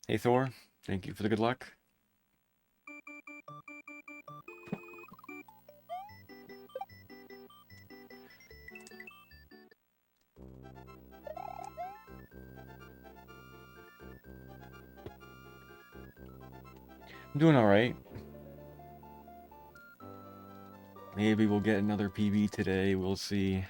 Hey Thor, thank you for the good luck. I'm doing alright. Maybe we'll get another PB today, we'll see.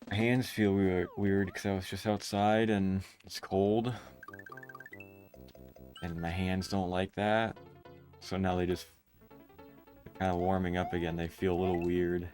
My hands feel weird because I was just outside and it's cold. And my hands don't like that. So now they just kind of warming up again. They feel a little weird.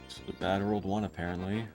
So the bad rolled one apparently.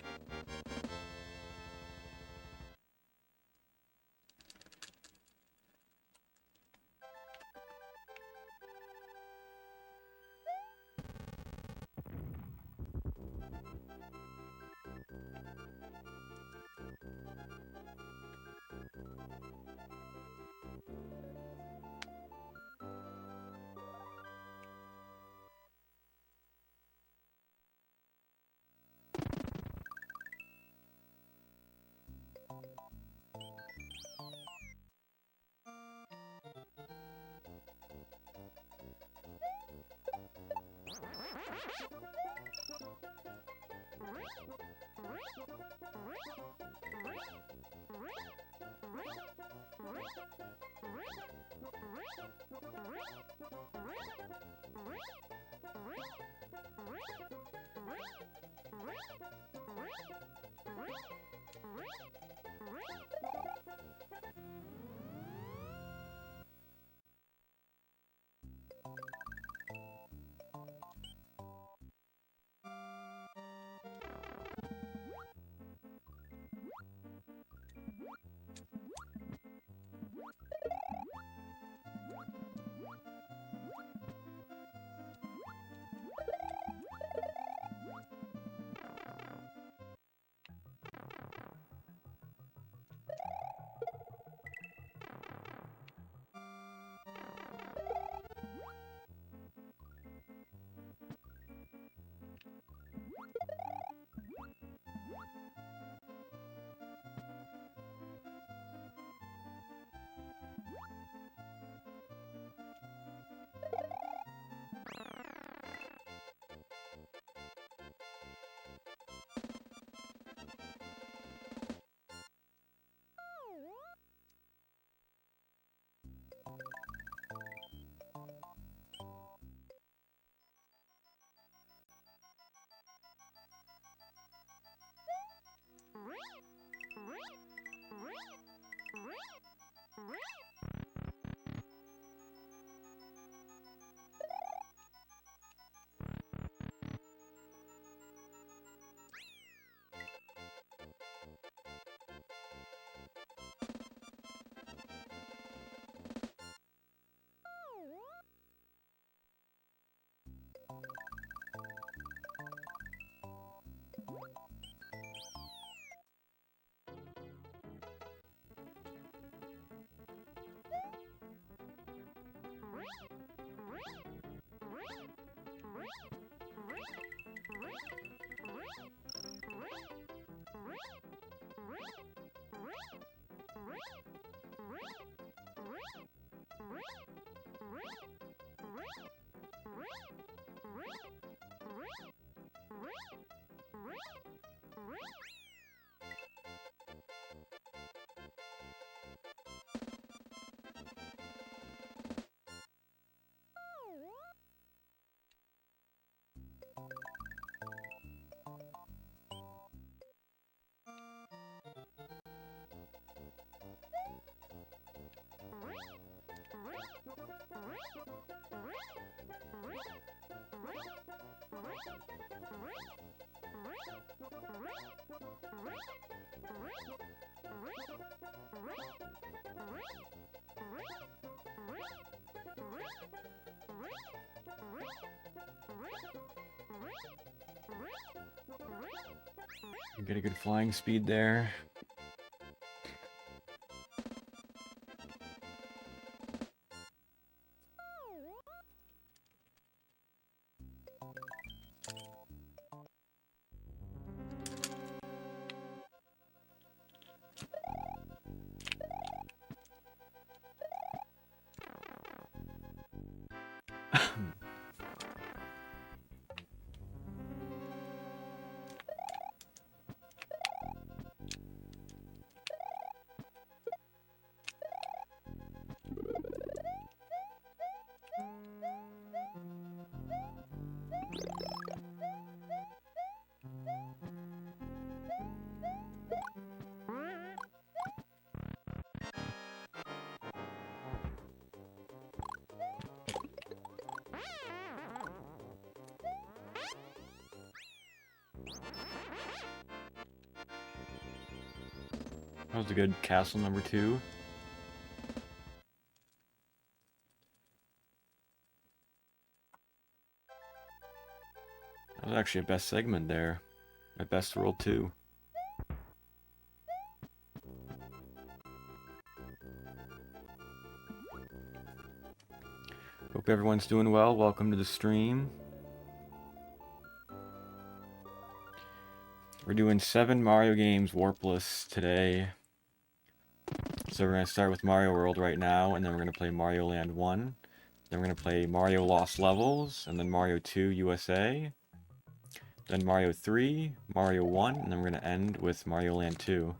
Get a good flying speed there. That was a good castle number 2. That was actually a best segment there. My best world too. Hope everyone's doing well. Welcome to the stream. We're doing 7 Mario games Warpless today. So we're going to start with Mario World right now, and then we're going to play Mario Land 1. Then we're going to play Mario Lost Levels, and then Mario 2 USA. Then Mario 3, Mario 1, and then we're going to end with Mario Land 2.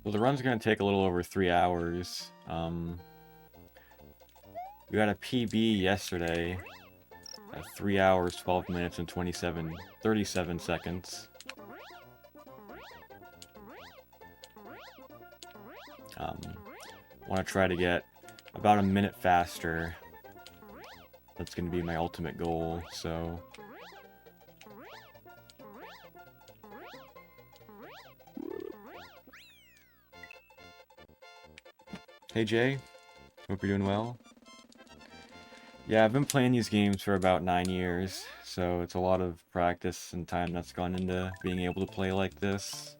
So the run's going to take a little over 3 hours. We got a PB yesterday at 3 hours, 12 minutes, and 37 seconds. Want to try to get about a minute faster. That's going to be my ultimate goal, so... Hey Jay, hope you're doing well. Yeah, I've been playing these games for about 9 years, so it's a lot of practice and time that's gone into being able to play like this.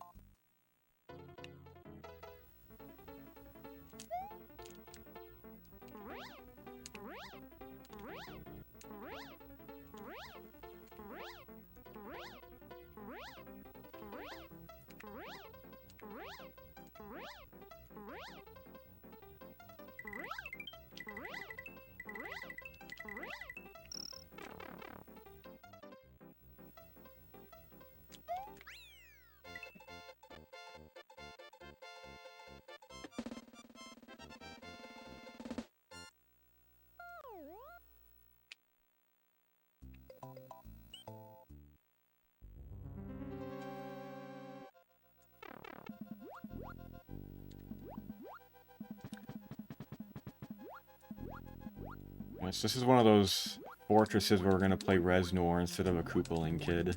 This is one of those fortresses where we're going to play Reznor instead of a Koopaling Kid.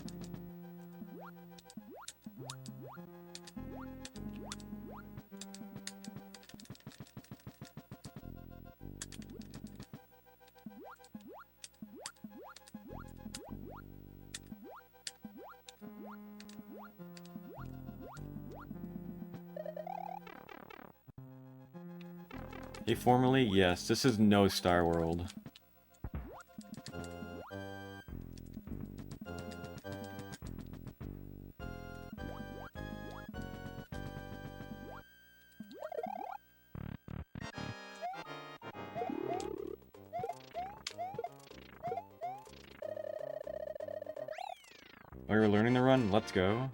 Hey, formerly, yes, this is no Star World. Oh, you're learning to run? Let's go.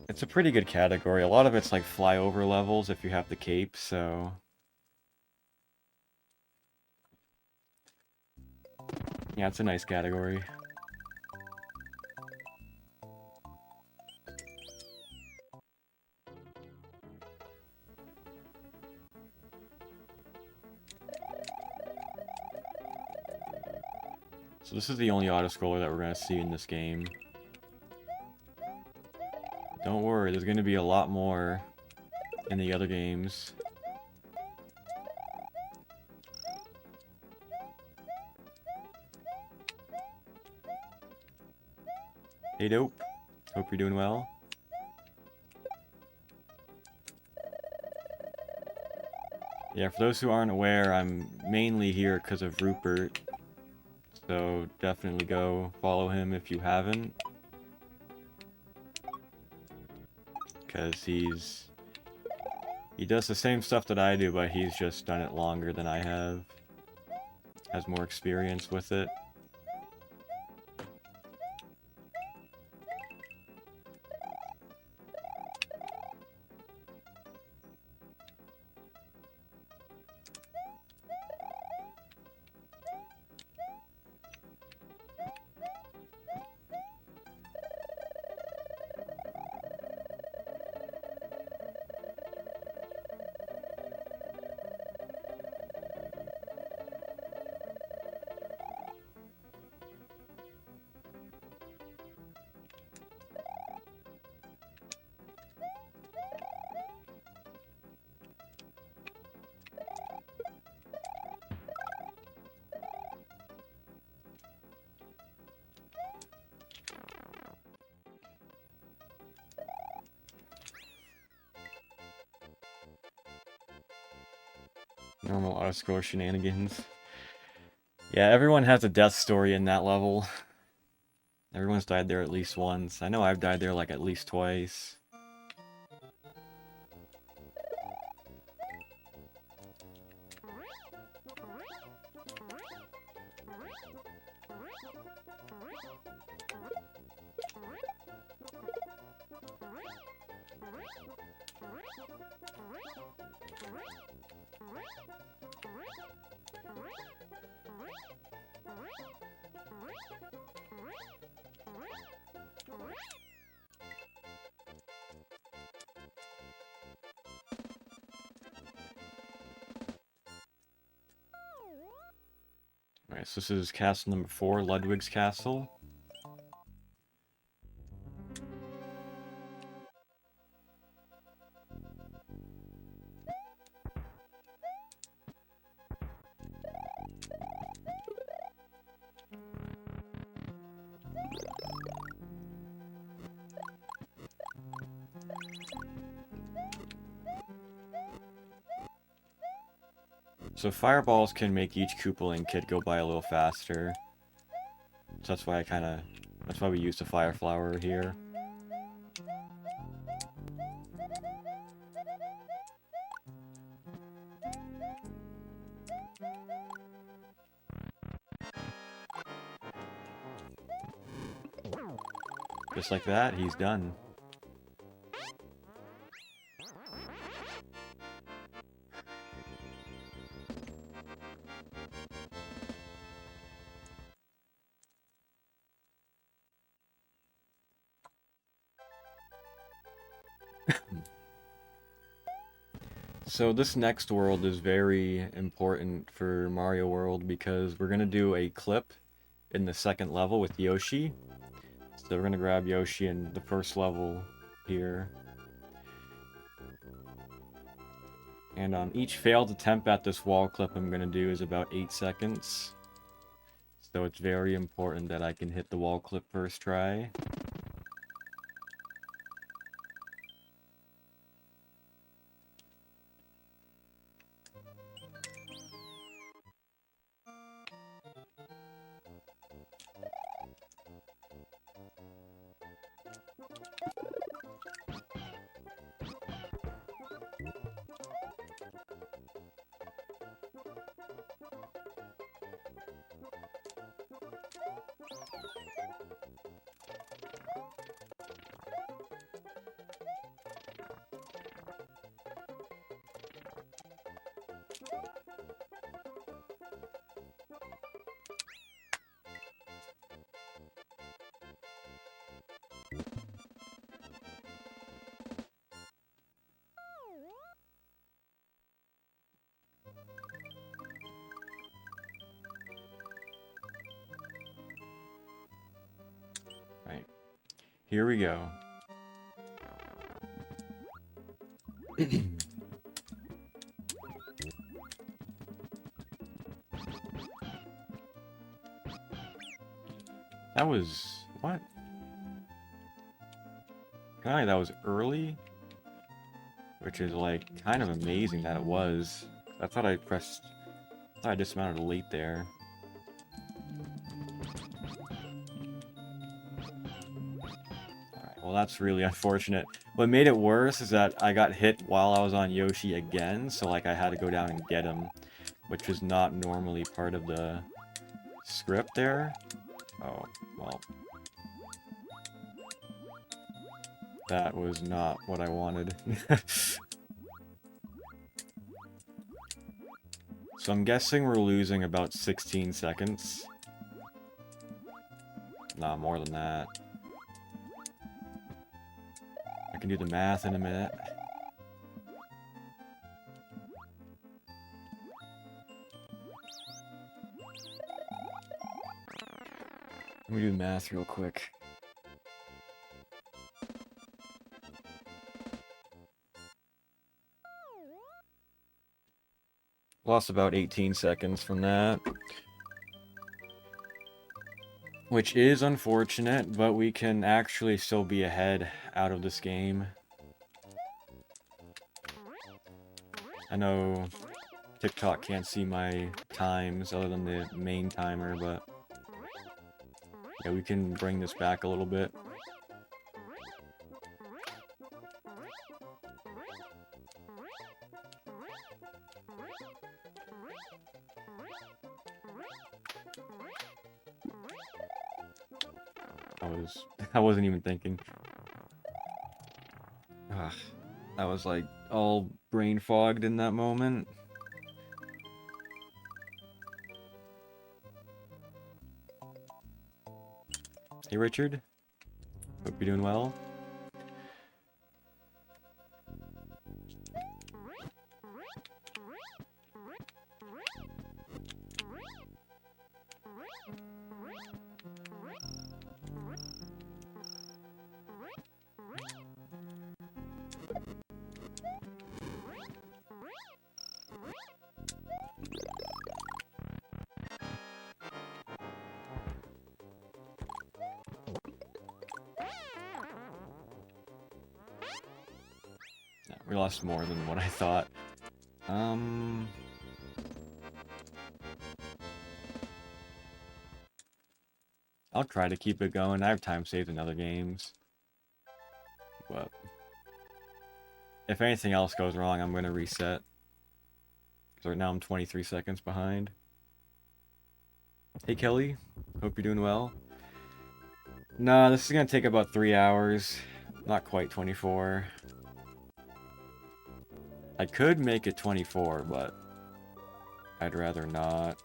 It's a pretty good category. A lot of it's like flyover levels if you have the cape, so... yeah, it's a nice category. So this is the only auto-scroller that we're going to see in this game. Don't worry, there's going to be a lot more in the other games. Hey, Dope. Hope you're doing well. Yeah, for those who aren't aware, I'm mainly here because of Rupert. So definitely go follow him if you haven't. Because he does the same stuff that I do, but he's just done it longer than I have. Has more experience with it. Normal auto-scroller shenanigans. Yeah, everyone has a death story in that level. Everyone's died there at least once. I know I've died there like at least twice. Alright, so this is castle number 4, Ludwig's Castle. So fireballs can make each Koopaling kid go by a little faster. So that's why that's why we use the fire flower here. Just like that, he's done. So this next world is very important for Mario World because we're going to do a clip in the second level with Yoshi. So we're going to grab Yoshi in the first level here. And on each failed attempt at this wall clip I'm going to do is about 8 seconds. So it's very important that I can hit the wall clip first try. Right. Here we go. That was... what? Kinda, that was early? Which is, like, kind of amazing that it was. I thought I dismounted late there. Alright, well that's really unfortunate. What made it worse is that I got hit while I was on Yoshi again, so like I had to go down and get him. Which is not normally part of the script there. Oh, well. That was not what I wanted. So I'm guessing we're losing about 16 seconds. Nah, more than that. I can do the math in a minute. Let me do the math real quick. Lost about 18 seconds from that. Which is unfortunate, but we can actually still be ahead out of this game. I know TikTok can't see my times other than the main timer, but yeah, we can bring this back a little bit. I wasn't even thinking. Ugh, I was like all brain fogged in that moment. Hey Richard, hope you're doing well. We lost more than what I thought. I'll try to keep it going. I have time saved in other games. But if anything else goes wrong, I'm going to reset. Because right now I'm 23 seconds behind. Hey Kelly, hope you're doing well. Nah, this is going to take about 3 hours. Not quite 24. I could make it 24, but I'd rather not.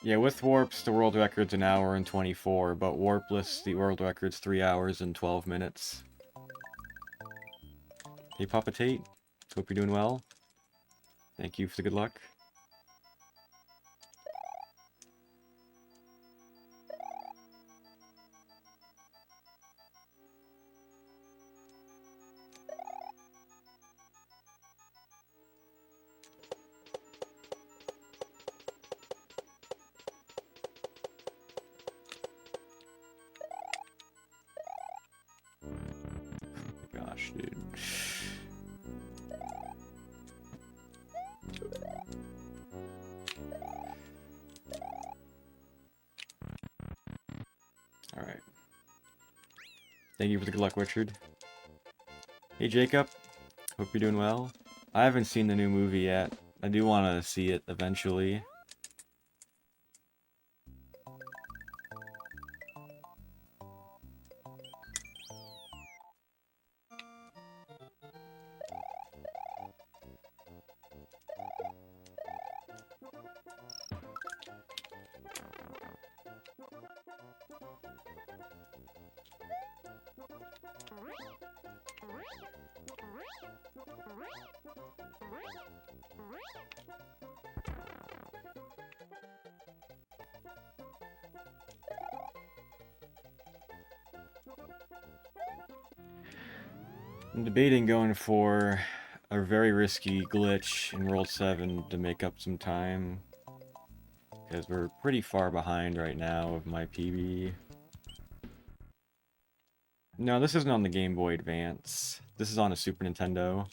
Yeah, with Warps, the world record's 1 hour and 24, but Warpless, the world record's 3 hours and 12 minutes. Hey Papa Tate, hope you're doing well. Thank you for the good luck. Alright. Thank you for the good luck, Richard. Hey, Jacob. Hope you're doing well. I haven't seen the new movie yet. I do want to see it eventually. I'm debating going for a very risky glitch in World 7 to make up some time. Because we're pretty far behind right now with my PB. No, this isn't on the Game Boy Advance. This is on a Super Nintendo.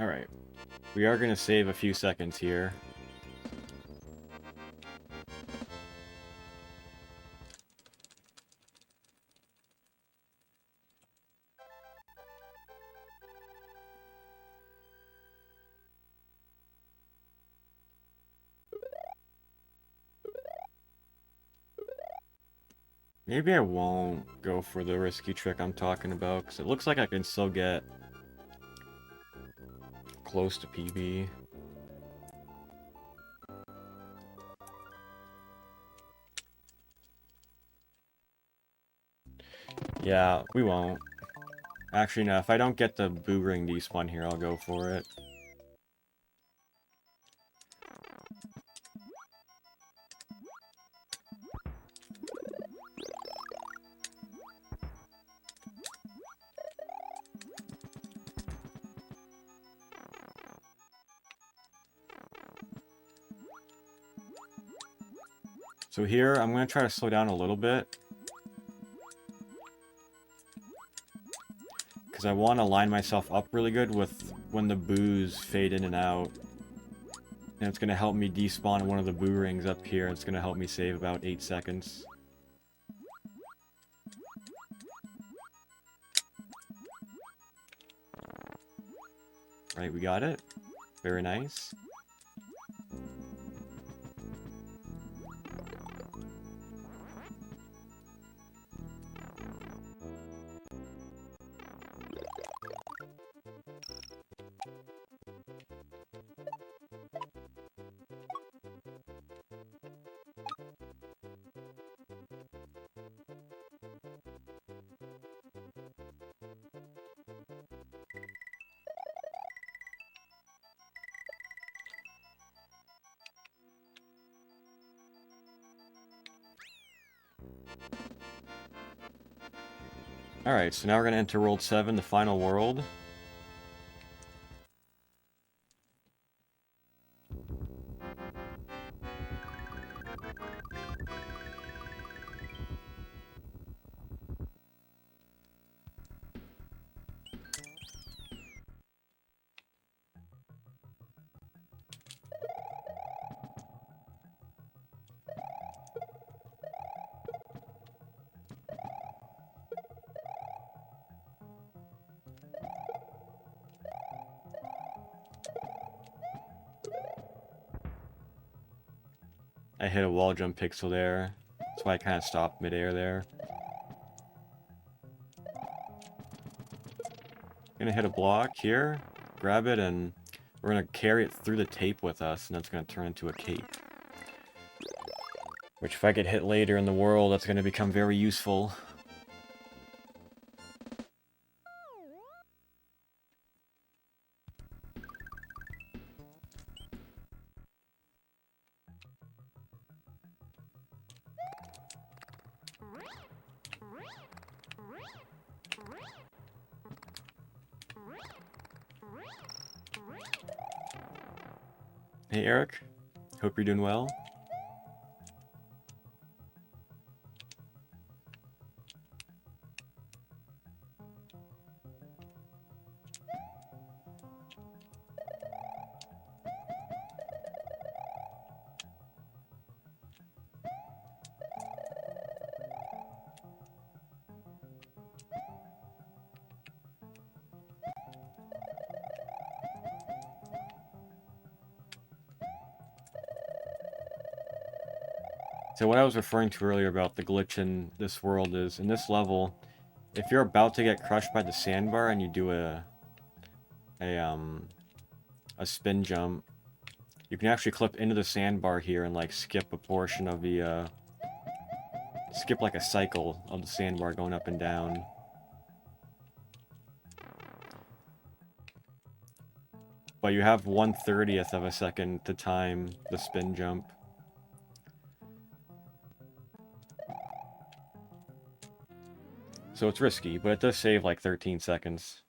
Alright. We are going to save a few seconds here. Maybe I won't go for the risky trick I'm talking about, because it looks like I can still get close to PB. Yeah, we won't. Actually, no, if I don't get the boo ring despawn here, I'll go for it. So here, I'm going to try to slow down a little bit. Because I want to line myself up really good with when the boos fade in and out. And it's going to help me despawn one of the boo rings up here. It's going to help me save about 8 seconds. Right, we got it. Very nice. Alright, so now we're going to enter World 7, the final world. I hit a wall jump pixel there. That's why I kind of stopped midair there. Gonna hit a block here, grab it, and we're gonna carry it through the tape with us, and that's gonna turn into a cape. Which, if I get hit later in the world, that's gonna become very useful. Hey Eric, hope you're doing well. So what I was referring to earlier about the glitch in this world is, in this level, if you're about to get crushed by the sandbar and you do a spin jump, you can actually clip into the sandbar here and like skip a portion of the skip like a cycle of the sandbar going up and down. But you have 1/30th of a second to time the spin jump. So it's risky, but it does save like 13 seconds.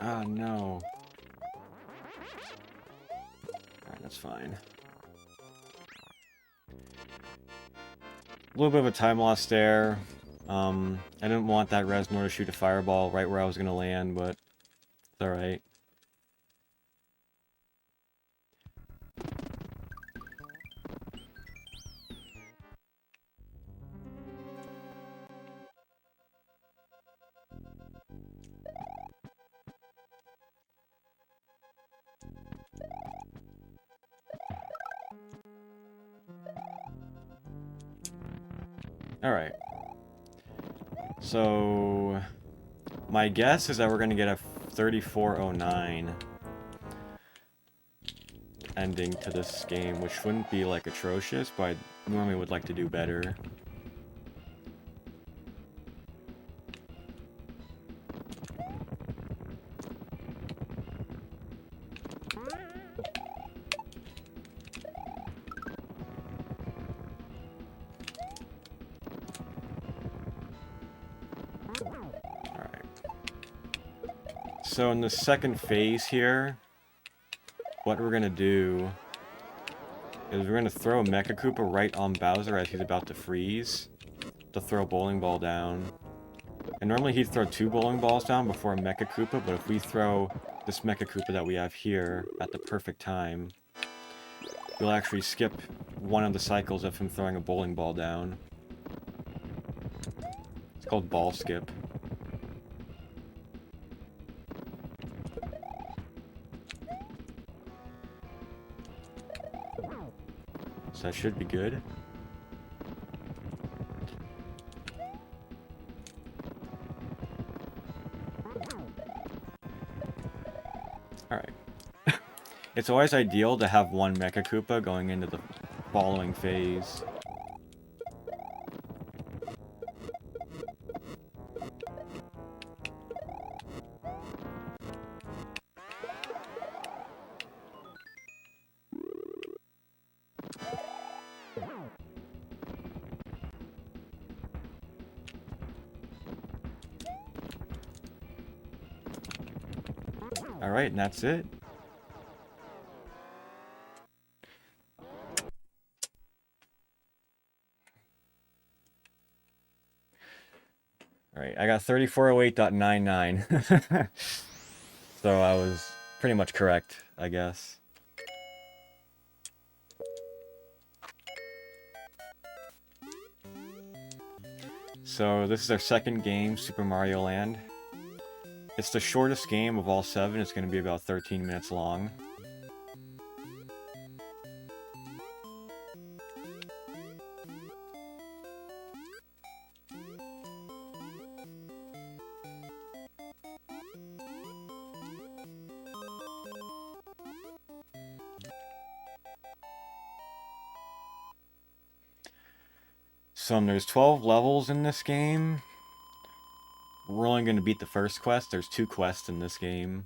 Ah, no. Alright, that's fine. A little bit of a time loss there. I didn't want that Resnor to shoot a fireball right where I was going to land, but it's alright. Alright. So, my guess is that we're going to get a 3409 ending to this game, which wouldn't be, like, atrocious, but I normally would like to do better. So in the second phase here, what we're going to do is we're going to throw a Mecha Koopa right on Bowser as he's about to freeze, to throw a bowling ball down. And normally he'd throw 2 bowling balls down before a Mecha Koopa, but if we throw this Mecha Koopa that we have here at the perfect time, we'll actually skip one of the cycles of him throwing a bowling ball down. It's called ball skip. So that should be good. Alright. It's always ideal to have one Mecha Koopa going into the following phase. Alright, and that's it. Alright, I got 3408.99. So I was pretty much correct, I guess. So this is our second game, Super Mario Land. It's the shortest game of all 7. It's going to be about 13 minutes long. So there's 12 levels in this game. We're only going to beat the first quest. There's 2 quests in this game.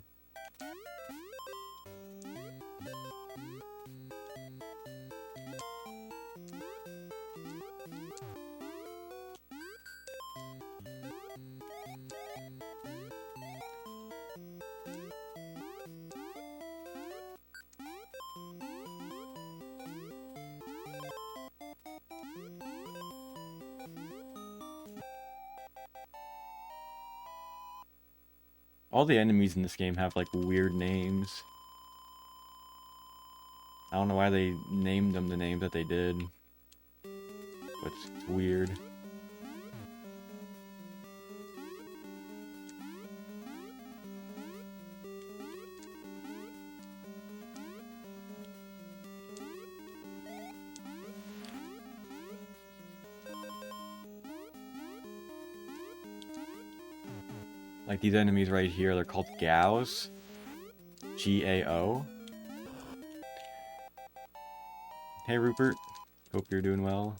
All the enemies in this game have, like, weird names. I don't know why they named them the names that they did. But it's weird. Like these enemies right here, they're called Gaos. G-A-O. Hey Rupert, hope you're doing well.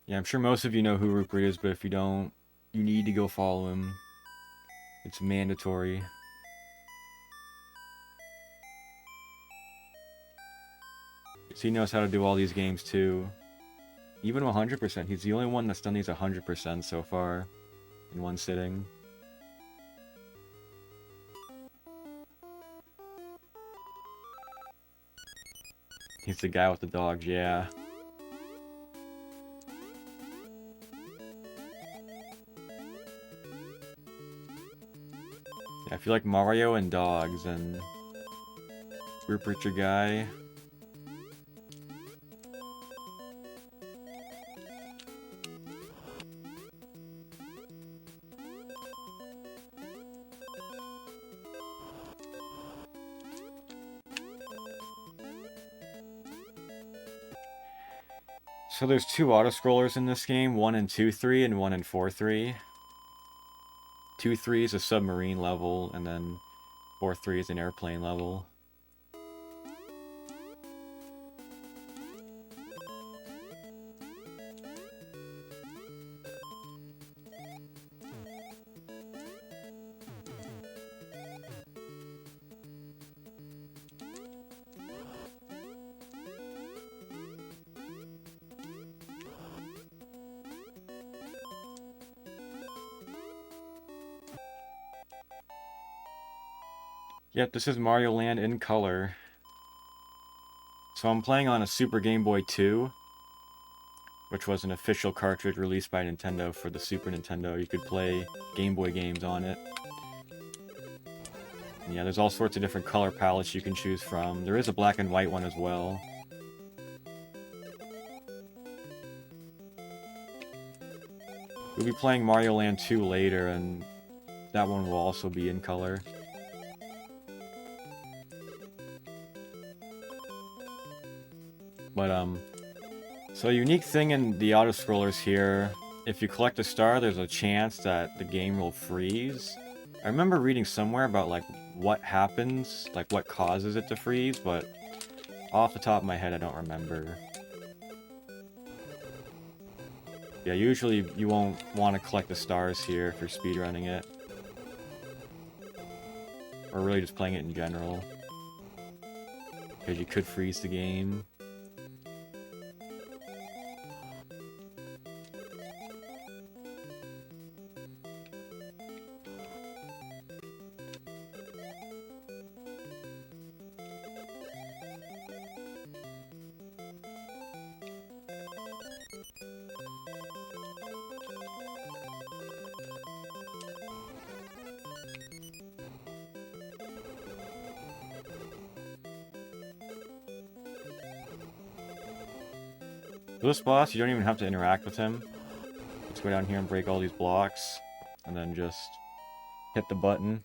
Yeah, I'm sure most of you know who Rupert is, but if you don't, you need to go follow him. It's mandatory. He knows how to do all these games too. Even 100%. He's the only one that's done these 100% so far in one sitting. He's the guy with the dogs, yeah. Yeah, if you like Mario and dogs, then Rupert's your guy. So there's 2 auto-scrollers in this game, 1 in 2-3 and 1 in 4-3. 2-3 is a submarine level, and then 4-3 is an airplane level. Yep, this is Mario Land in color. So I'm playing on a Super Game Boy 2, which was an official cartridge released by Nintendo for the Super Nintendo. You could play Game Boy games on it. And yeah, there's all sorts of different color palettes you can choose from. There is a black and white one as well. We'll be playing Mario Land 2 later, and that one will also be in color. But, so a unique thing in the auto-scrollers here, if you collect a star, there's a chance that the game will freeze. I remember reading somewhere about, like, what happens, like, what causes it to freeze, but off the top of my head, I don't remember. Yeah, usually you won't want to collect the stars here if you're speedrunning it. Or really just playing it in general. Because you could freeze the game. This boss, you don't even have to interact with him. Let's go down here and break all these blocks, and then just hit the button.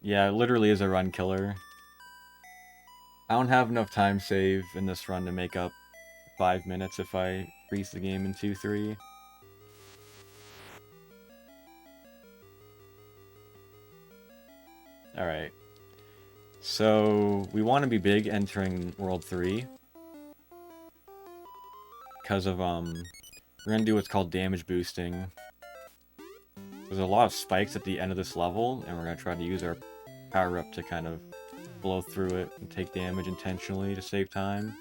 Yeah, it literally is a run killer. I don't have enough time save in this run to make up 5 minutes if I freeze the game in 2-3. Alright. So, we want to be big entering World 3. Because of, we're going to do what's called damage boosting. There's a lot of spikes at the end of this level, and we're going to try to use our power-up to kind of blow through it and take damage intentionally to save time.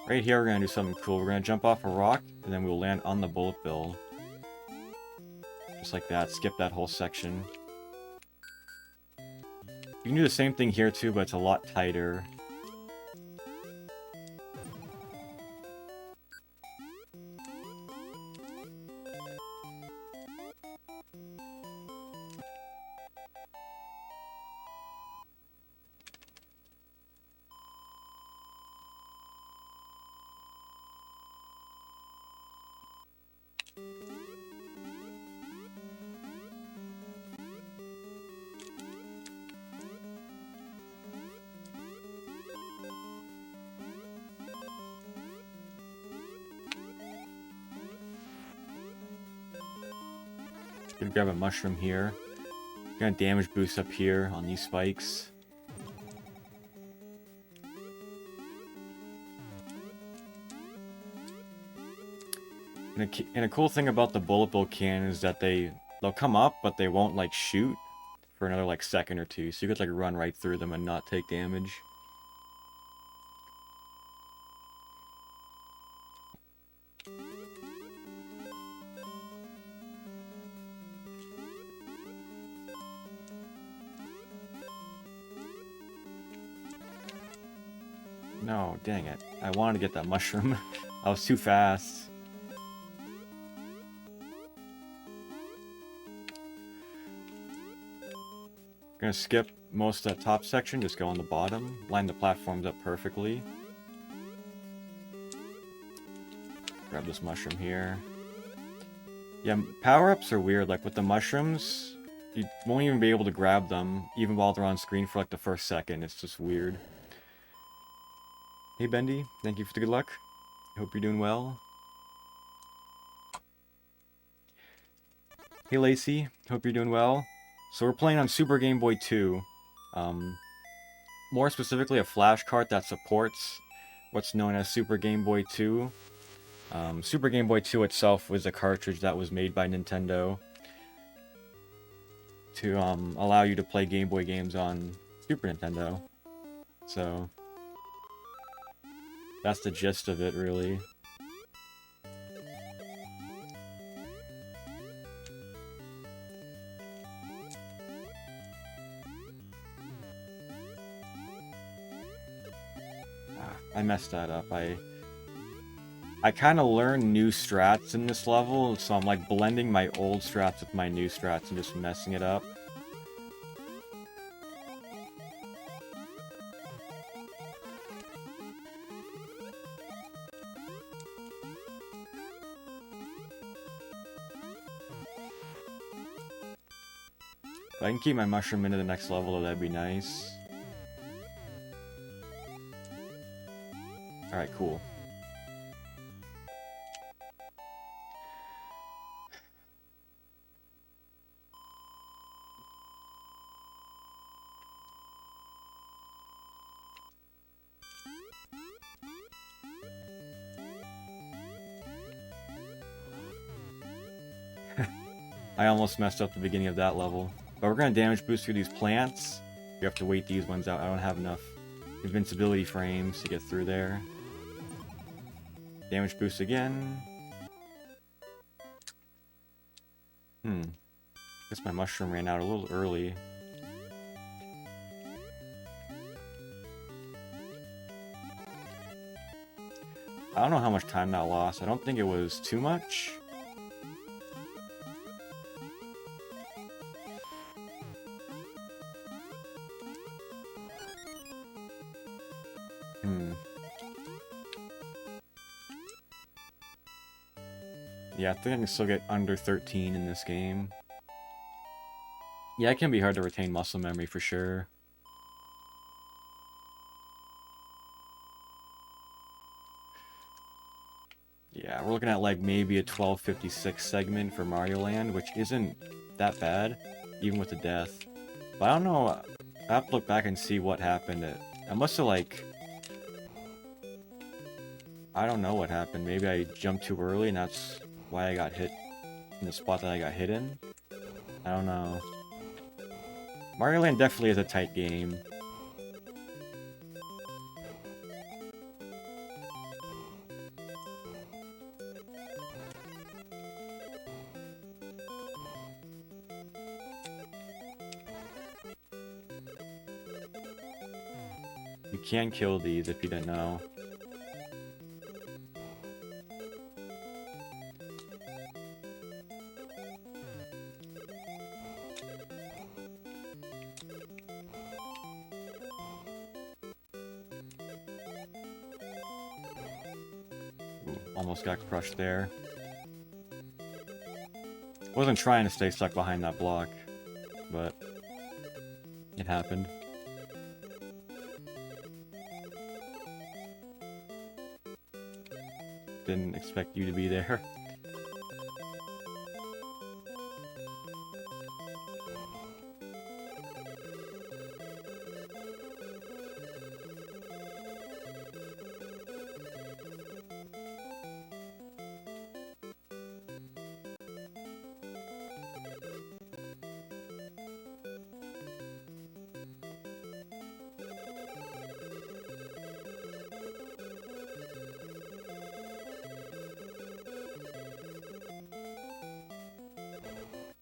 Right here, we're going to do something cool. We're going to jump off a rock, and then we'll land on the bullet bill. Just like that. Skip that whole section. You can do the same thing here too, but it's a lot tighter. Gonna grab a mushroom here. Gonna damage boost up here on these spikes. And a cool thing about the bullet bill cannon is that they'll come up, but they won't like shoot for another like second or two. So you could like run right through them and not take damage. No, dang it. I wanted to get that mushroom. I was too fast. Gonna skip most of that top section, just go on the bottom. Line the platforms up perfectly. Grab this mushroom here. Yeah, power-ups are weird. Like with the mushrooms, you won't even be able to grab them, even while they're on screen for like the first second. It's just weird. Hey Bendy, thank you for the good luck. Hope you're doing well. Hey Lacey, hope you're doing well. So we're playing on Super Game Boy 2. More specifically a flash cart that supports what's known as Super Game Boy 2. Super Game Boy 2 itself was a cartridge that was made by Nintendo to allow you to play Game Boy games on Super Nintendo. So that's the gist of it, really. I messed that up. I kind of learned new strats in this level, so I'm like blending my old strats with my new strats and just messing it up. If I can keep my mushroom into the next level, that'd be nice. Alright, cool. I almost messed up the beginning of that level. But we're going to damage boost through these plants. You have to wait these ones out. I don't have enough invincibility frames to get through there. Damage boost again. Guess my mushroom ran out a little early. I don't know how much time that lost. I don't think it was too much. Yeah, I think I can still get under 13 in this game. Yeah, it can be hard to retain muscle memory for sure. Yeah, we're looking at like maybe a 12:56 segment for Mario Land, which isn't that bad, even with the death. But I don't know, I have to look back and see what happened. I must have like... I don't know what happened. Maybe I jumped too early and that's why I got hit in the spot that I got hit in. I don't know. Mario Land definitely is a tight game. You can kill these if you didn't know. Almost got crushed there. Wasn't trying to stay stuck behind that block, but it happened. Didn't expect you to be there.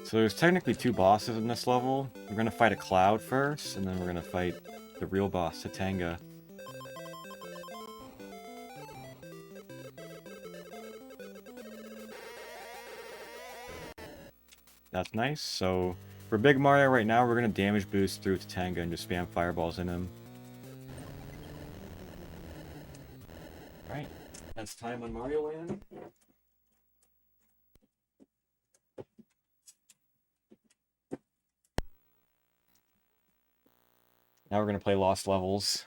So there's technically two bosses in this level. We're gonna fight a cloud first, and then we're gonna fight the real boss, Tatanga. That's nice. So for Big Mario right now, we're gonna damage boost through Tatanga and just spam fireballs in him. Alright, that's time on Mario Land. Now we're going to play Lost Levels.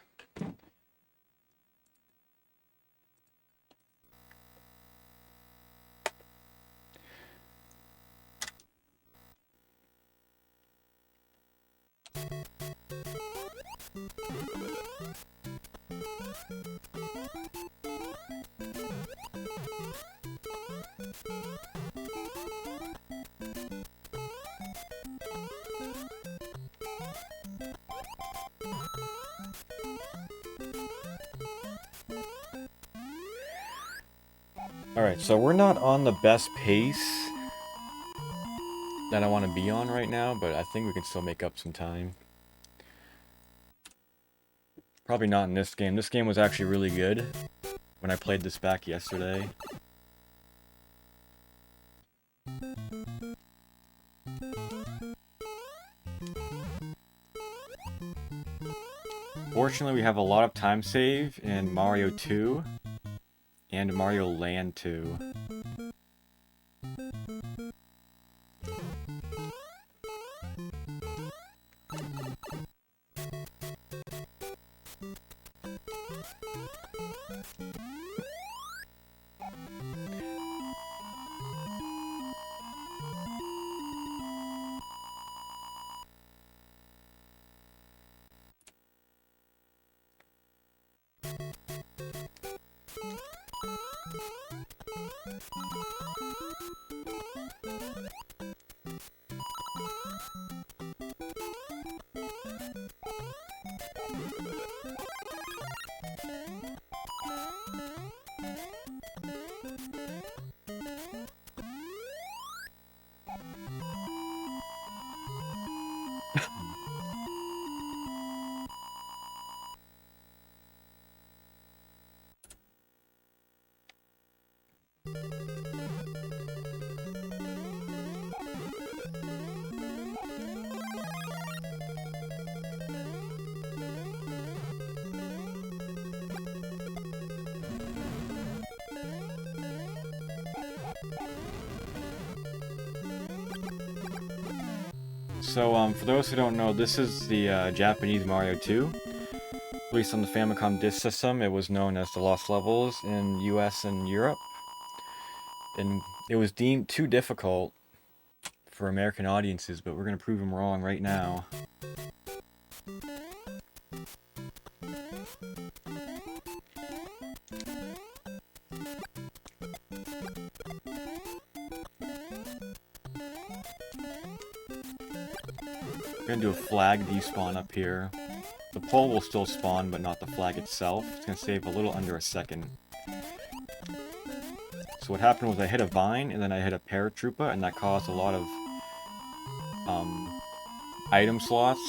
Alright, so we're not on the best pace that I want to be on right now, but I think we can still make up some time. Probably not in this game. This game was actually really good when I played this back yesterday. Fortunately, we have a lot of time save in Mario 2 and Mario Land 2. So, for those who don't know, this is the Japanese Mario 2. Released on the Famicom Disk System, it was known as the Lost Levels in US and Europe. And it was deemed too difficult for American audiences, but we're going to prove them wrong right now. We're going to do a flag despawn up here. The pole will still spawn, but not the flag itself. It's going to save a little under a second. So what happened was I hit a vine, and then I hit a paratroopa, and that caused a lot of item slots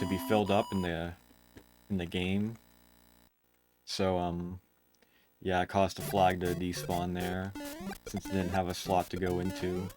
to be filled up in the game. So yeah, it caused the flag to despawn there, since it didn't have a slot to go into.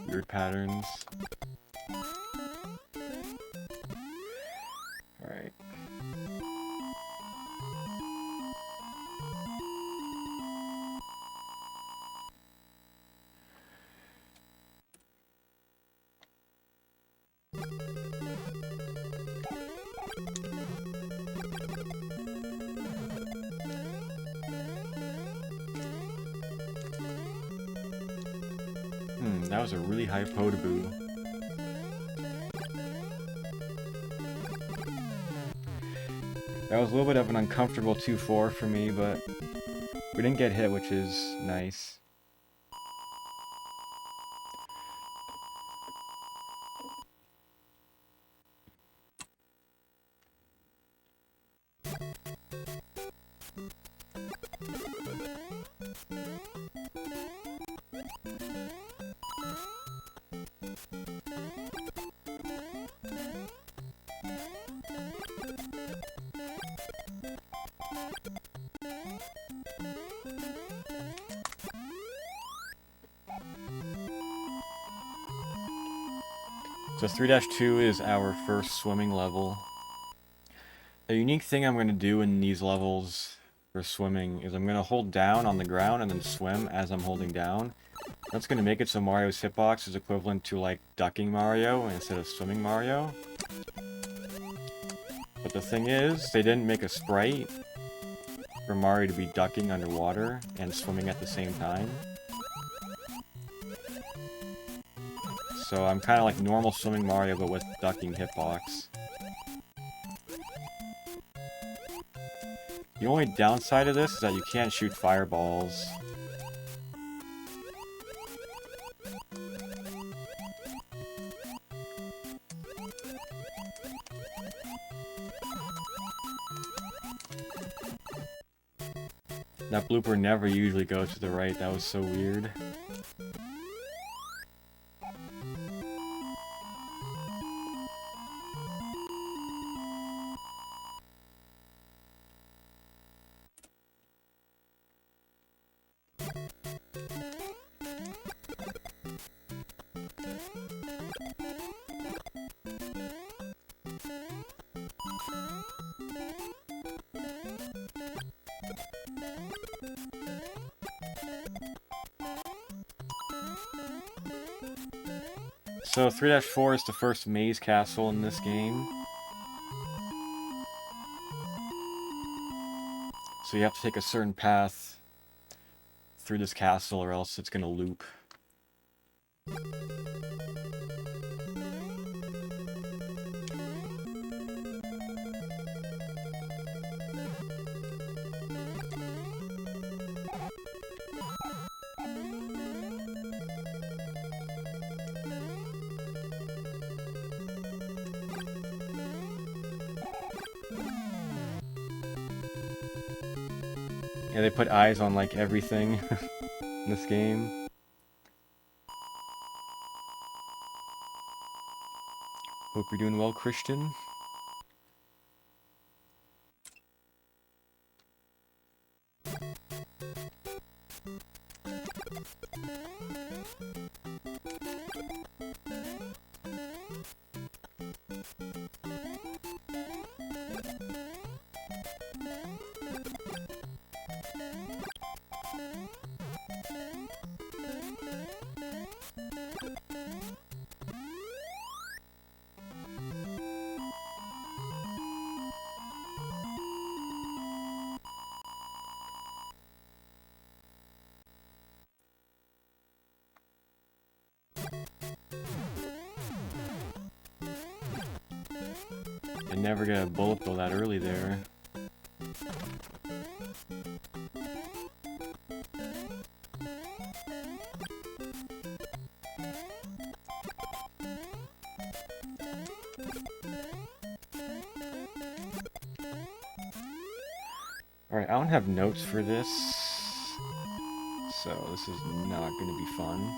Weird patterns. Alright. That was a really high potaboo. That was a little bit of an uncomfortable 2-4 for me, but we didn't get hit, which is nice. So 3-2 is our first swimming level. A unique thing I'm going to do in these levels for swimming is I'm going to hold down on the ground and then swim as I'm holding down. That's going to make it so Mario's hitbox is equivalent to, like, ducking Mario instead of swimming Mario. But the thing is, they didn't make a sprite for Mario to be ducking underwater and swimming at the same time. So I'm kind of like normal swimming Mario, but with ducking hitbox. The only downside of this is that you can't shoot fireballs. That blooper never usually goes to the right, that was so weird. So 3-4 is the first maze castle in this game. So you have to take a certain path through this castle or else it's gonna loop. Yeah, they put eyes on, like, everything in this game. Hope you're doing well, Christian. I never get a bullet bill that early there. Alright, I don't have notes for this, so this is not going to be fun.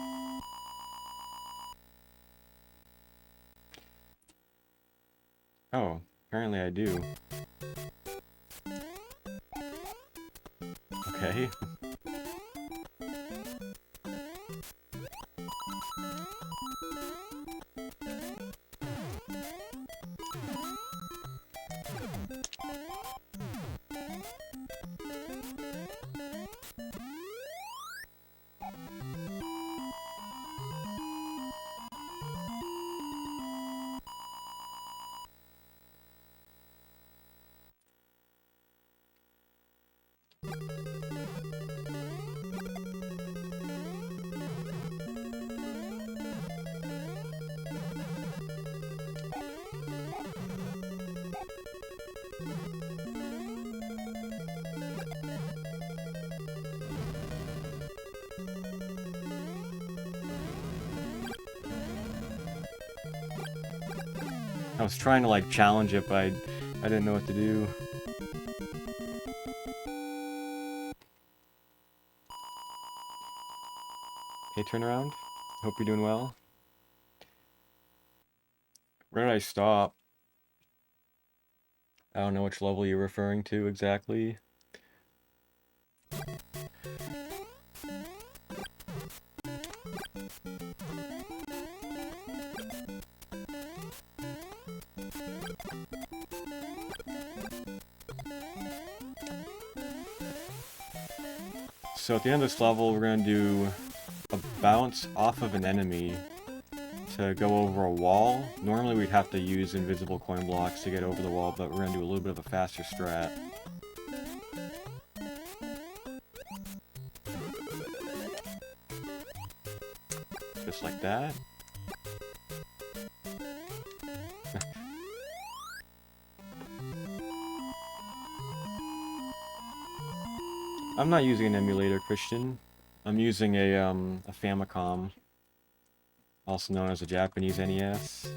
Oh, apparently I do. Okay. I was trying to, like, challenge it, but I didn't know what to do. Hey, turn around. Hope you're doing well. Where did I stop? I don't know which level you're referring to exactly. So at the end of this level, we're going to do bounce off of an enemy to go over a wall. Normally we'd have to use invisible coin blocks to get over the wall, but we're going to do a little bit of a faster strat. Just like that. I'm not using an emulator, Christian. I'm using a Famicom, also known as a Japanese NES.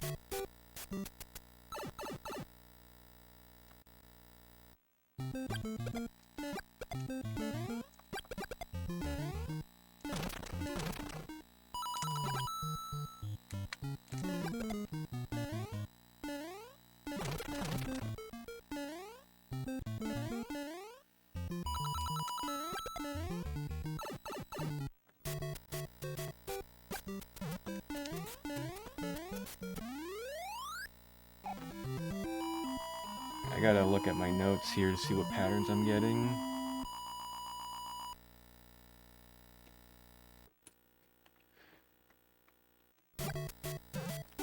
I gotta look at my notes here to see what patterns I'm getting.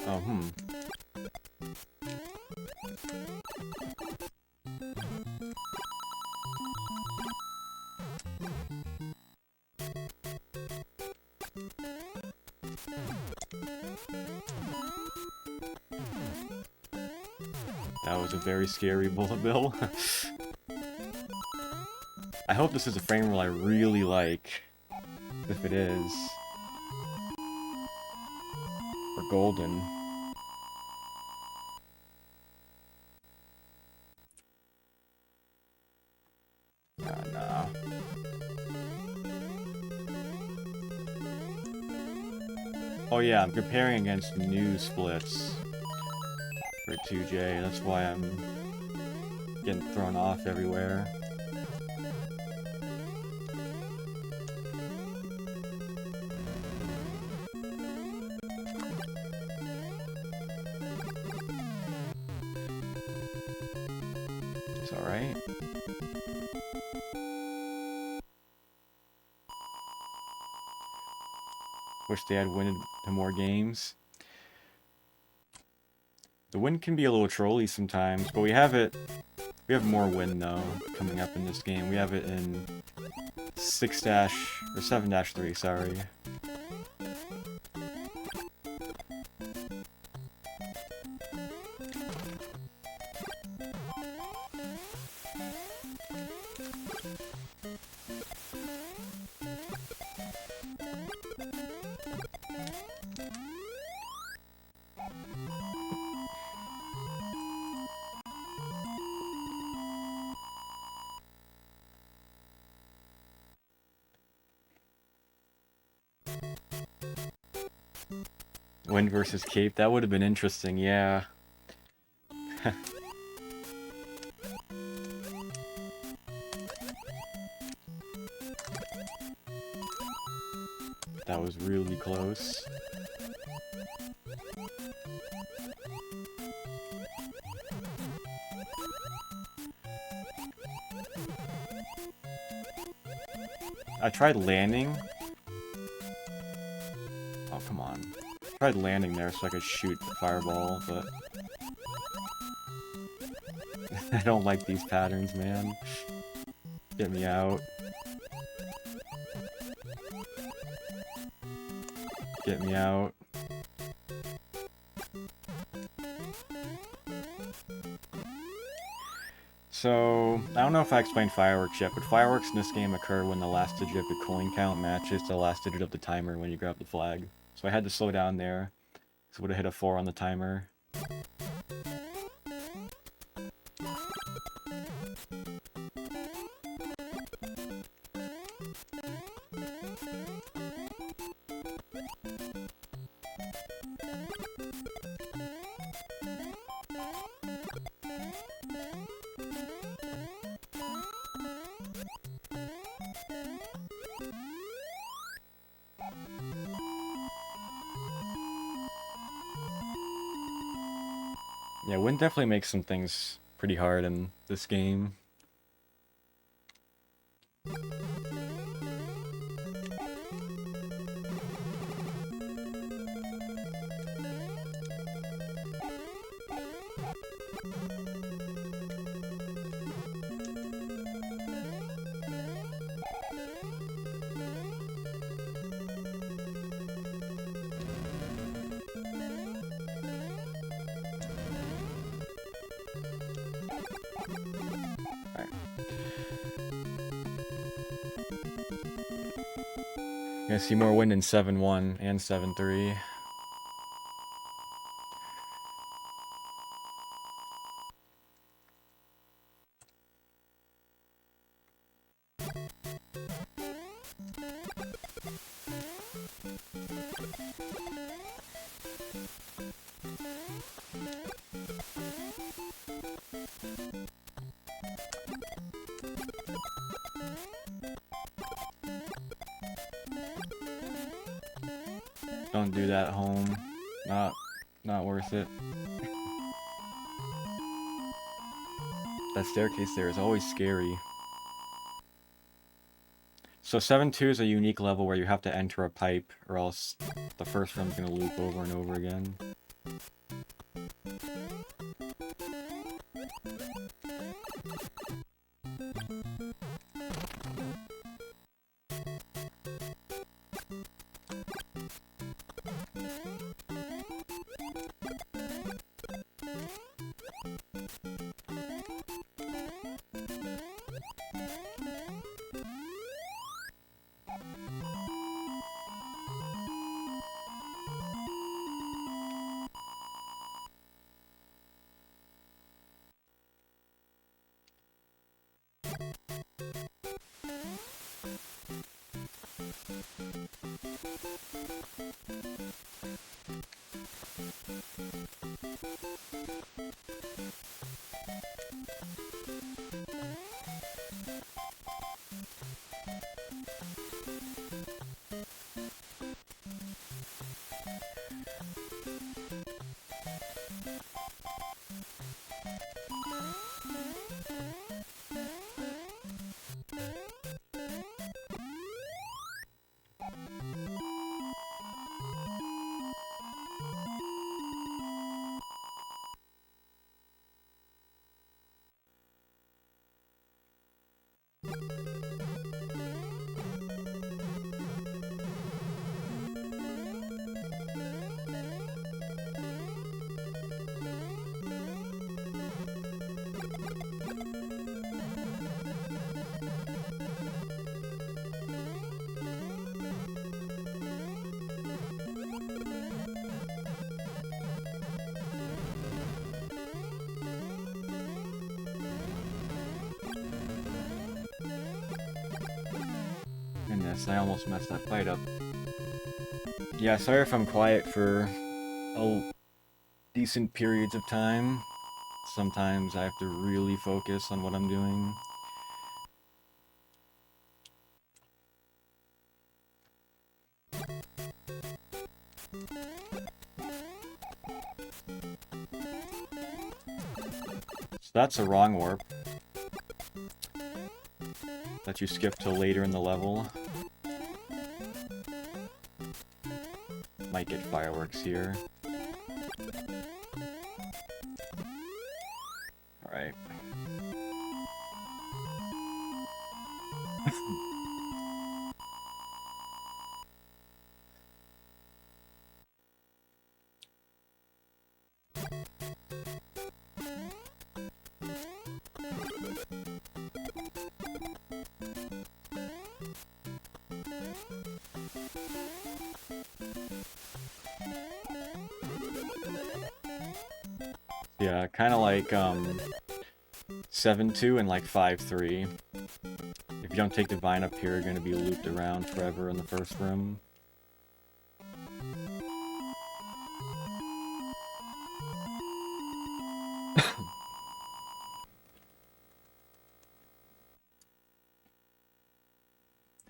Oh, That was a very scary bullet bill. I hope this is a frame roll I really like. If it is. Or golden. Nah. Oh yeah, I'm comparing against new splits for 2J. That's why I'm getting thrown off everywhere. It's alright. Wish they had wind to more games. The wind can be a little trolly sometimes, but we have more wind though coming up in this game. We have it in 7-3, sorry. Wind versus Cape, that would have been interesting, yeah. That was really close. I tried landing. Oh, come on. I tried landing there so I could shoot the fireball, but I don't like these patterns, man. Get me out. Get me out. So, I don't know if I explained fireworks yet, but fireworks in this game occur when the last digit of the coin count matches the last digit of the timer when you grab the flag. So I had to slow down there, because it would have hit a 4 on the timer. Yeah, wind definitely makes some things pretty hard in this game. Gonna see more wind in 7-1 and 7-3. Don't do that at home. Not worth it. That staircase there is always scary. So 7-2 is a unique level where you have to enter a pipe, or else the first room's gonna loop over and over again. Goodness, I almost messed that fight up. Yeah, sorry if I'm quiet for decent periods of time. Sometimes I have to really focus on what I'm doing. So that's a wrong warp. That you skip till later in the level. Might get fireworks here. Alright. Yeah, kind of like 7-2 and like 5-3. If you don't take Divine up here, you're going to be looped around forever in the first room.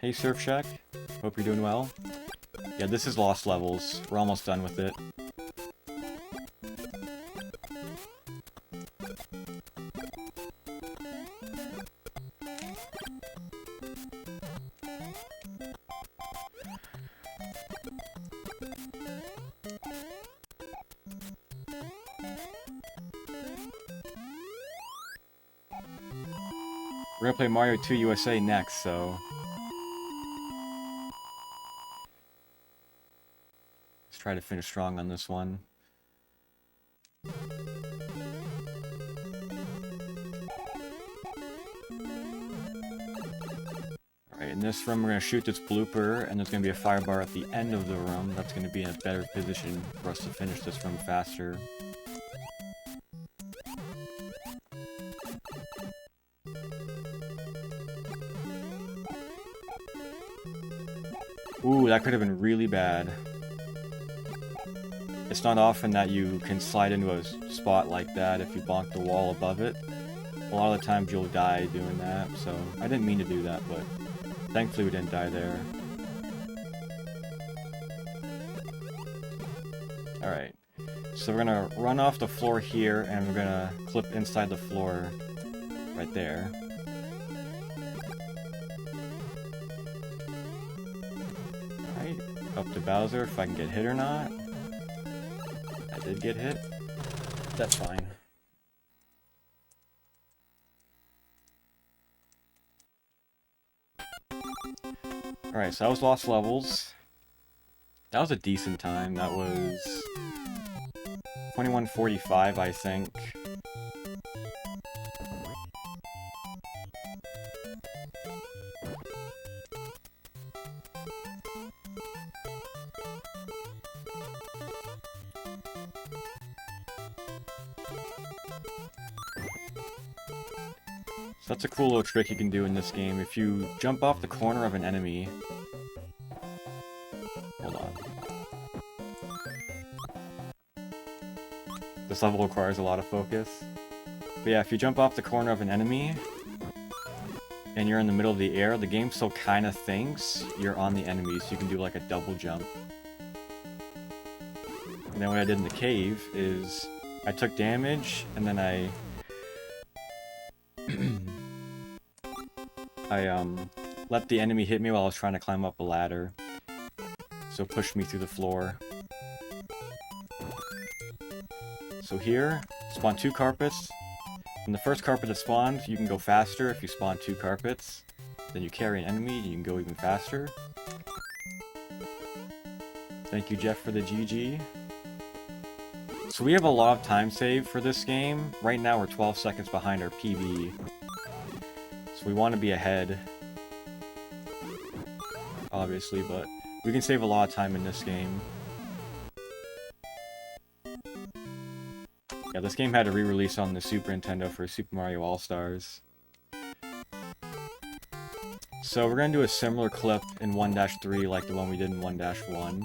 Hey Surf Shack, hope you're doing well. Yeah, this is Lost Levels. We're almost done with it. We're gonna play Mario 2 USA next, so... let's try to finish strong on this one. Alright, in this room, we're going to shoot this blooper, and there's going to be a fire bar at the end of the room. That's going to be in a better position for us to finish this room faster. Ooh, that could have been really bad. It's not often that you can slide into a spot like that if you bonk the wall above it. A lot of the times you'll die doing that, so I didn't mean to do that, but thankfully we didn't die there. Alright, so we're gonna run off the floor here, and we're gonna clip inside the floor right there. Alright, up to Bowser, if I can get hit or not. I did get hit. That's fine. Alright, so that was Lost Levels. That was a decent time. That was 21:45, I think. So that's a cool little trick you can do in this game. If you jump off the corner of an enemy... Hold on. This level requires a lot of focus. But yeah, if you jump off the corner of an enemy, and you're in the middle of the air, the game still kind of thinks you're on the enemy, so you can do like a double jump. And then what I did in the cave is, I took damage, and then I let the enemy hit me while I was trying to climb up a ladder. So it pushed me through the floor. So here, spawn 2 carpets. In the first carpet that spawned, you can go faster if you spawn 2 carpets. Then you carry an enemy, you can go even faster. Thank you, Jeff, for the GG. So we have a lot of time saved for this game. Right now we're 12 seconds behind our PB. So we want to be ahead. Obviously, but we can save a lot of time in this game. Yeah, this game had a re-release on the Super Nintendo for Super Mario All-Stars. So we're going to do a similar clip in 1-3 like the one we did in 1-1.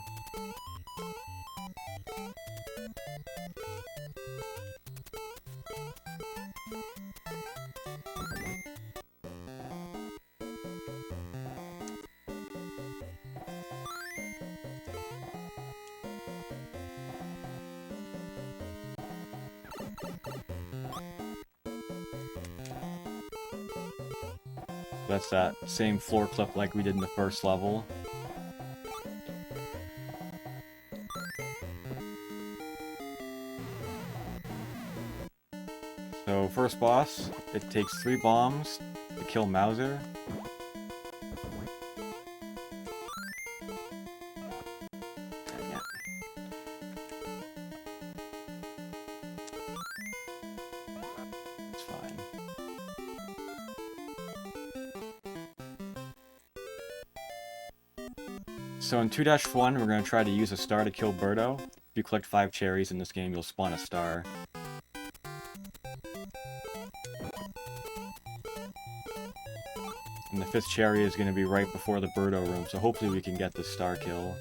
That's that same floor clip like we did in the first level. So first boss, it takes 3 bombs to kill Mauser. It's fine. So in 2-1, we're going to try to use a star to kill Birdo. If you collect 5 cherries in this game, you'll spawn a star. And the 5th cherry is going to be right before the Birdo room, so hopefully we can get the star kill.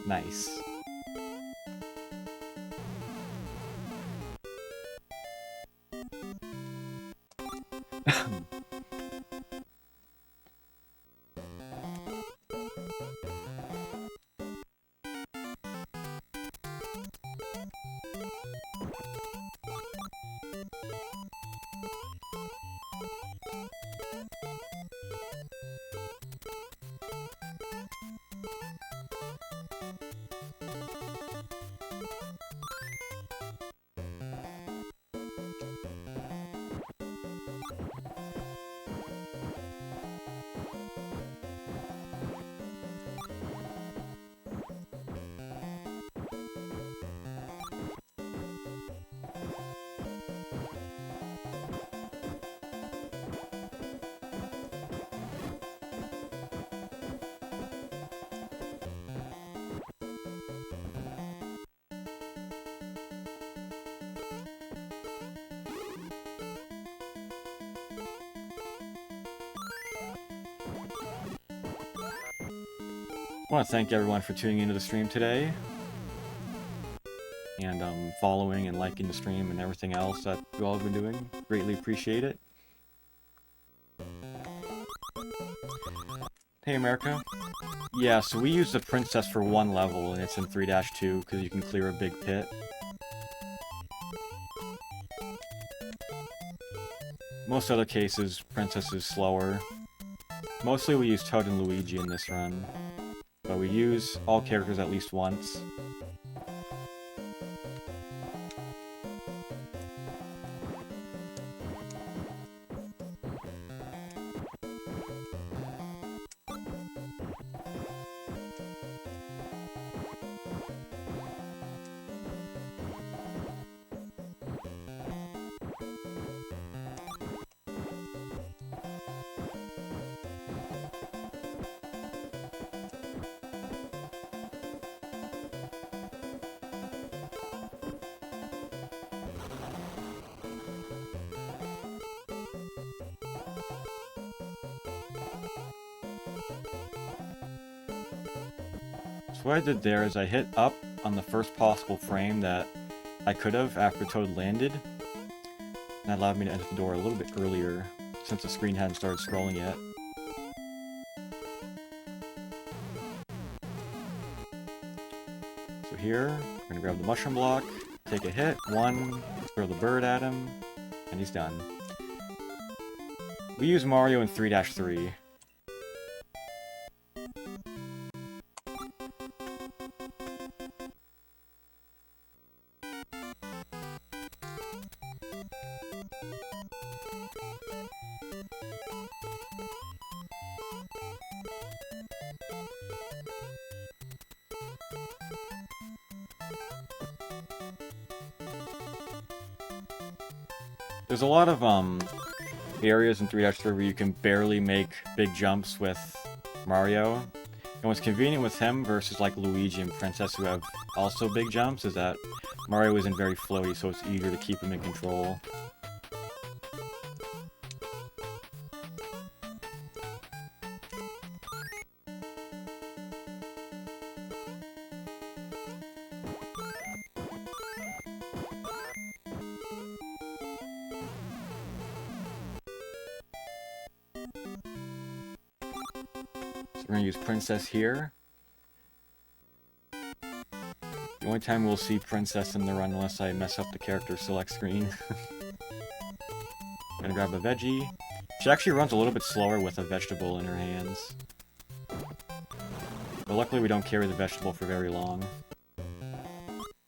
Nice. I want to thank everyone for tuning into the stream today. And following and liking the stream and everything else that you all have been doing. Greatly appreciate it. Hey, America. Yeah, so we use the princess for one level, and it's in 3-2, because you can clear a big pit. Most other cases, princess is slower. Mostly we use Toad and Luigi in this run, but we use all characters at least once. So what I did there is I hit up on the first possible frame that I could have after Toad landed. And that allowed me to enter the door a little bit earlier, since the screen hadn't started scrolling yet. So here, we're gonna grab the mushroom block, take a hit, one, throw the bird at him, and he's done. We use Mario in 3-3. There's a lot of areas in 3-3 where you can barely make big jumps with Mario. And what's convenient with him versus like Luigi and Princess who have also big jumps is that Mario isn't very floaty, so it's easier to keep him in control. We're going to use Princess here. The only time we'll see Princess in the run unless I mess up the character select screen. I'm going to grab a veggie. She actually runs a little bit slower with a vegetable in her hands. But luckily we don't carry the vegetable for very long.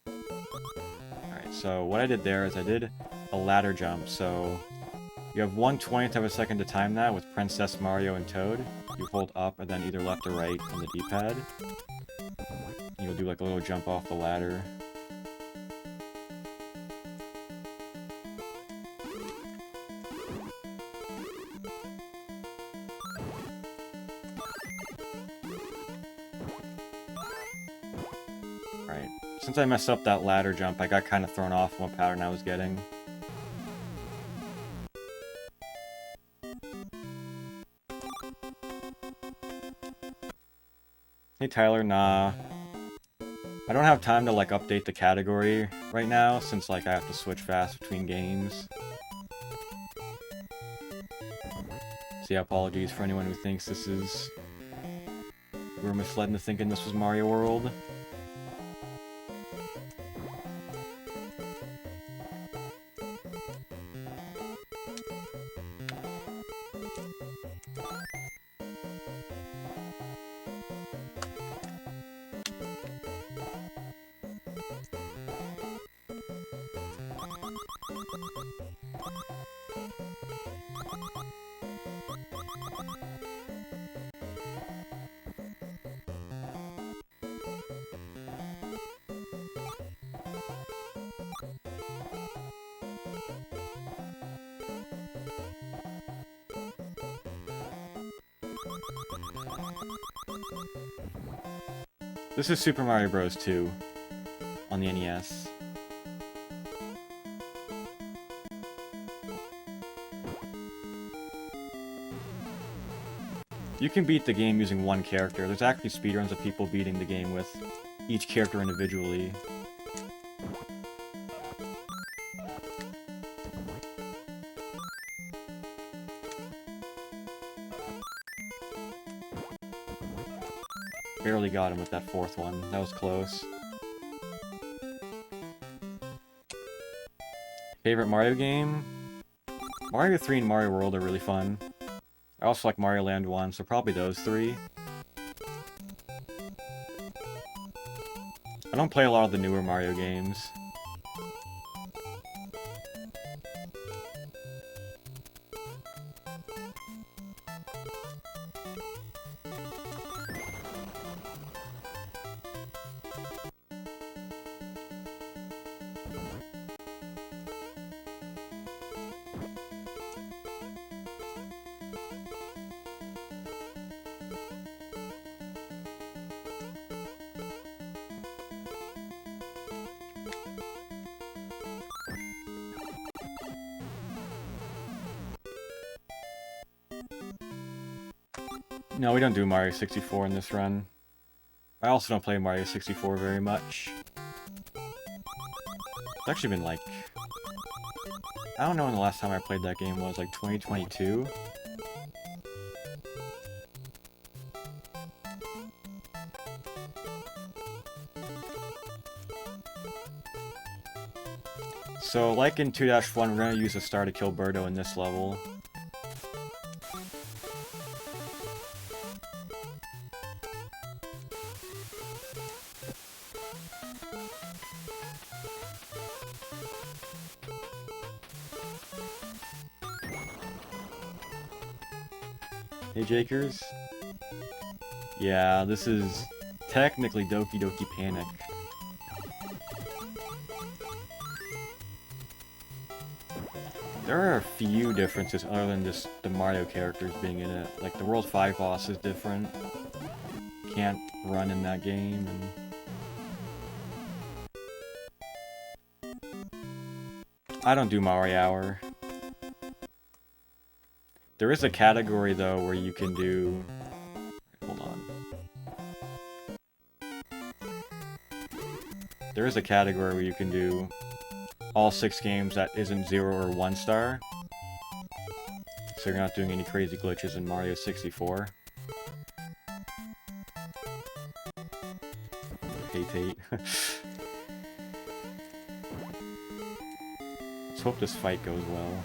Alright, so what I did there is I did a ladder jump, so you have 1/20th of a second to time that with Princess, Mario, and Toad. You hold up and then either left or right on the D-pad. You'll do like a little jump off the ladder. Right. Since I messed up that ladder jump, I got kind of thrown off from what pattern I was getting. Hey Tyler, nah. I don't have time to like update the category right now since like I have to switch fast between games. So yeah, apologies for anyone who thinks this is... we were misled into thinking this was Mario World. This is Super Mario Bros. 2 on the NES. You can beat the game using one character. There's actually speedruns of people beating the game with each character individually. Barely got him with that fourth one. That was close. Favorite Mario game? Mario 3 and Mario World are really fun. I also like Mario Land 1, so probably those three. I don't play a lot of the newer Mario games. No, we don't do Mario 64 in this run. I also don't play Mario 64 very much. It's actually been like... I don't know when the last time I played that game was, like 2022? So, like in 2-1, we're gonna use a star to kill Birdo in this level. Hey, Jakers? Yeah, this is technically Doki Doki Panic. There are a few differences other than just the Mario characters being in it. Like, the World 5 boss is different. Can't run in that game, and... I don't do Mario Hour. There is a category, though, where you can do... Hold on. There is a category where you can do all 6 games that isn't 0 or 1 star. So you're not doing any crazy glitches in Mario 64. Hate. Let's hope this fight goes well.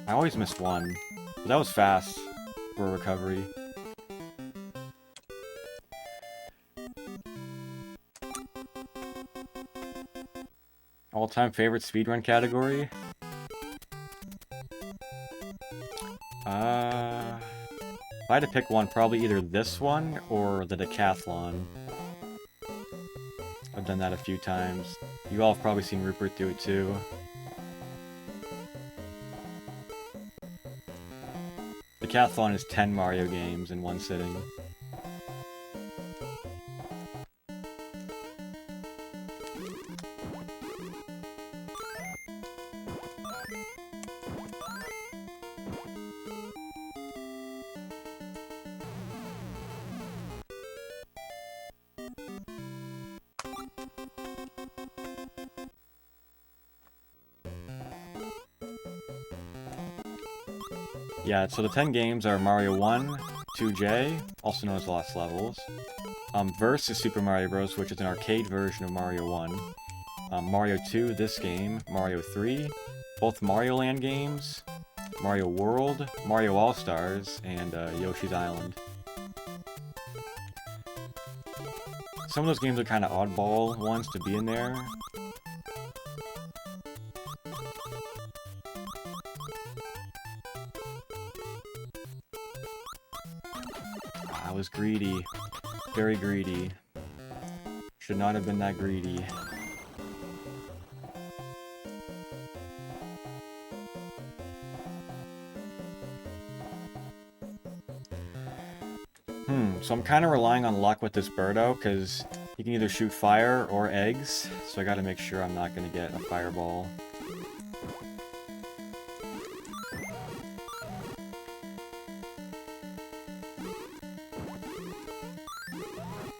I always missed one, but that was fast for a recovery. All-time favorite speedrun category? If I had to pick one, probably either this one or the decathlon. I've done that a few times. You all have probably seen Rupert do it too. Decathlon is 10 Mario games in one sitting. Yeah, so the 10 games are Mario 1, 2J, also known as Lost Levels. Verse is Super Mario Bros., which is an arcade version of Mario 1. Mario 2, this game, Mario 3, both Mario Land games, Mario World, Mario All-Stars, and Yoshi's Island. Some of those games are kind of oddball ones to be in there. I was greedy. Very greedy. Should not have been that greedy. So I'm kind of relying on luck with this Birdo, because He can either shoot fire or eggs, so I gotta make sure I'm not gonna get a fireball.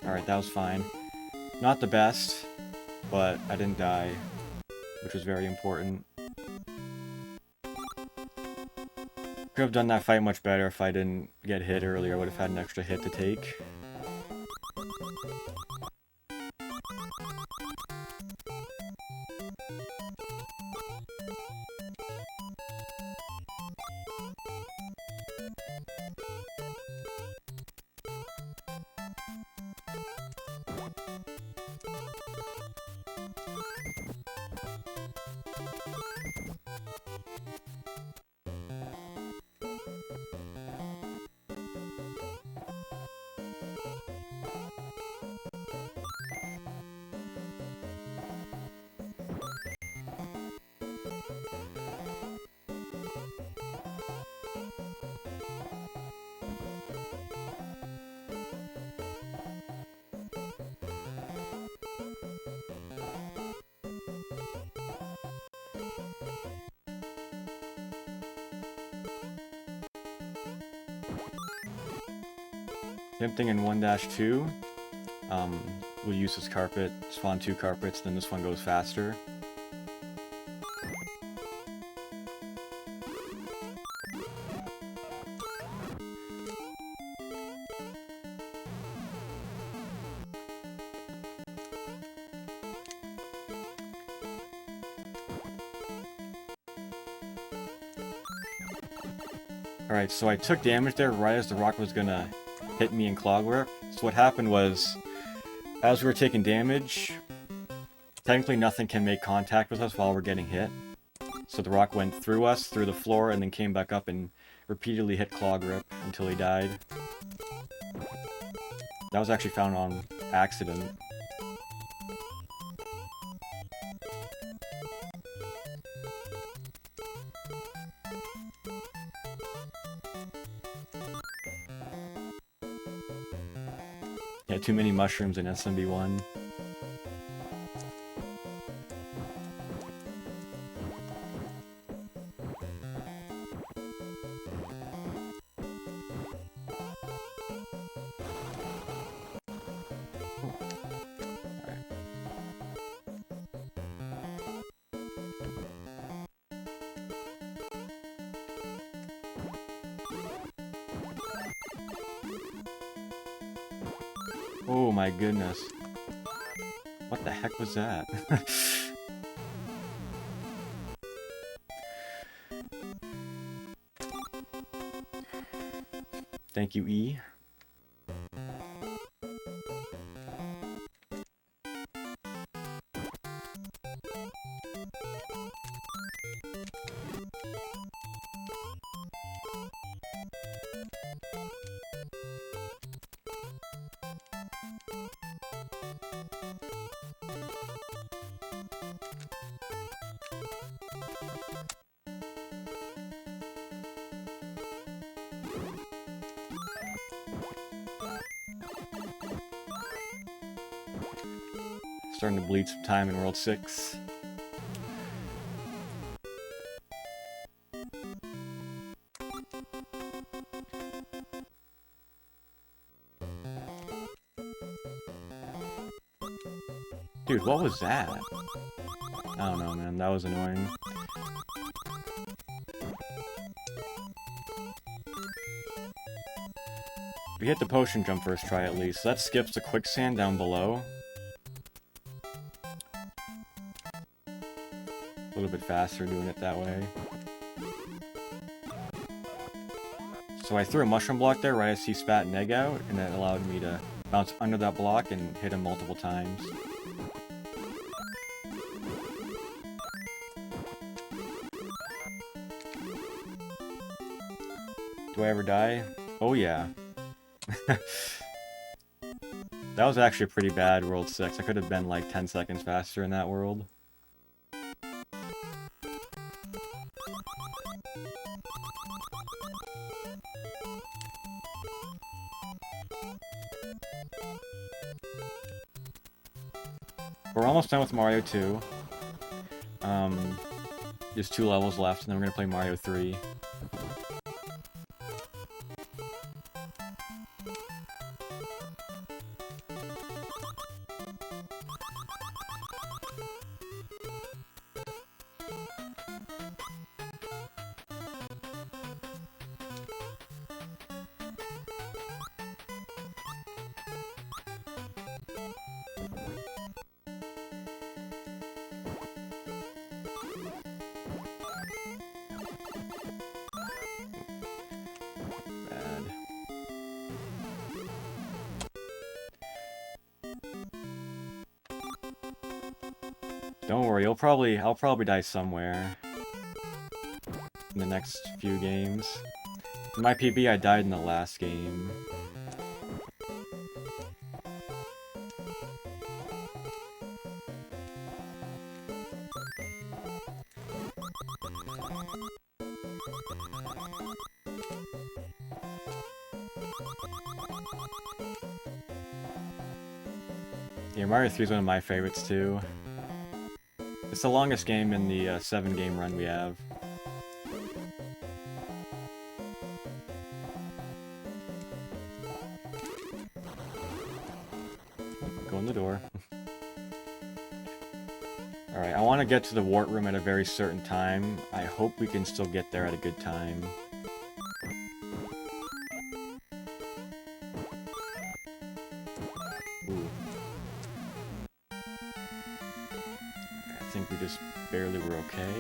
Alright, that was fine. Not the best, but I didn't die, which was very important. Could have done that fight much better if I didn't get hit earlier. I would have had an extra hit to take. Same thing in 1-2. We'll use this carpet, spawn 2 carpets, then this one goes faster. Alright, so I took damage there right as the rock was gonna hit me in Claw Grip. So what happened was, as we were taking damage, technically nothing can make contact with us while we're getting hit. So the rock went through us, through the floor, and then came back up and repeatedly hit Claw Grip until he died. That was actually found on accident. Yeah, too many mushrooms in SMB1. Oh my goodness. What the heck was that? Thank you, E. Starting to bleed some time in World 6. Dude, what was that? I don't know, man. That was annoying. We hit the potion jump first try at least. So that skips the quicksand down below. A little bit faster doing it that way. So I threw a mushroom block there right as he spat an egg out, and that allowed me to bounce under that block and hit him multiple times. Do I ever die? Oh yeah. That was actually a pretty bad World 6. I could have been like 10 seconds faster in that world. We're almost done with Mario 2. There's 2 levels left, and then we're gonna play Mario 3. Don't worry, I'll probably die somewhere in the next few games. In my PB, I died in the last game. Yeah, Mario 3 is one of my favorites too. It's the longest game in the 7-game run we have. Go in the door. Alright, I want to get to the wart room at a very certain time. I hope we can still get there at a good time. Ooh. I think we just barely were okay.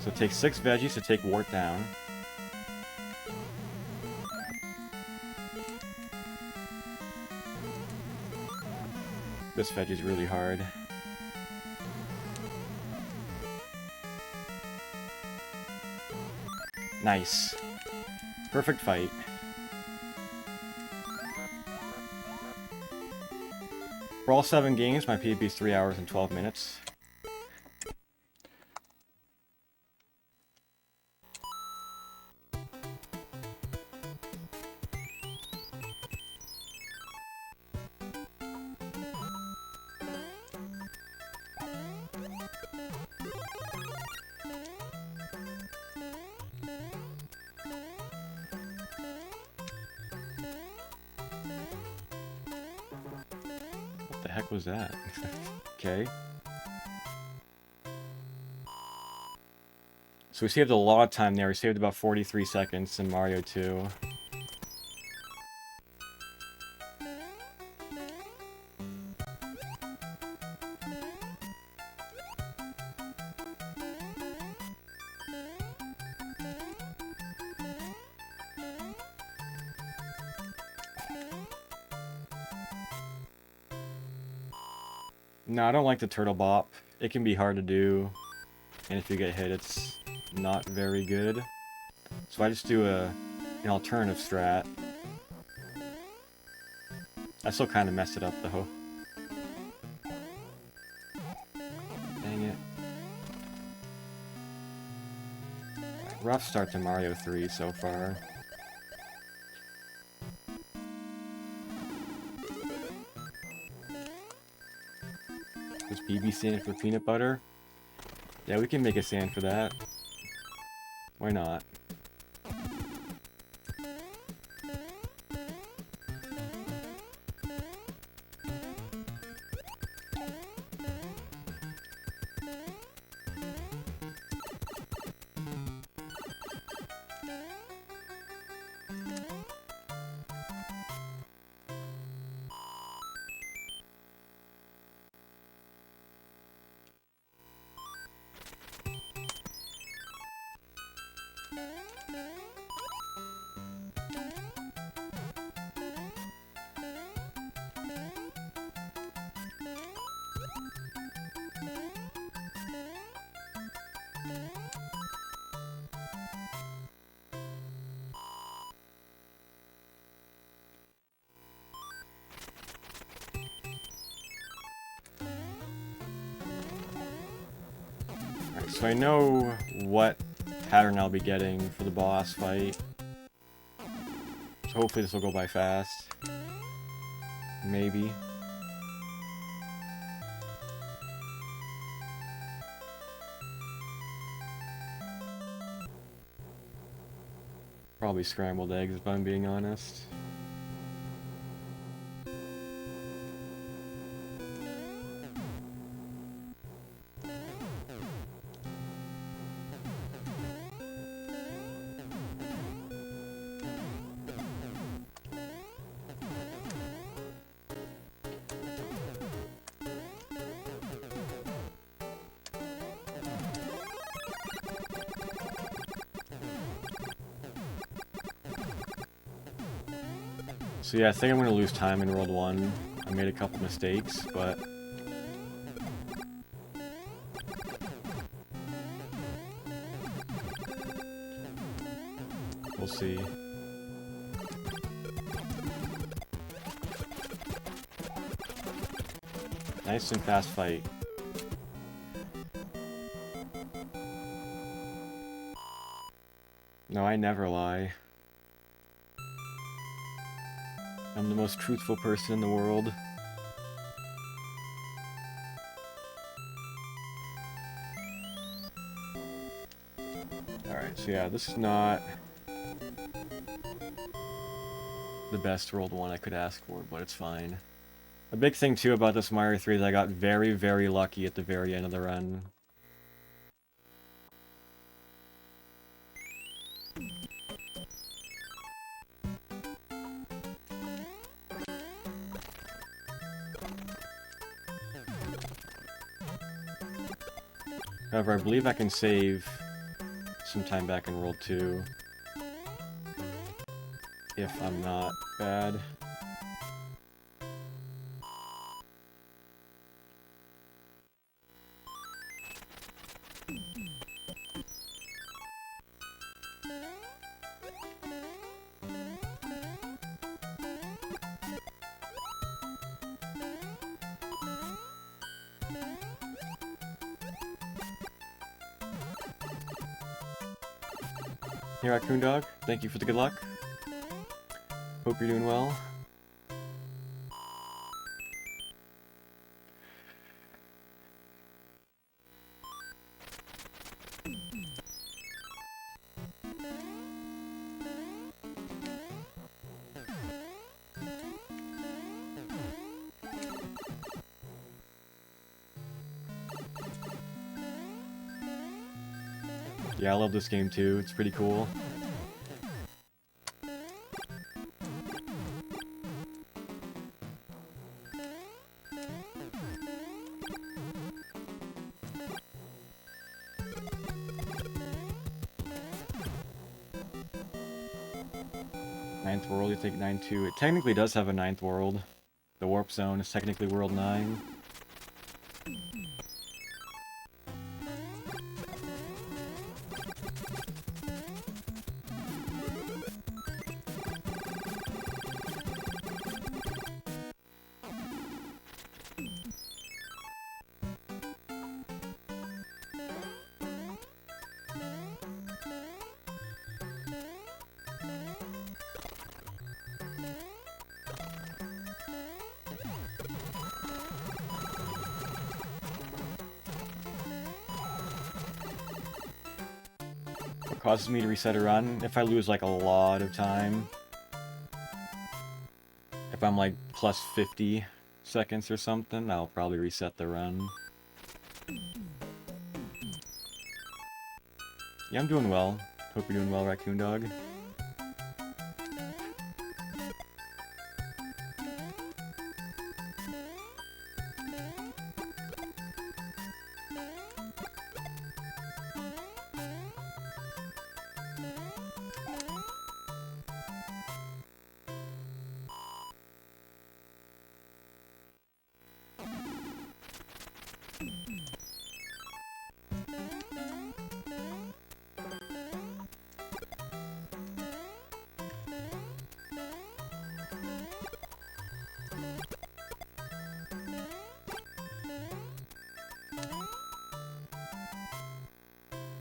So it takes 6 veggies to take wart down. This veggie's really hard. Nice. Perfect fight. For all 7 games, my PB is 3 hours and 12 minutes. What the heck was that? Okay. So we saved a lot of time there. We saved about 43 seconds in Mario 2. No, I don't like the turtle bop. It can be hard to do, and if you get hit, it's not very good. So I just do an alternative strat. I still kind of messed it up, though. Dang it. Rough start to Mario 3 so far. Does BB stand for peanut butter? Yeah, we can make a stand for that. Why not? So I know what pattern I'll be getting for the boss fight. So So hopefully this will go by fast. Maybe. Probably scrambled eggs if I'm being honest. So yeah, I think I'm going to lose time in World 1. I made a couple mistakes, but... we'll see. Nice and fast fight. No, I never lie. I'm the most truthful person in the world. Alright, so yeah, this is not the best World 1 I could ask for, but it's fine. A big thing too about this Mario 3 is I got very, very lucky at the very end of the run. However, I believe I can save sometime back in World 2. If I'm not bad. Hey Raccoon Dog, thank you for the good luck. Hope you're doing well. Yeah, I love this game too, it's pretty cool. Ninth world, you take 9-2. It technically does have a ninth world. The warp zone is technically world 9. Causes me to reset a run if I lose like a lot of time. If I'm like plus 50 seconds or something, I'll probably reset the run. Yeah, I'm doing well. Hope you're doing well, Raccoon Dog.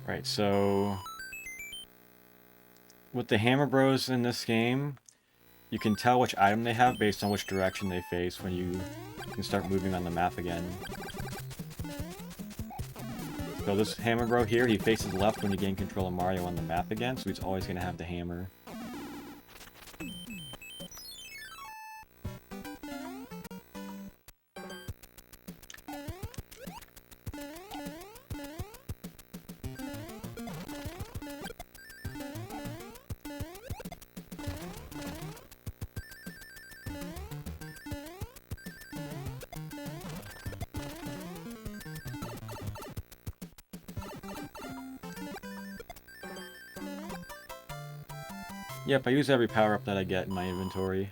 Right, so with the Hammer Bros in this game, you can tell which item they have based on which direction they face when you can start moving on the map again. So this hammer bro here, he faces left when you gain control of Mario on the map again, so he's always going to have the hammer. Yep, I use every power-up that I get in my inventory.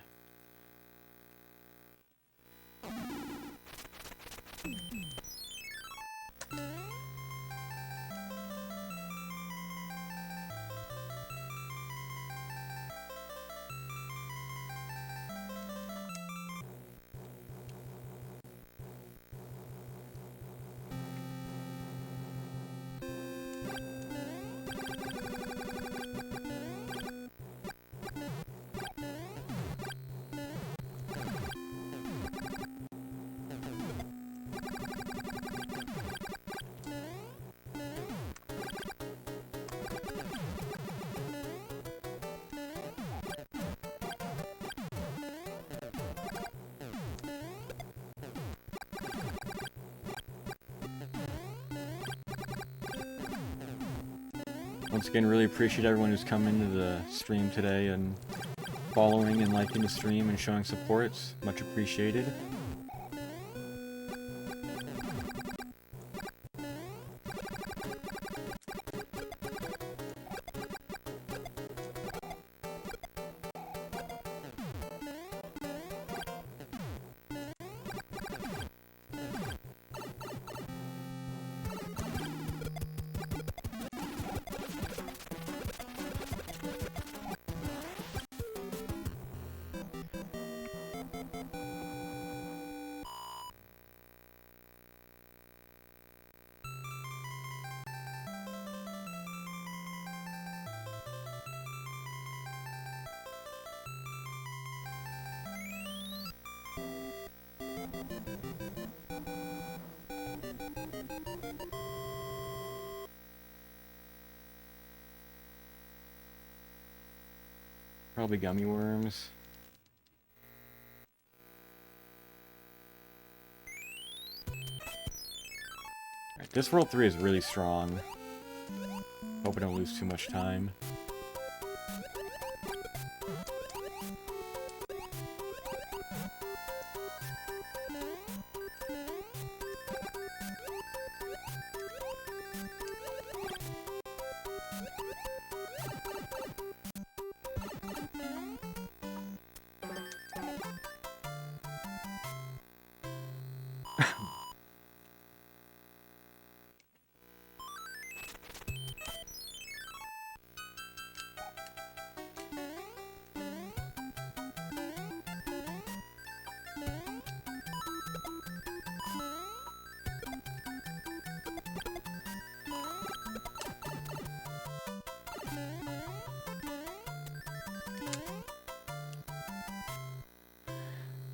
Once again, really appreciate everyone who's come into the stream today and following and liking the stream and showing support. It's much appreciated. Probably gummy worms. Alright, this World 3 is really strong. Hope I don't lose too much time.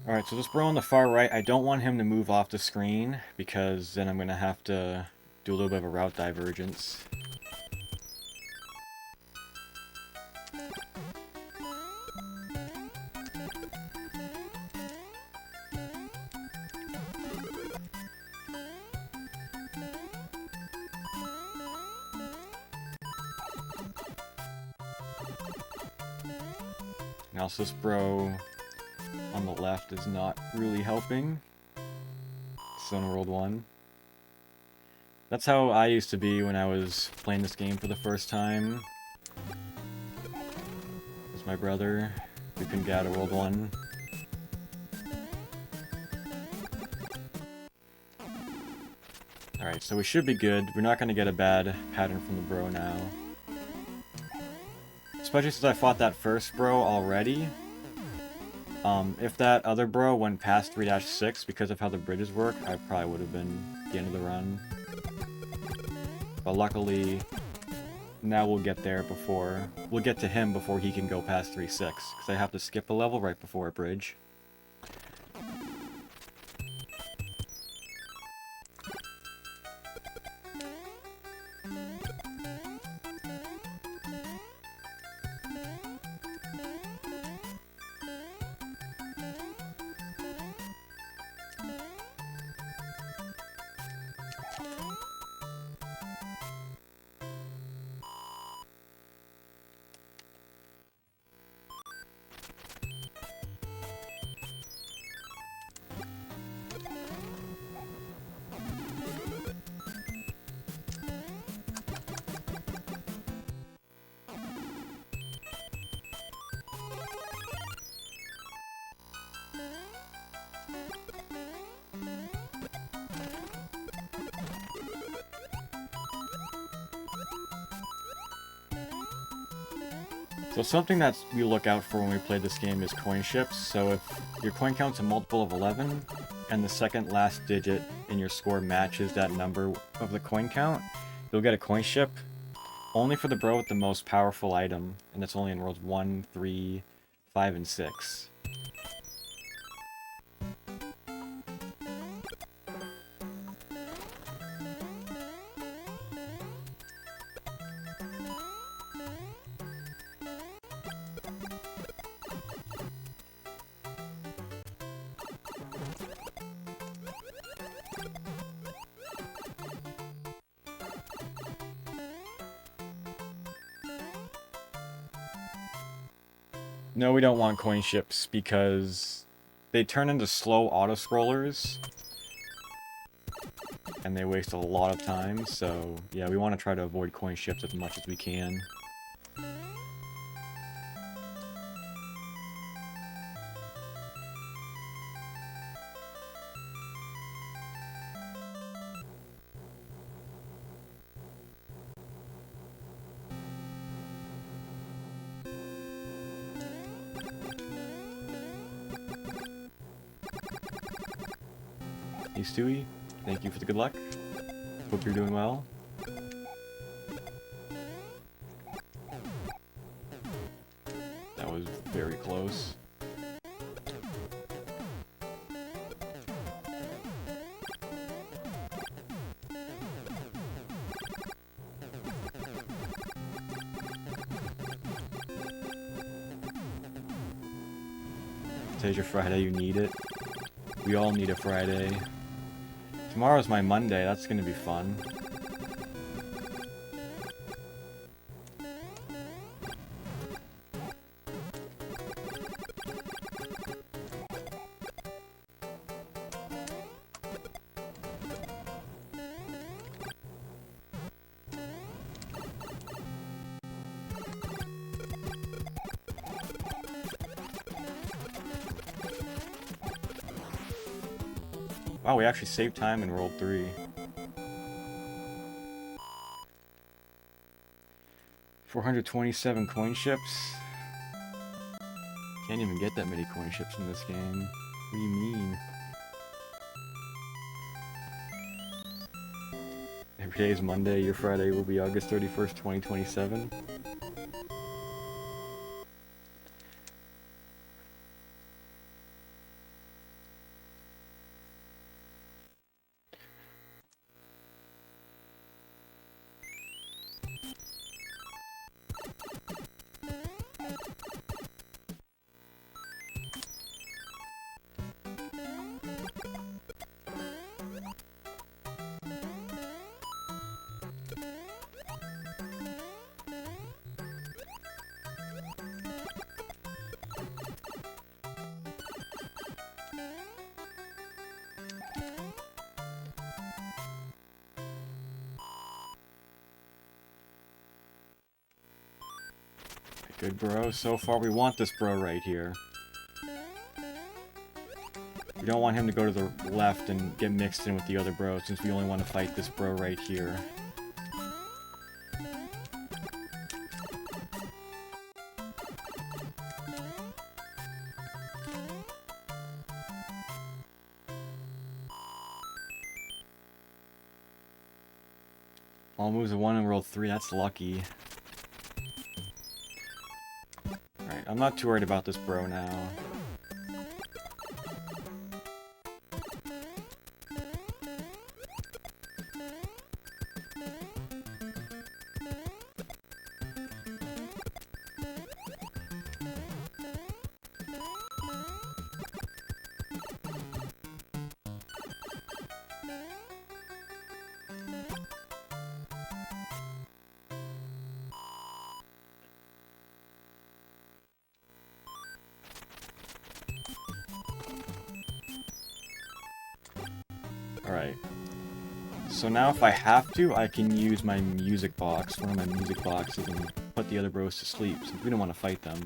Alright, so this bro on the far right, I don't want him to move off the screen, because then I'm going to have to do a little bit of a route divergence. Now, so this bro on the left is not really helping. Zone World 1. That's how I used to be when I was playing this game for the first time. With my brother. We couldn't get out of World 1. Alright, so we should be good. We're not going to get a bad pattern from the bro now. Especially since I fought that first bro already. If that other bro went past 3-6 because of how the bridges work, I probably would have been at the end of the run. But luckily, Now we'll get there before... We'll get to him before he can go past 3-6. Because I have to skip a level right before a bridge. So something that we look out for when we play this game is coin ships. So if your coin count's a multiple of 11, and the second last digit in your score matches that number of the coin count, you'll get a coin ship, only for the bro with the most powerful item, and that's only in worlds 1, 3, 5, and 6. No, we don't want coin ships because they turn into slow auto-scrollers and they waste a lot of time, so yeah, we want to try to avoid coin ships as much as we can. Hey Stewie, thank you for the good luck. Hope you're doing well. That was very close. Today's your Friday, you need it. We all need a Friday. Tomorrow's my Monday, that's gonna be fun. Wow, we actually saved time in World 3. $427 coin ships? Can't even get that many coin ships in this game. What do you mean? Every day is Monday, your Friday will be August 31st, 2027. Good bro, so far we want this bro right here. We don't want him to go to the left and get mixed in with the other bros, since we only want to fight this bro right here. All moves of 1 in World 3, that's lucky. I'm not too worried about this bro now. Alright. So now if I have to, I can use my music box, one of my music boxes, and put the other bros to sleep, since we don't want to fight them.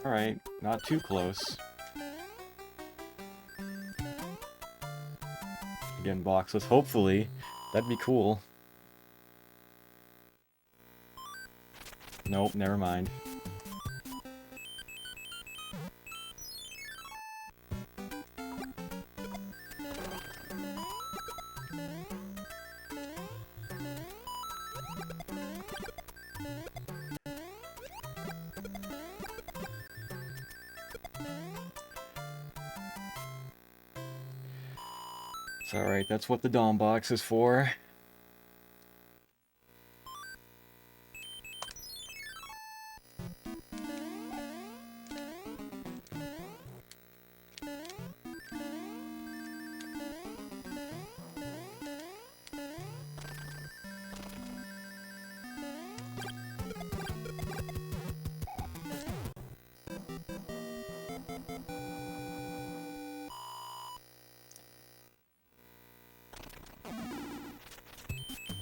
Alright, not too close. Again, boxless, hopefully. That'd be cool. Nope, never mind. It's alright, that's what the Dom box is for.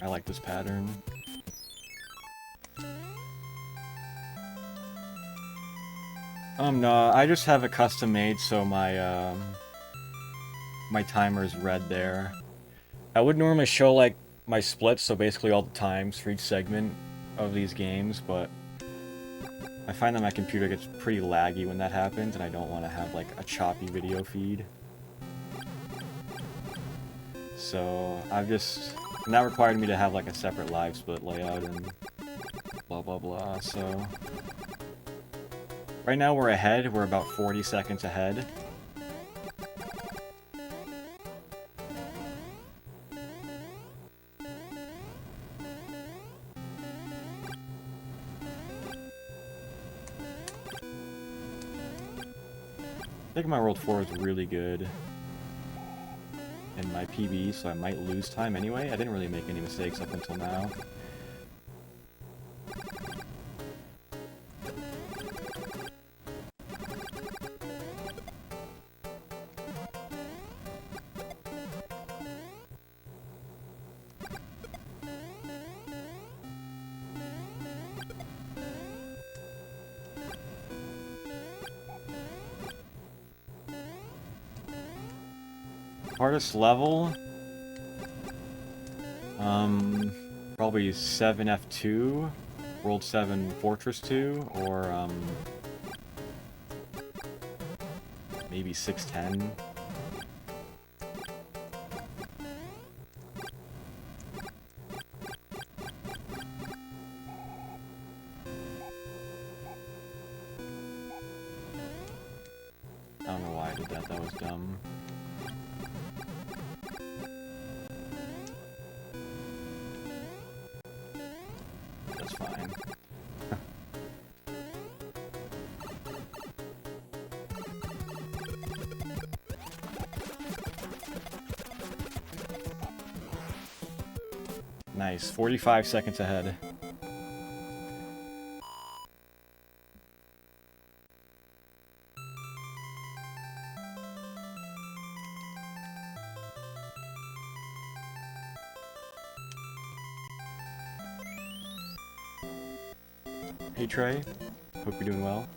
I like this pattern. No, I just have it custom made so my my timer's red there. I would normally show like my splits, so basically all the times for each segment of these games, but I find that my computer gets pretty laggy when that happens, and I don't want to have like a choppy video feed. So I've just... And that required me to have like a separate live split layout and blah blah blah, so... Right now we're ahead, we're about 40 seconds ahead. I think my World 4 is really good in my PB, so I might lose time anyway. I didn't really make any mistakes up until now. Hardest level? Probably 7F2, World 7 Fortress 2, or, maybe 610. I don't know why I did that, that was dumb. That's fine. Nice, 45 seconds ahead. Hey Trey, hope you're doing well.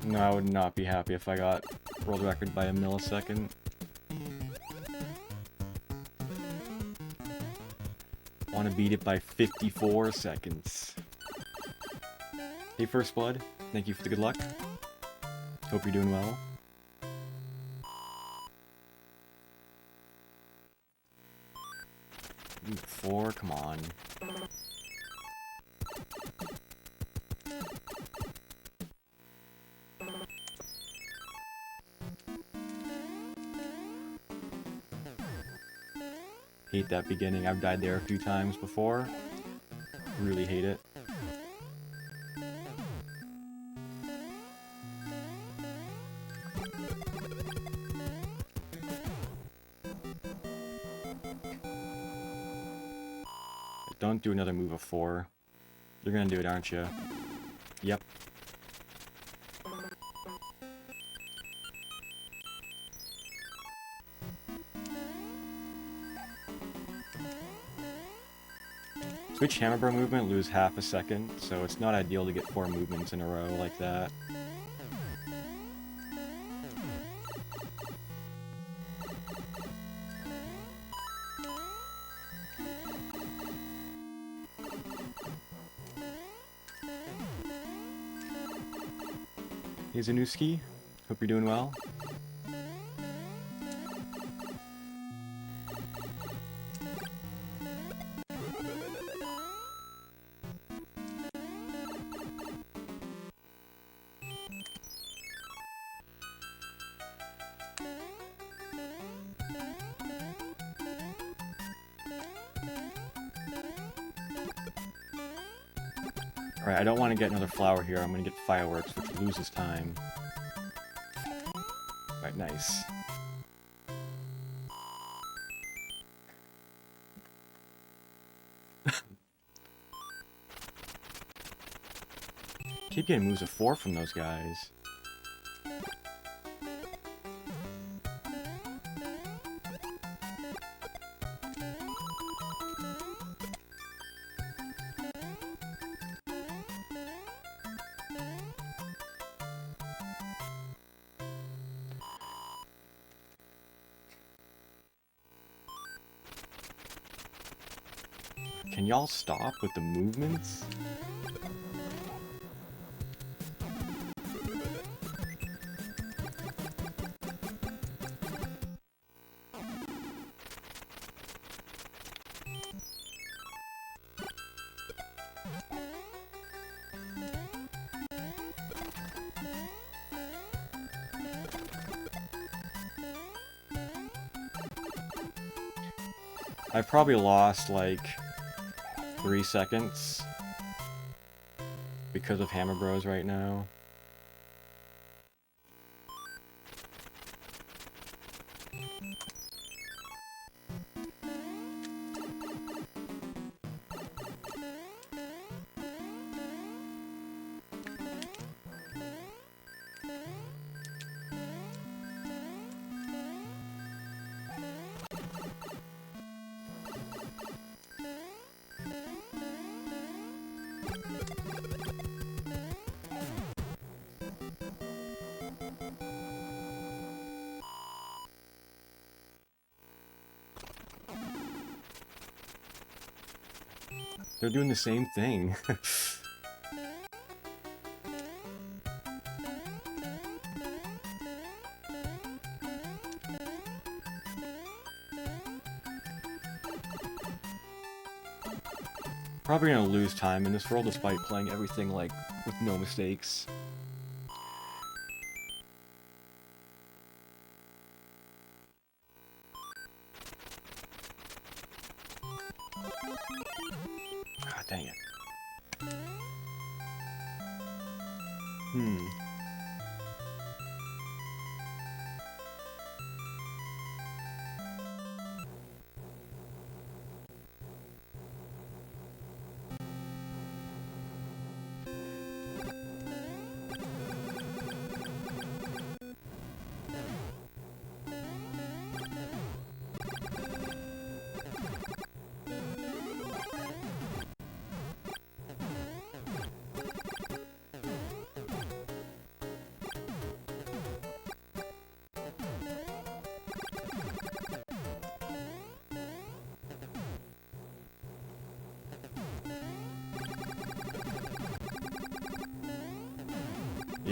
No, I would not be happy if I got world record by a millisecond. Want to beat it by 54 seconds. Hey, First Blood, thank you for the good luck. Hope you're doing well. Ooh, 4, come on. Hate that beginning. I've died there a few times before. Really hate it. Don't do another move of 4. You're gonna do it, aren't you? Yep. Switch hammer movement, lose half a second, so it's not ideal to get 4 movements in a row like that. Hey Zanuski, hope you're doing well. Alright, I don't want to get another flower here. I'm going to get fireworks, which loses time. Alright, nice. Keep getting moves of 4 from those guys. Can y'all stop with the movements? I've probably lost like 3 seconds because of Hammer Bros right now. They're doing the same thing. Probably gonna lose time in this world despite playing everything like with no mistakes. Ah, dang it.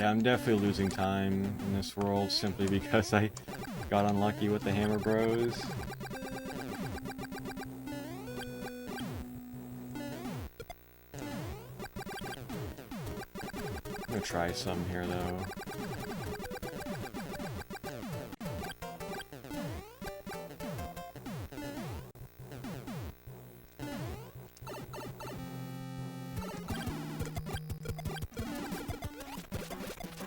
Yeah, I'm definitely losing time in this world simply because I got unlucky with the Hammer Bros. I'm gonna try some here though.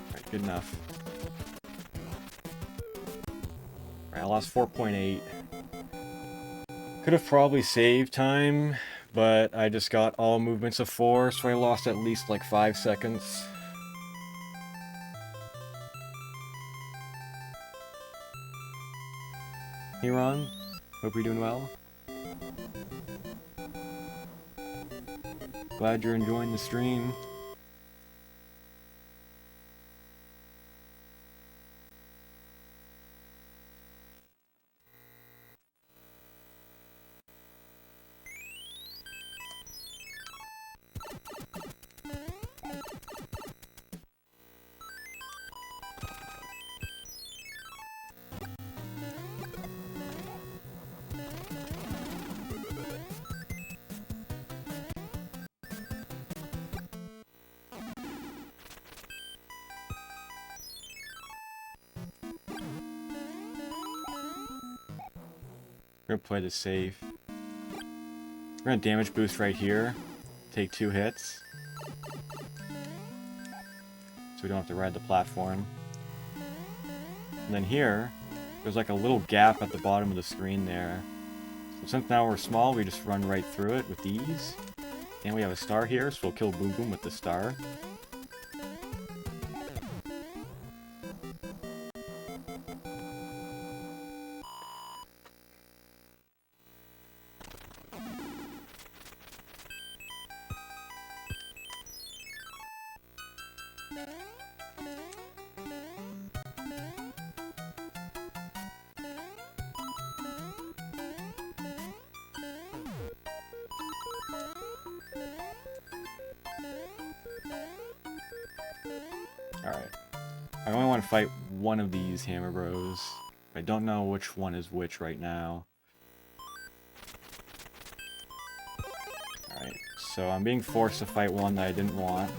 Alright, good enough. Alright, I lost 4.8. Could have probably saved time, but I just got all movements of 4, so I lost at least like 5 seconds. Hey Ron, hope you're doing well. Glad you're enjoying the stream. We're gonna play this safe. We're gonna damage boost right here. Take 2 hits. So we don't have to ride the platform. And then here, there's like a little gap at the bottom of the screen there. So since now we're small, we just run right through it with ease. And we have a star here, so we'll kill Boom Boom with the star. Alright. I only want to fight one of these Hammer Bros. I don't know which one is which right now. Alright, so I'm being forced to fight one that I didn't want.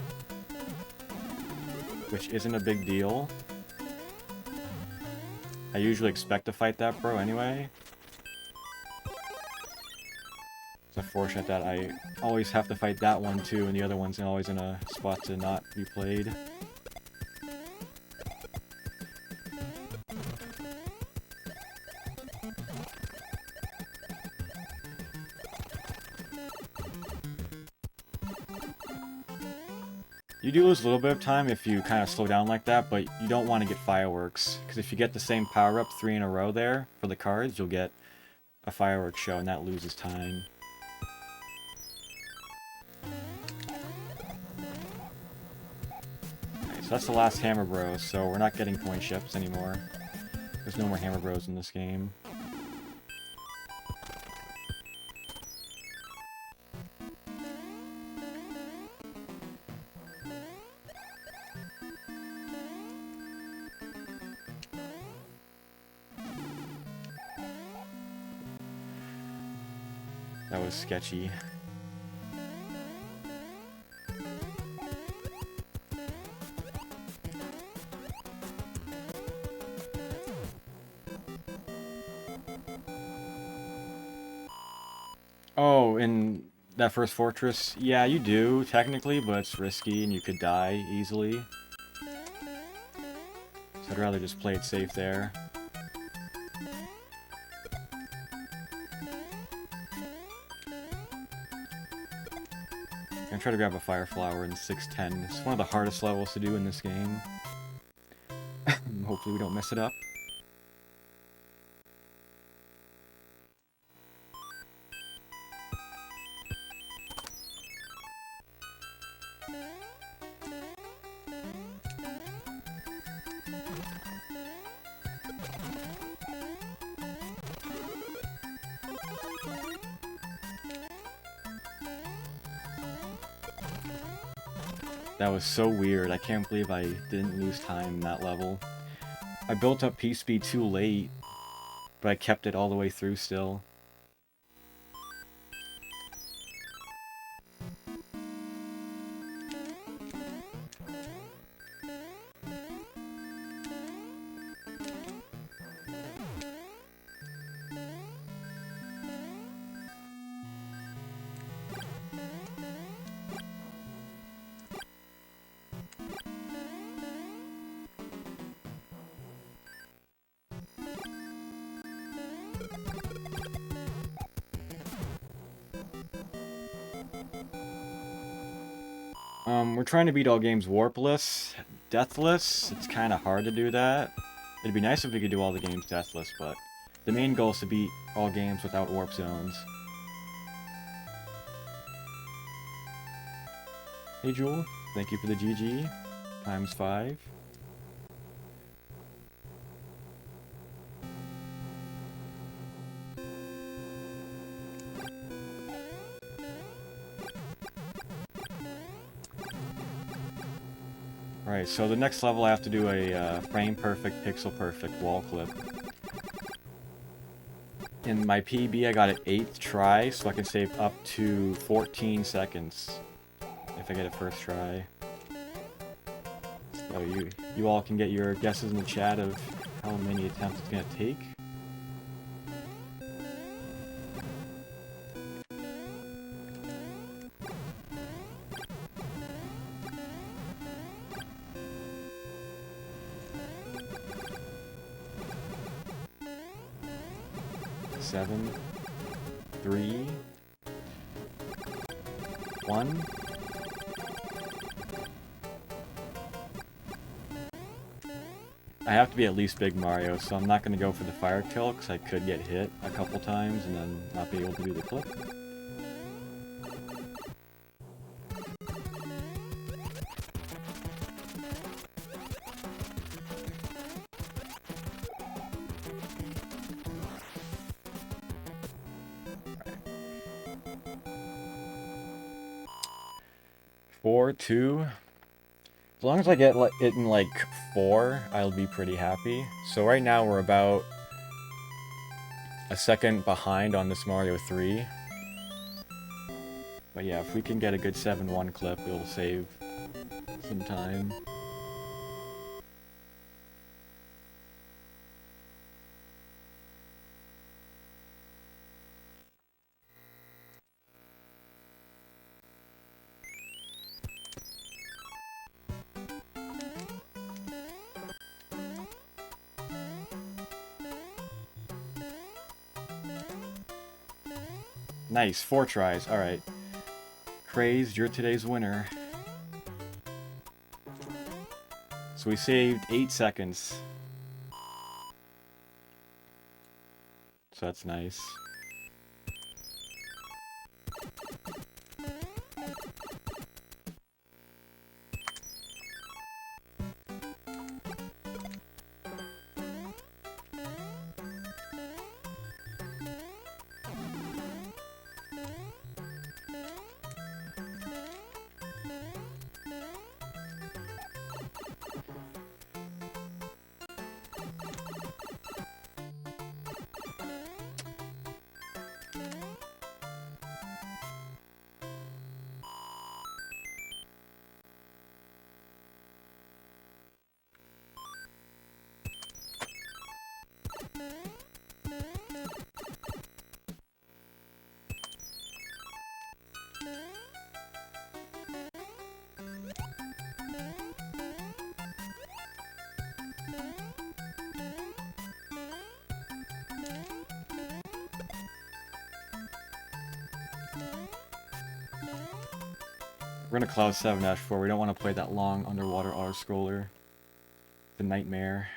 Which isn't a big deal. I usually expect to fight that bro anyway. It's unfortunate that I always have to fight that one too, and the other one's always in a spot to not be played. You do lose a little bit of time if you kind of slow down like that, but you don't want to get fireworks. Because if you get the same power-up 3 in a row there for the cards, you'll get a fireworks show, and that loses time. Okay, so that's the last Hammer Bros, so we're not getting coin ships anymore. There's no more Hammer Bros in this game. That was sketchy. Oh, in that first fortress? Yeah, you do, technically, but it's risky and you could die easily. So I'd rather just play it safe there. I'm gonna try to grab a fire flower in 610. It's one of the hardest levels to do in this game. Hopefully we don't mess it up. That was so weird. I can't believe I didn't lose time in that level. I built up P-Speed too late, but I kept it all the way through still. We're trying to beat all games warpless. Deathless, it's kind of hard to do that. It'd be nice if we could do all the games deathless, but the main goal is to beat all games without warp zones. Hey Jewel, thank you for the GG. Times 5. Alright, so the next level I have to do a frame perfect, pixel perfect wall clip. In my PB I got it 8th try, so I can save up to 14 seconds if I get it first try. So you all can get your guesses in the chat of how many attempts it's going to take. Seven, 3, 1. I have to be at least Big Mario, so I'm not going to go for the fire kill, because I could get hit a couple times and then not be able to do the clip. Four, 2. As long as I get it in like 4, I'll be pretty happy. So right now we're about a second behind on this Mario 3. But yeah, if we can get a good 7-1 clip, it'll save some time. Nice, 4 tries, alright. Crazed, you're today's winner. So we saved 8 seconds. So that's nice. We're gonna Cloud 7-4. We don't want to play that long underwater auto-scroller. The nightmare.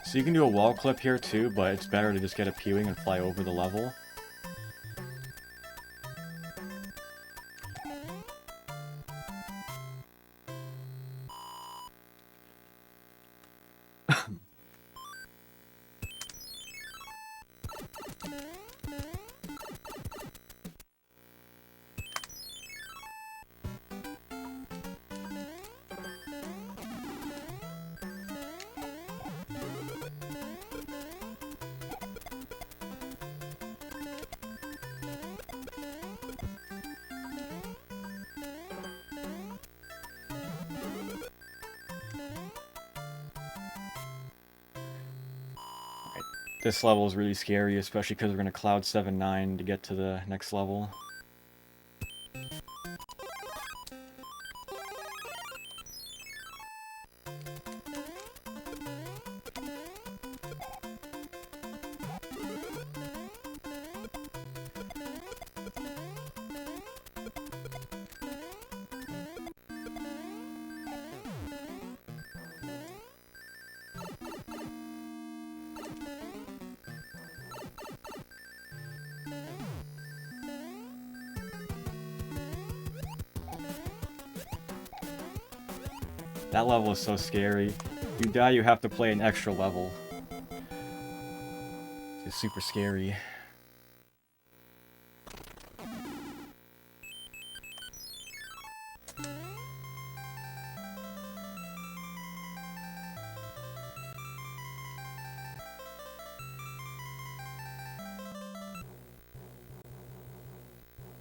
So you can do a wall clip here too, but it's better to just get a P-wing and fly over the level. This level is really scary, especially because we're going to Cloud 7-9 to get to the next level. That level is so scary. If you die, you have to play an extra level. It's super scary.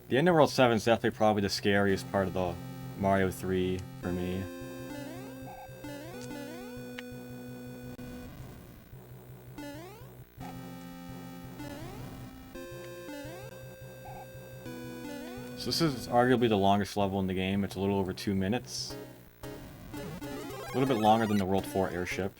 The end of World 7 is definitely probably the scariest part of the Mario 3 for me. So this is arguably the longest level in the game. It's a little over 2 minutes. A little bit longer than the World 4 airship.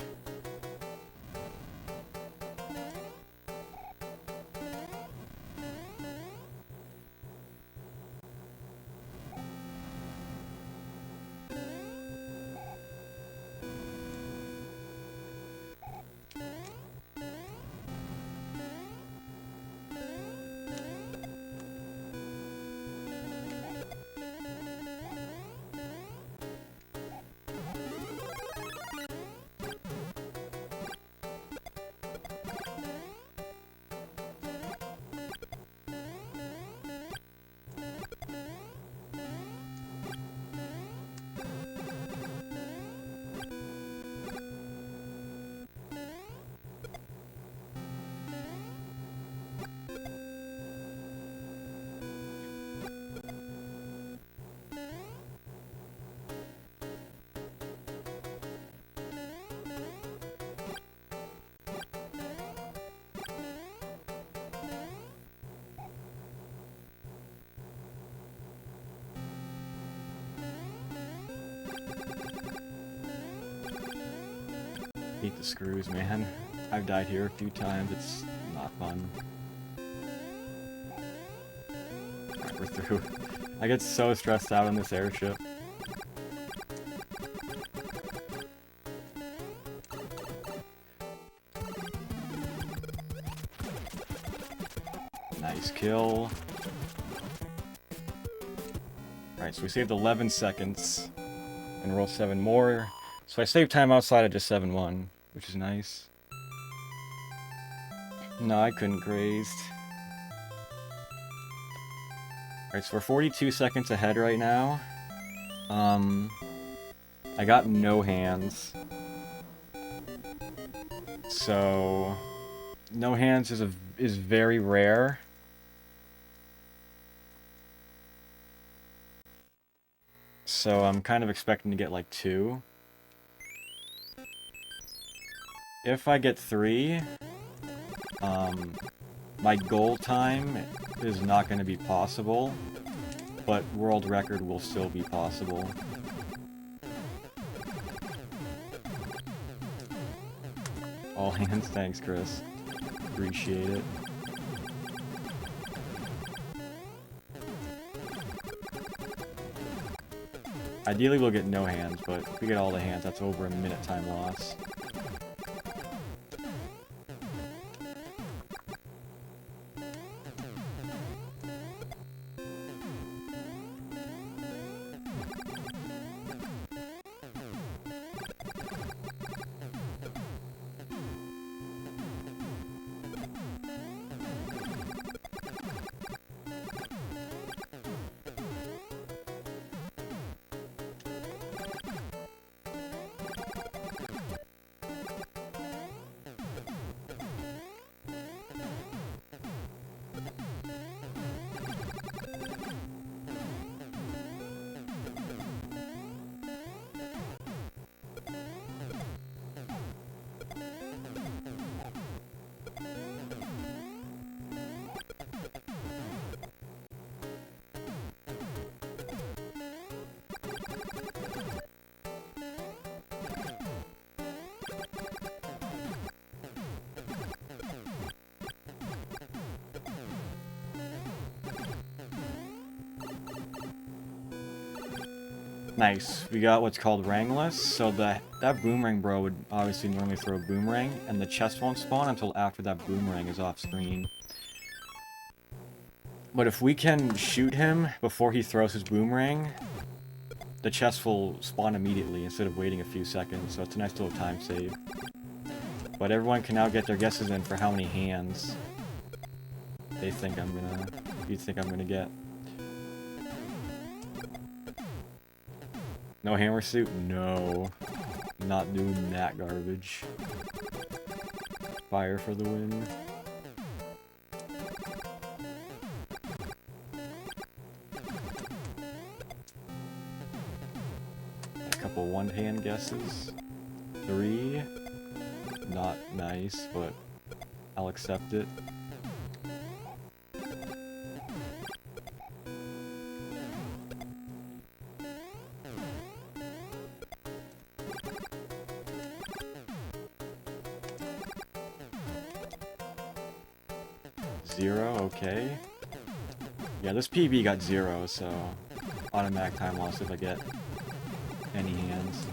Hate the screws, man. I've died here a few times. It's not fun. Alright, we're through. I get so stressed out on this airship. Nice kill. Alright, so we saved 11 seconds. And roll 7 more. So I saved time outside of just 7-1, which is nice. No, I couldn't grazed. Alright, so we're 42 seconds ahead right now. I got no hands. So no hands is very rare. So I'm kind of expecting to get like 2. If I get 3, my goal time is not going to be possible, but world record will still be possible. All hands, thanks Chris. Appreciate it. Ideally we'll get no hands, but if we get all the hands, that's over a minute time loss. Nice. We got what's called Rangless. So that boomerang bro would obviously normally throw a boomerang, and the chest won't spawn until after that boomerang is off screen. But if we can shoot him before he throws his boomerang, the chest will spawn immediately instead of waiting a few seconds, so it's a nice little time save. But everyone can now get their guesses in for how many hands you think I'm gonna get. No hammer suit? No. Not doing that garbage. Fire for the win. A couple one-hand guesses. 3. Not nice, but I'll accept it. Zero, okay. Yeah, this PB got 0, so automatic time loss if I get any hands.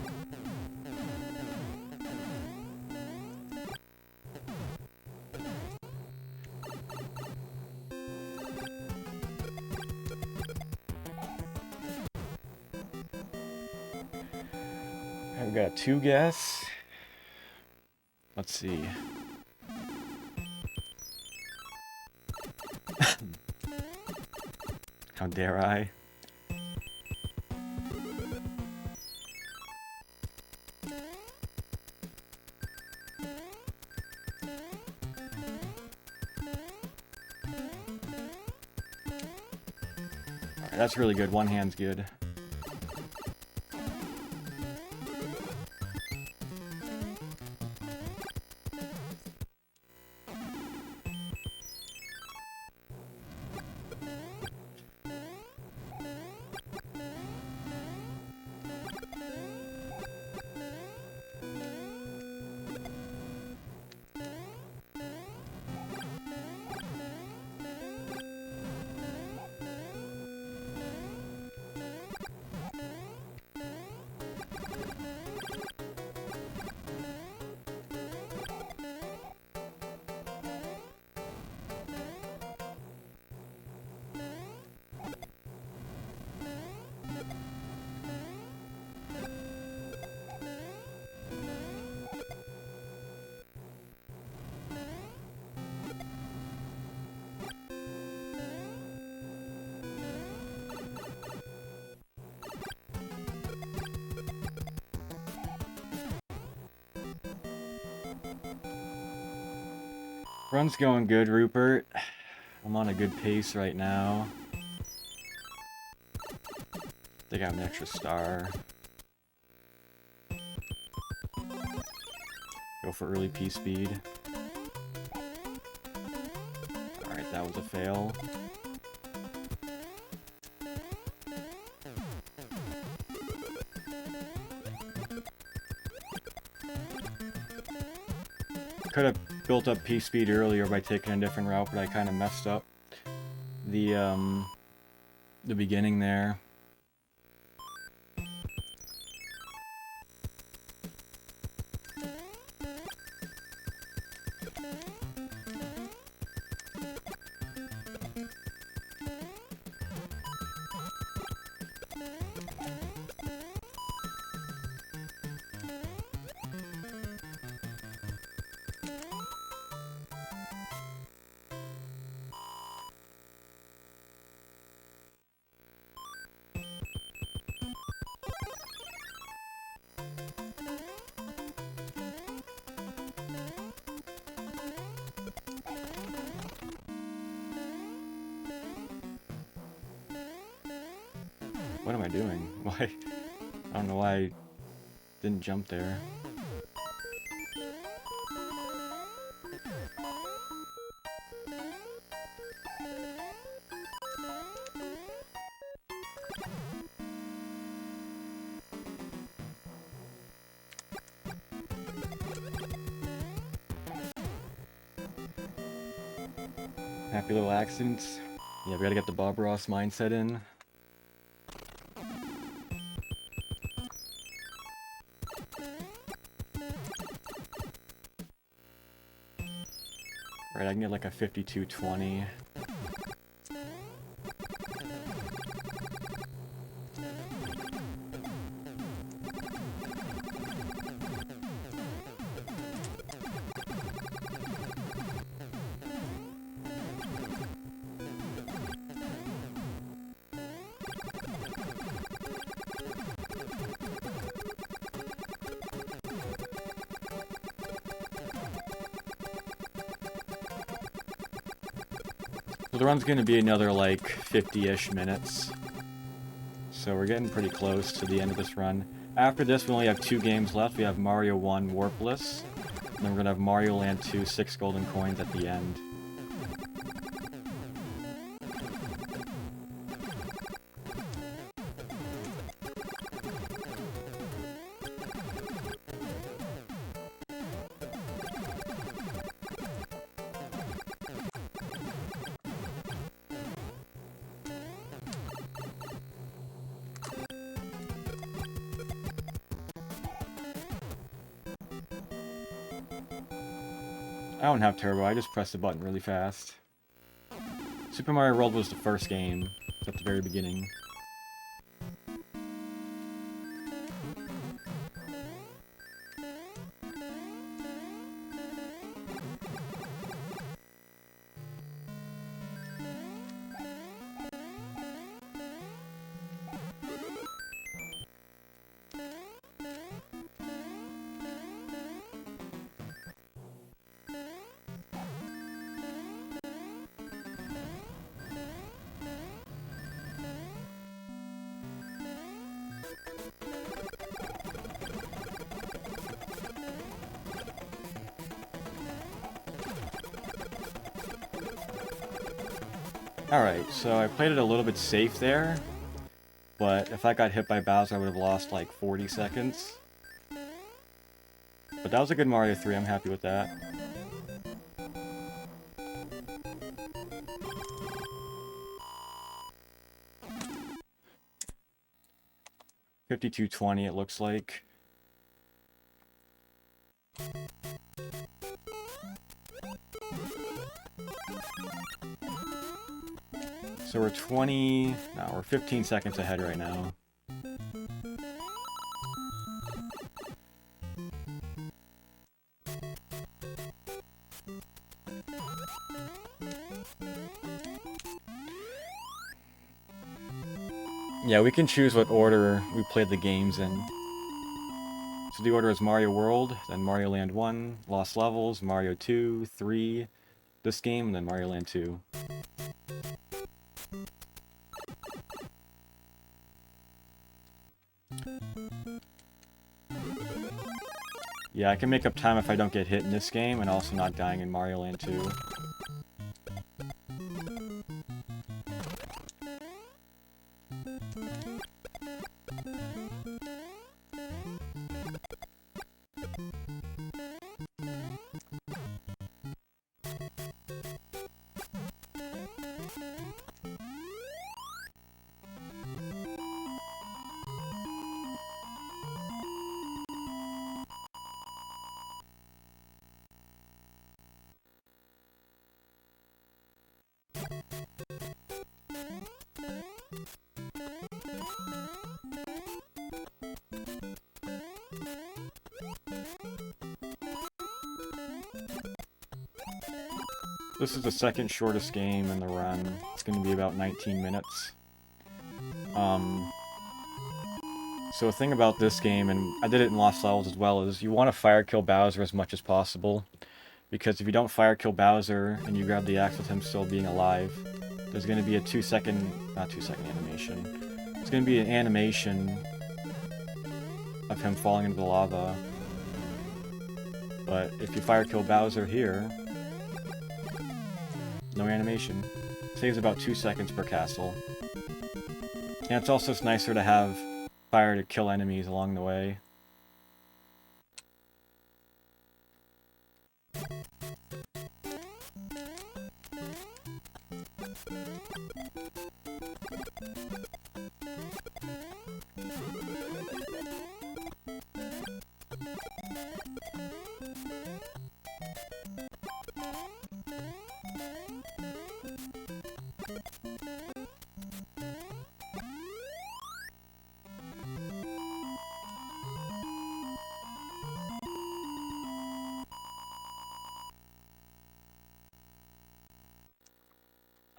I've got 2 guess. Let's see. How dare I? Alright, that's really good. One hand's good. Run's going good, Rupert. I'm on a good pace right now. I think I have an extra star. Go for early P speed. Alright, that was a fail. Could have built up P speed earlier by taking a different route, but I kind of messed up the beginning there. What am I doing? Why? I don't know why I didn't jump there. Happy little accidents. Yeah, we gotta get the Bob Ross mindset in. Alright, I can get like a 52-20. So the run's going to be another like 50-ish minutes. So we're getting pretty close to the end of this run. After this, we only have 2 games left. We have Mario 1 Warpless, and then we're going to have Mario Land 2 6 golden coins at the end. I don't have turbo, I just pressed the button really fast. Super Mario World was the first game, at the very beginning. Alright, so I played it a little bit safe there, but if I got hit by Bowser I would have lost like 40 seconds. But that was a good Mario 3, I'm happy with that. $52.20 it looks like. So we're 15 seconds ahead right now. Yeah, we can choose what order we played the games in. So the order is Mario World, then Mario Land 1, Lost Levels, Mario 2, 3, this game, and then Mario Land 2. Yeah, I can make up time if I don't get hit in this game, and also not dying in Mario Land 2. This is the second shortest game in the run. It's going to be about 19 minutes. So the thing about this game, and I did it in Lost Levels as well, is you want to fire kill Bowser as much as possible. Because if you don't fire kill Bowser and you grab the axe with him still being alive, there's going to be a not 2 second animation. It's going to be an animation of him falling into the lava. But if you fire kill Bowser here, no animation. Saves about 2 seconds per castle. And it's also nicer to have fire to kill enemies along the way.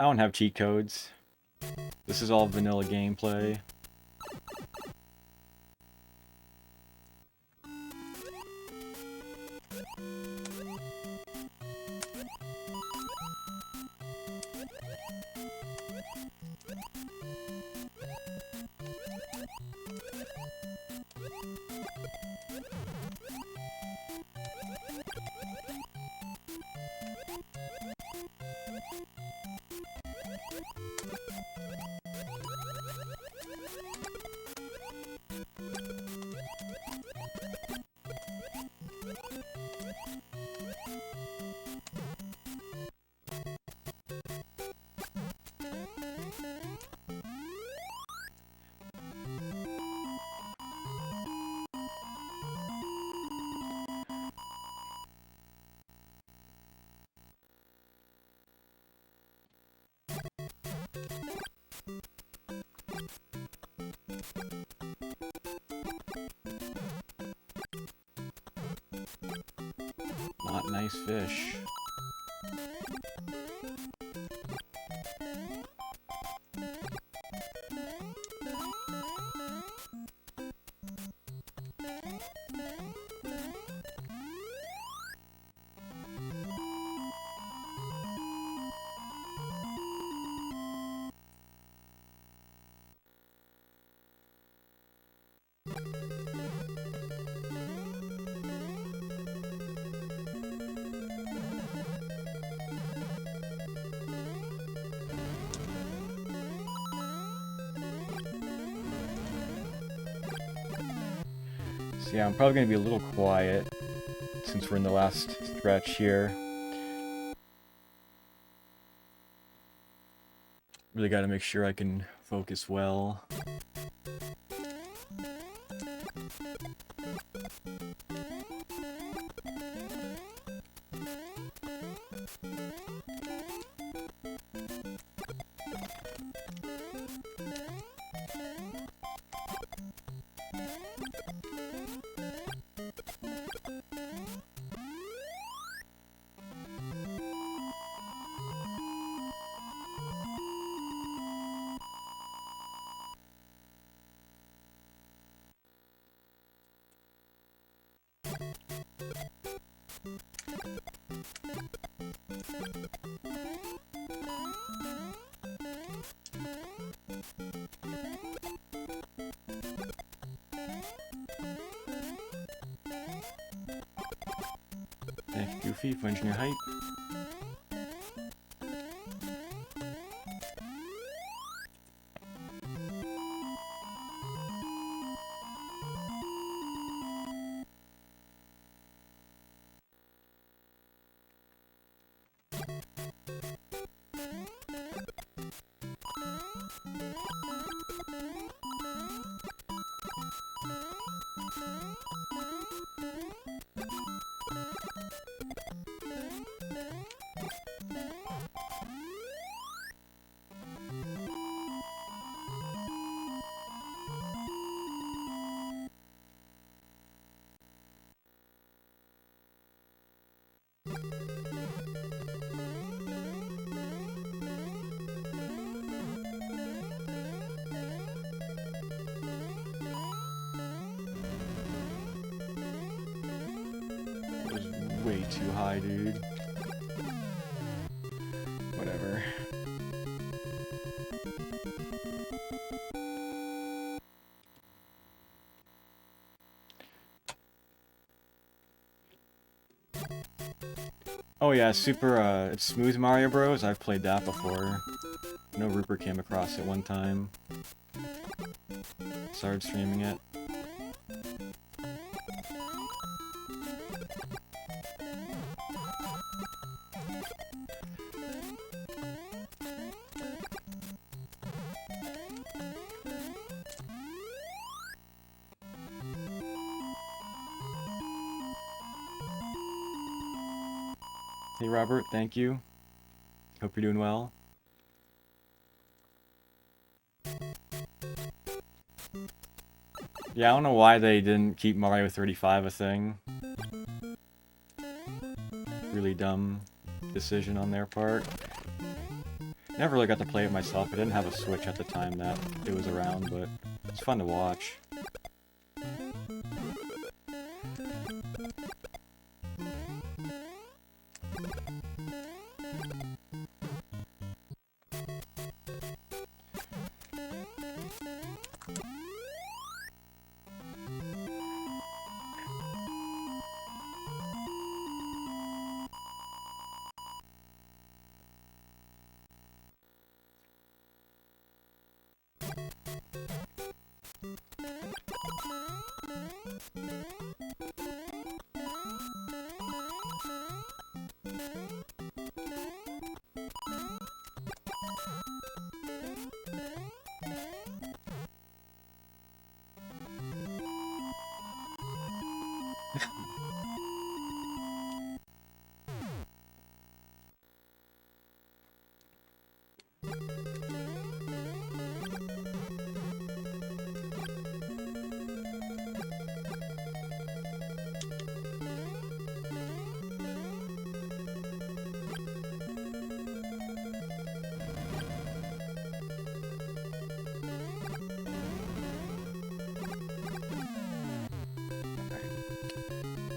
don't have cheat codes. This is all vanilla gameplay. Not nice fish. So yeah, I'm probably going to be a little quiet since we're in the last stretch here. Really got to make sure I can focus well. Thank you, Goofy, for engineer hype. Way too high, dude. Whatever. Oh yeah, it's Smooth Mario Bros. I've played that before. I know Rupert came across it one time. Started streaming it. Hey Robert, thank you. Hope you're doing well. Yeah, I don't know why they didn't keep Mario 35 a thing. Really dumb decision on their part. Never really got to play it myself. I didn't have a Switch at the time that it was around, but it's fun to watch.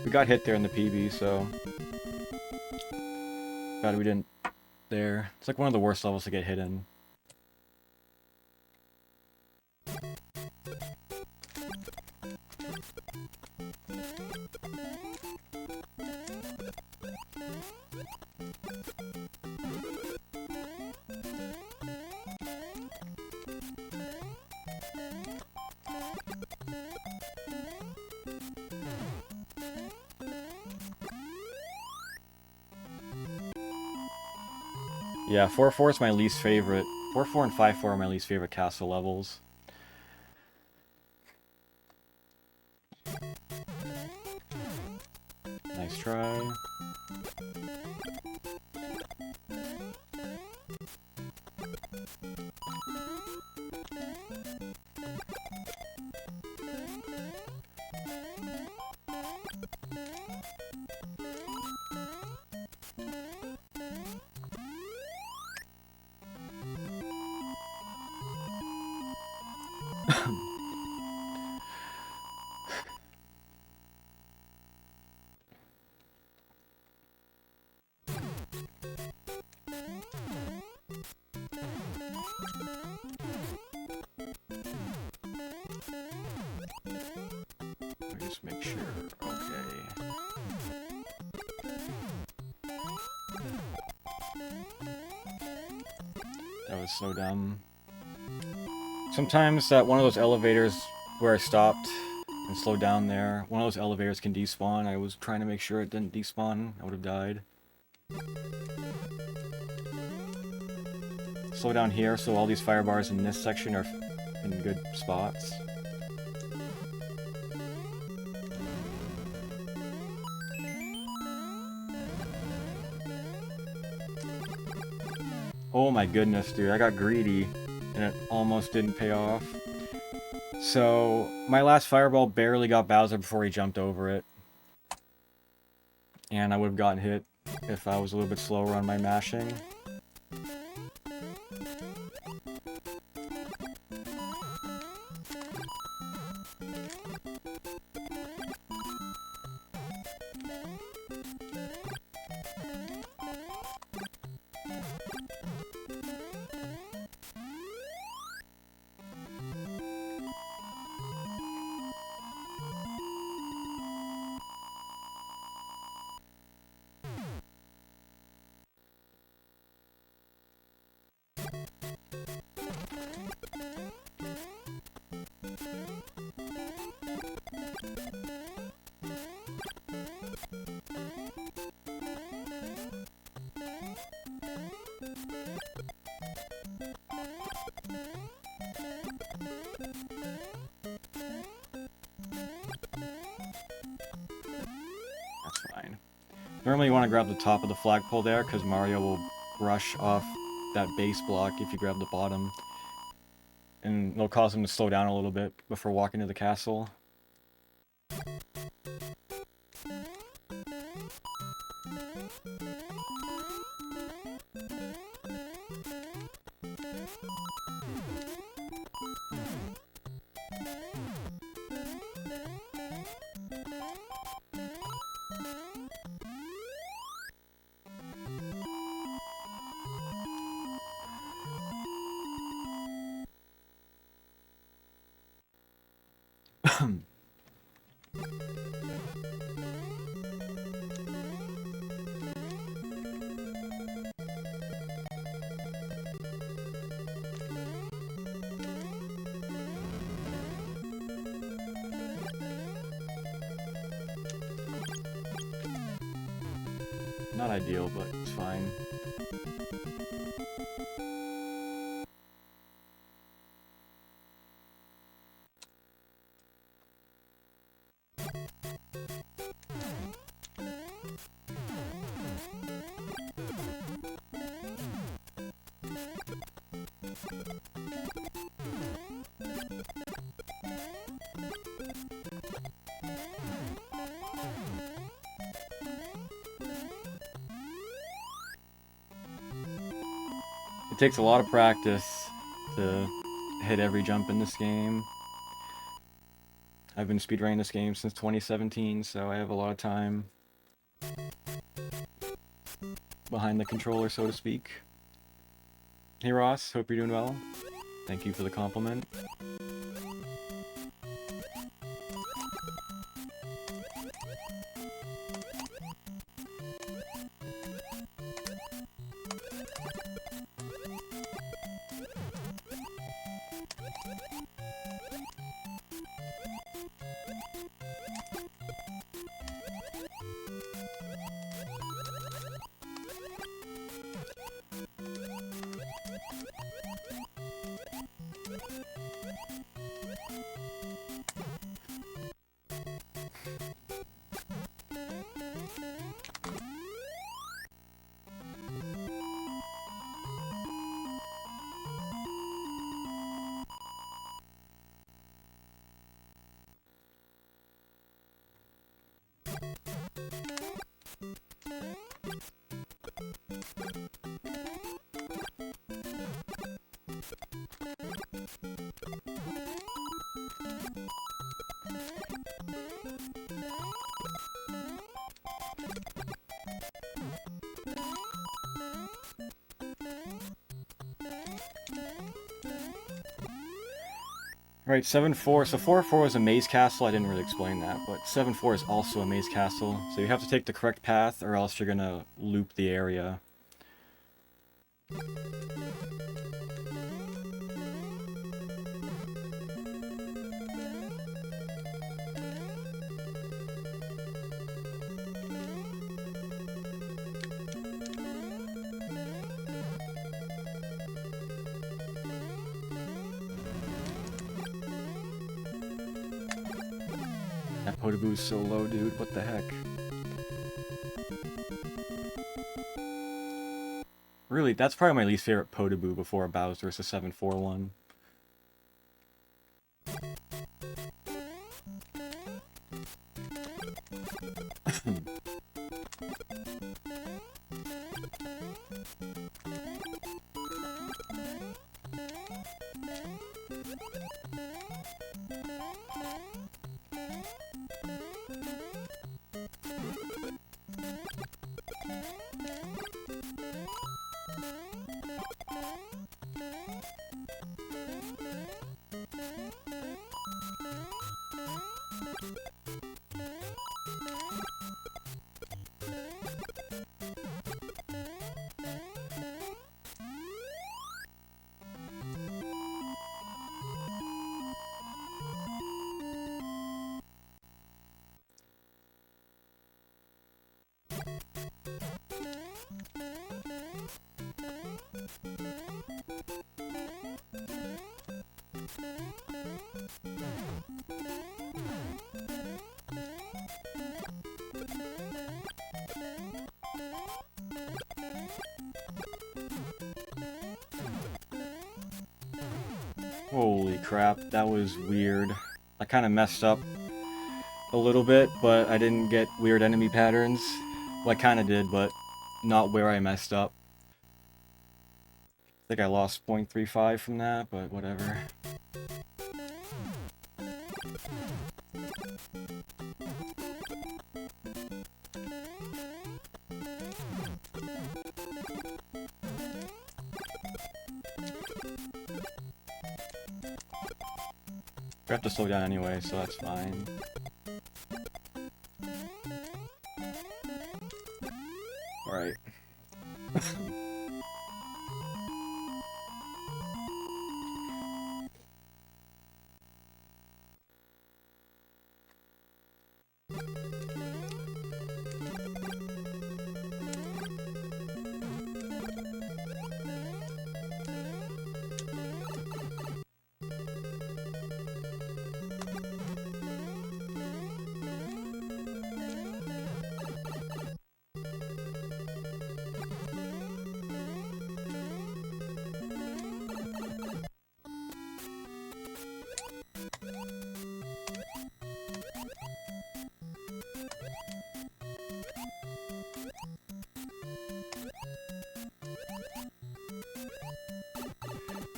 We got hit there in the PB, so glad we didn't there. It's like one of the worst levels to get hit in. Yeah, 4-4 is my least favorite. 4-4 and 5-4 are my least favorite castle levels. Nice try. Just make sure. Okay. That was so dumb. Sometimes one of those elevators where I stopped and slowed down there, one of those elevators can despawn. I was trying to make sure it didn't despawn. I would have died. Slow down here so all these fire bars in this section are in good spots. Oh my goodness, dude, I got greedy, and it almost didn't pay off. So, my last fireball barely got Bowser before he jumped over it. And I would have gotten hit if I was a little bit slower on my mashing. That's fine. Normally you want to grab the top of the flagpole there, because Mario will rush off that base block if you grab the bottom. And it'll cause him to slow down a little bit before walking to the castle. Not ideal, but it's fine. It takes a lot of practice to hit every jump in this game. I've been speedrunning this game since 2017, so I have a lot of time behind the controller, so to speak. Hey Ross, hope you're doing well. Thank you for the compliment. Right, 7-4. So 4-4 is a maze castle. I didn't really explain that, but 7-4 is also a maze castle. So you have to take the correct path, or else you're gonna loop the area. That Potoboo's so low, dude. What the heck? Really, that's probably my least favorite Potoboo before Bowser's the 7-4 one. Holy crap, that was weird. I kind of messed up a little bit, but I didn't get weird enemy patterns. Well, I kind of did, but not where I messed up. think I lost 0.35 from that, but whatever. We have to slow down anyway, so that's fine. Alright.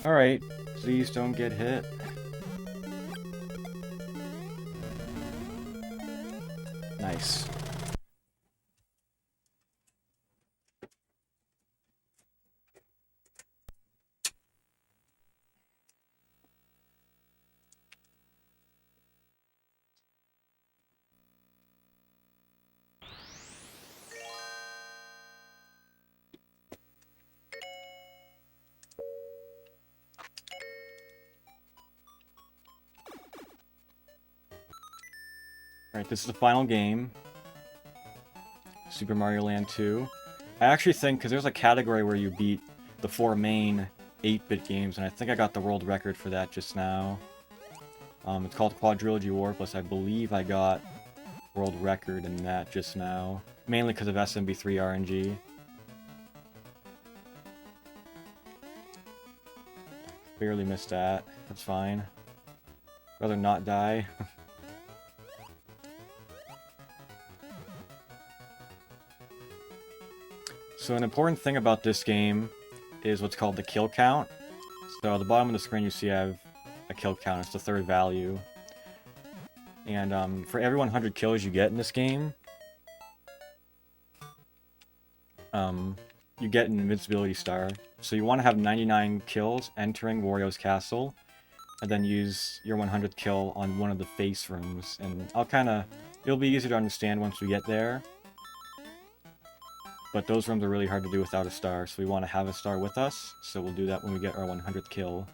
Alright, please don't get hit. Nice. Alright, this is the final game. Super Mario Land 2. I actually think, because there's a category where you beat the 4 main 8-bit games, and I think I got the world record for that just now. It's called Quadrilogy Warpless. I believe I got world record in that just now. Mainly because of SMB3 RNG. Barely missed that. That's fine. Rather not die. So an important thing about this game is what's called the kill count. So at the bottom of the screen you see I have a kill count. It's the third value. And for every 100 kills you get in this game, you get an invincibility star. So you want to have 99 kills entering Wario's castle, and then use your 100th kill on one of the face rooms. And it'll be easier to understand once we get there. But those rooms are really hard to do without a star, so we want to have a star with us, so we'll do that when we get our 100th kill.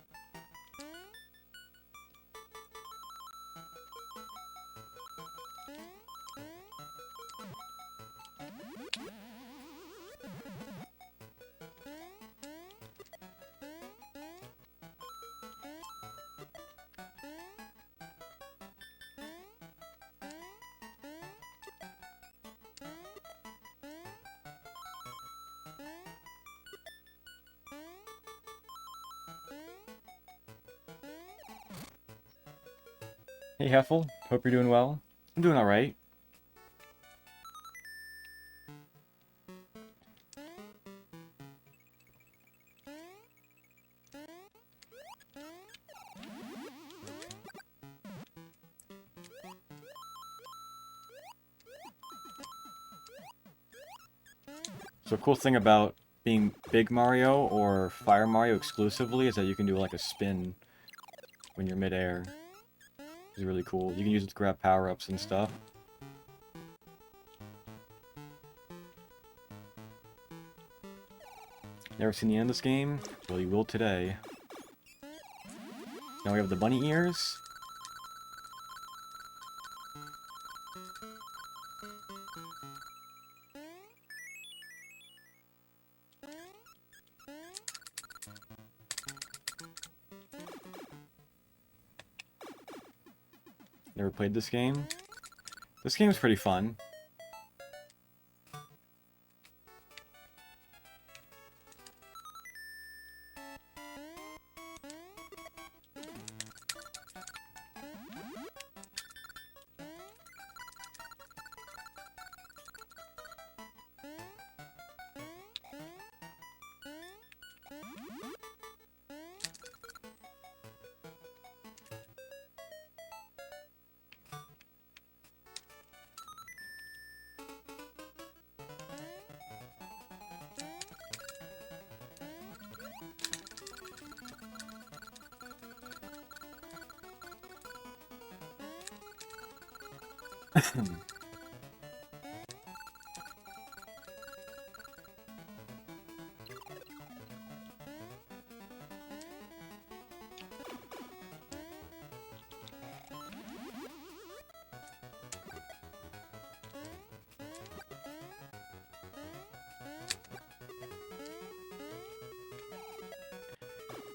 Hey Heffel, hope you're doing well. I'm doing alright. So a cool thing about being Big Mario or Fire Mario exclusively is that you can do like a spin when you're midair. It's really cool. You can use it to grab power-ups and stuff. Never seen the end of this game? Well, you will today. Now we have the bunny ears. Never played this game. This game is pretty fun.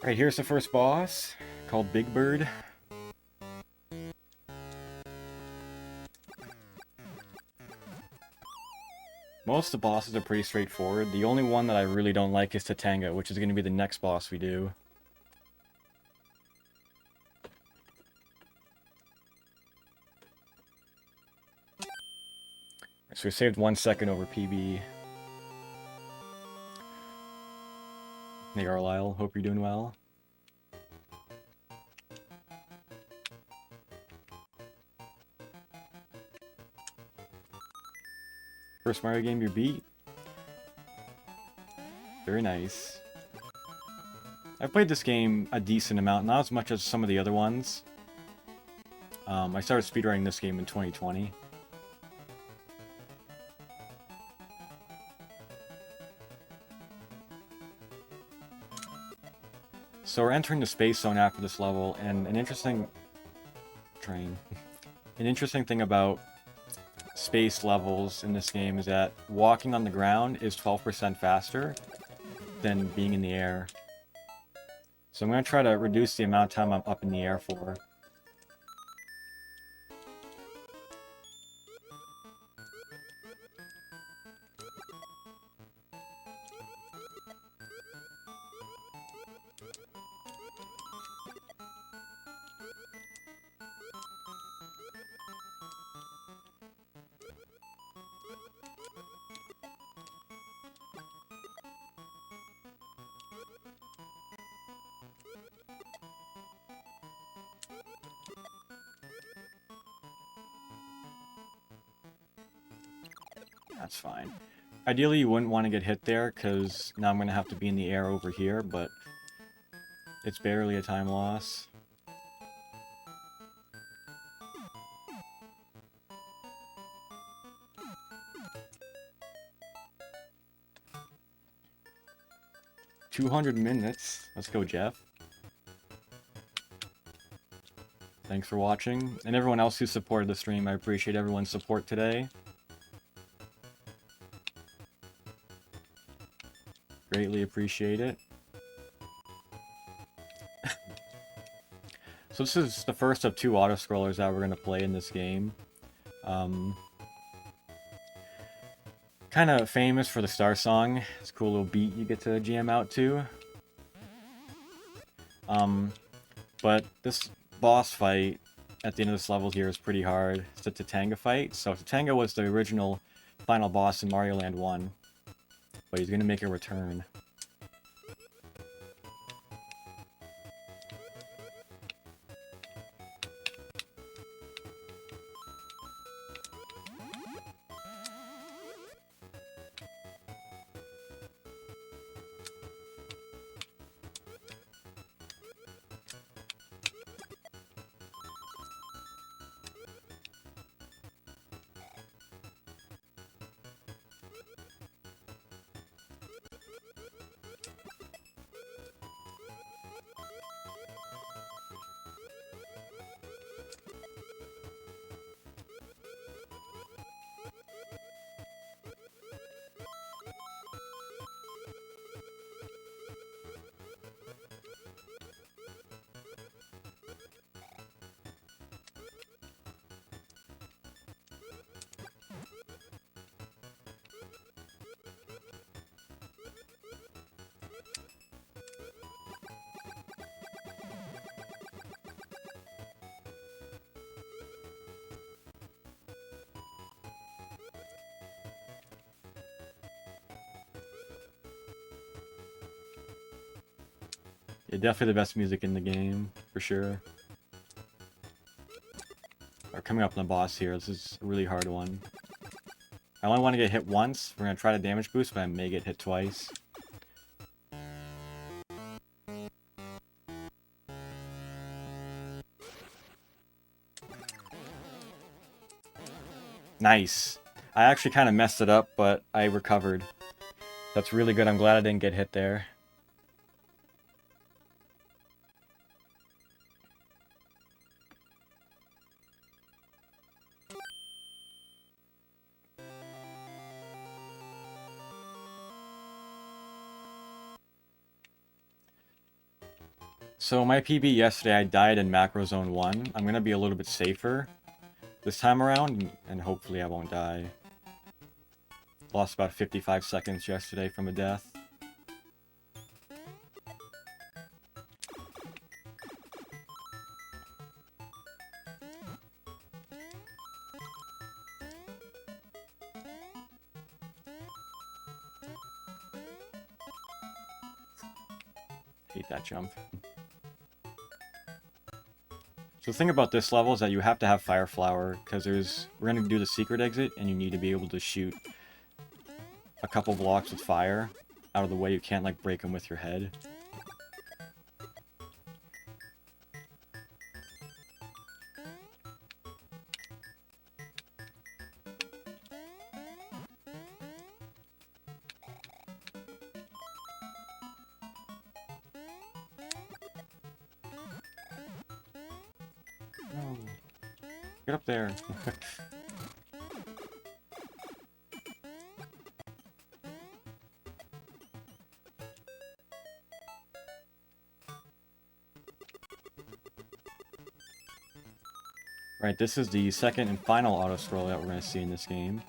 Alright, here's the first boss, called Big Bird. Most of the bosses are pretty straightforward. The only one that I really don't like is Tatanga, which is going to be the next boss we do. So we saved 1 second over PB. Hey Arlyle, hope you're doing well. First Mario game you beat? Very nice. I've played this game a decent amount, not as much as some of the other ones. I started speedrunning this game in 2020. So we're entering the space zone after this level, and an interesting thing about space levels in this game is that walking on the ground is 12% faster than being in the air. So I'm going to try to reduce the amount of time I'm up in the air for. That's fine. Ideally, you wouldn't want to get hit there, because now I'm going to have to be in the air over here, but it's barely a time loss. $200 minutes. Let's go, Jeff. Thanks for watching. And everyone else who supported the stream, I appreciate everyone's support today. Greatly appreciate it. So this is the first of 2 auto-scrollers that we're going to play in this game. Kind of famous for the Star Song. It's a cool little beat you get to jam out to. But this boss fight at the end of this level here is pretty hard. It's the Tatanga fight. So Tatanga was the original final boss in Mario Land 1. But he's going to make a return. Yeah, definitely the best music in the game, for sure. We're coming up on the boss here. This is a really hard one. I only want to get hit once. We're going to try to damage boost, but I may get hit twice. Nice. I actually kind of messed it up, but I recovered. That's really good. I'm glad I didn't get hit there. So my PB yesterday, I died in Macro Zone 1. I'm going to be a little bit safer this time around, and hopefully I won't die. Lost about 55 seconds yesterday from a death. Hate that jump. So the thing about this level is that you have to have Fire Flower, because we're going to do the secret exit, and you need to be able to shoot a couple blocks with fire out of the way. You can't, like, break them with your head. No. Get up there. Right, this is the second and final auto-scroll that we're going to see in this game.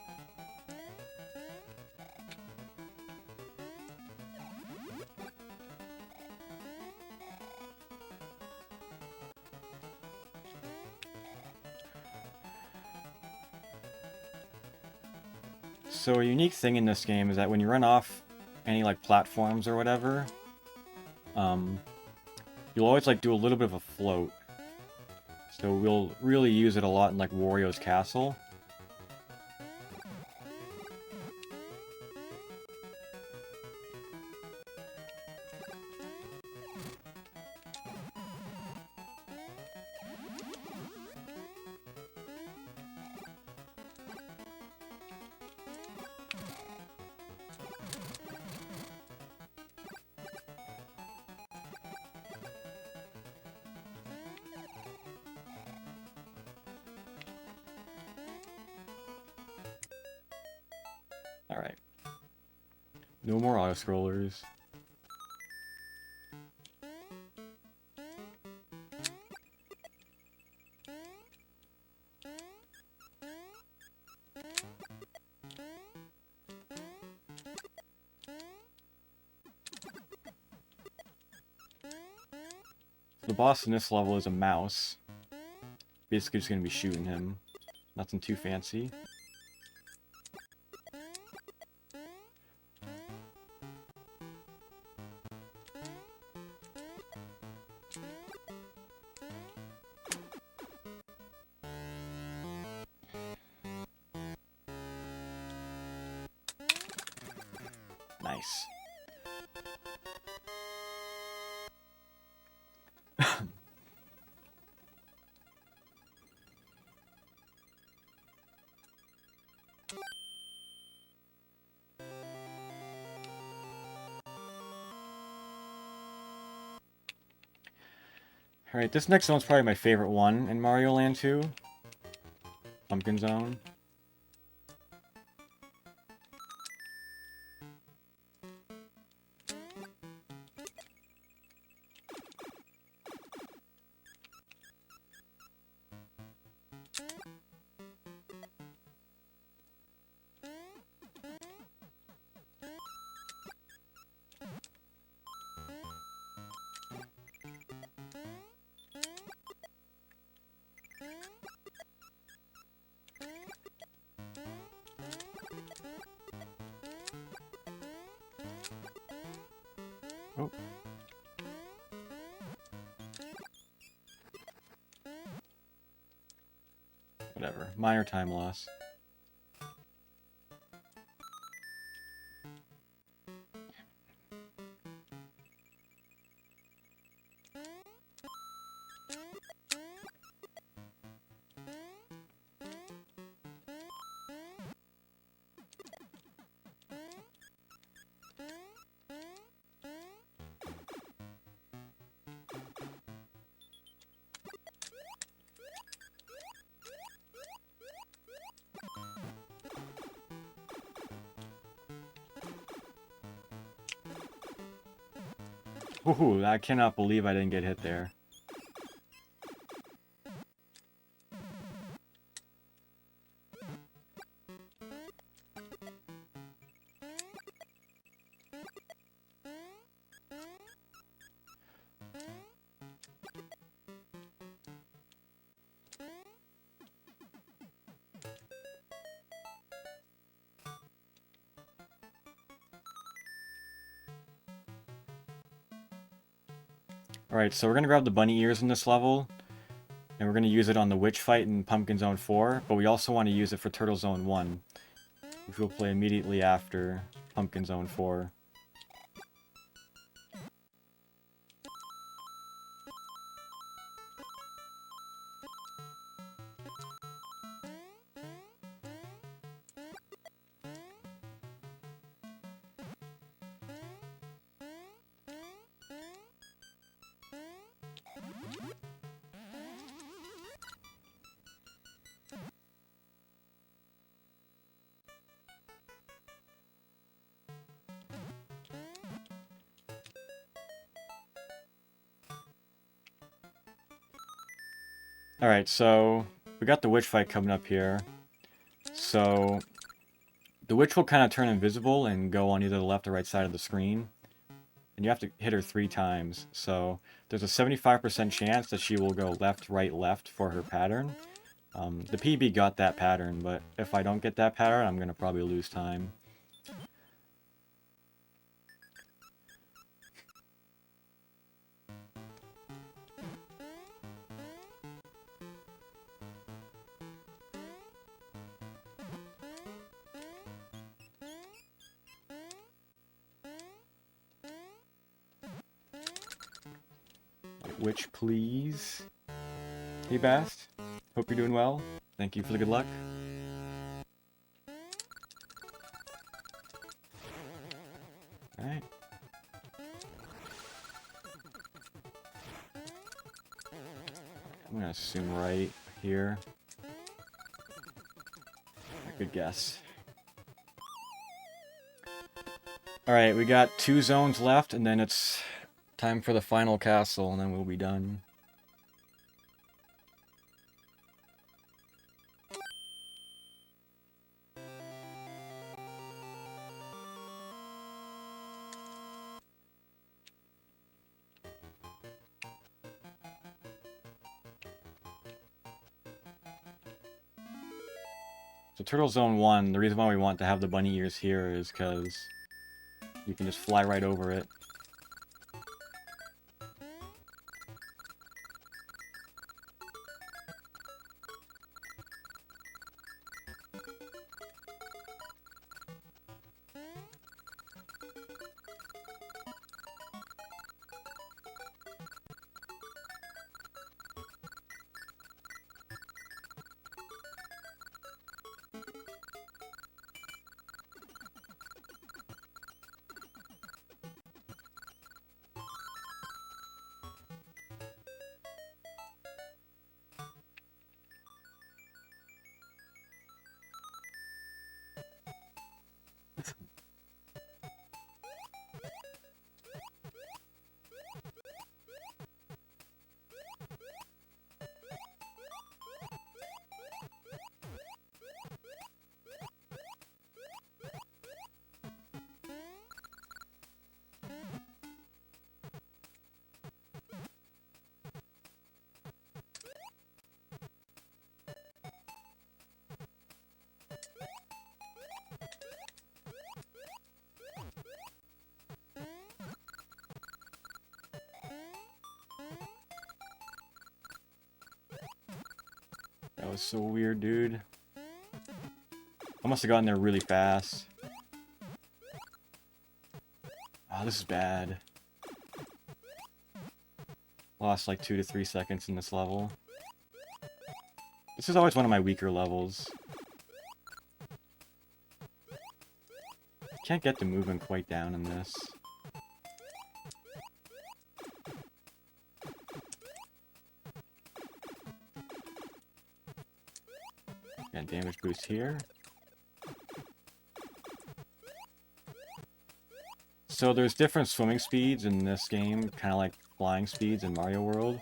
So a unique thing in this game is that when you run off any, like, platforms or whatever, you'll always, like, do a little bit of a float. So we'll really use it a lot in, like, Wario's Castle. Alright. No more auto-scrollers. The boss in this level is a mouse. Basically just gonna be shooting him. Nothing too fancy. Nice. Alright, this next one's probably my favorite one in Mario Land 2. Pumpkin Zone. Oh. Whatever. Minor time loss. Ooh, I cannot believe I didn't get hit there. Alright, so we're going to grab the bunny ears in this level, and we're going to use it on the witch fight in Pumpkin Zone 4, but we also want to use it for Turtle Zone 1, which we'll play immediately after Pumpkin Zone 4. Alright, so we got the witch fight coming up here. So the witch will kind of turn invisible and go on either the left or right side of the screen. And you have to hit her 3 times. So there's a 75% chance that she will go left, right, left for her pattern. The PB got that pattern, but if I don't get that pattern, I'm going to probably lose time. Witch, please. Hey, Bast. Hope you're doing well. Thank you for the good luck. Alright. I'm gonna assume right here. Good guess. Alright, we got 2 zones left, and then it's time for the final castle, and then we'll be done. So Turtle Zone 1, the reason why we want to have the bunny ears here is because you can just fly right over it. That was so weird, dude. I must have gotten there really fast. Oh, this is bad. Lost like 2 to 3 seconds in this level. This is always one of my weaker levels. Can't get the movement quite down in this. And damage boost here. So there's different swimming speeds in this game, kind of like flying speeds in Mario World.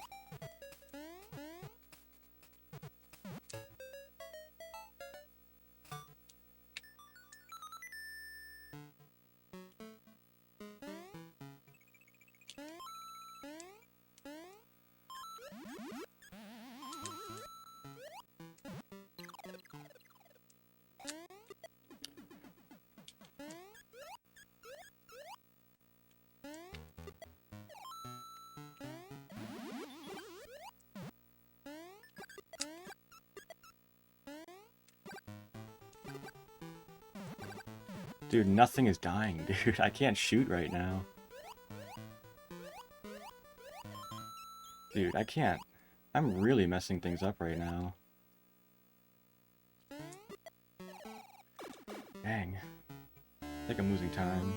Dude, nothing is dying, dude. I can't shoot right now. Dude, I can't. I'm really messing things up right now. Dang. I think I'm losing time.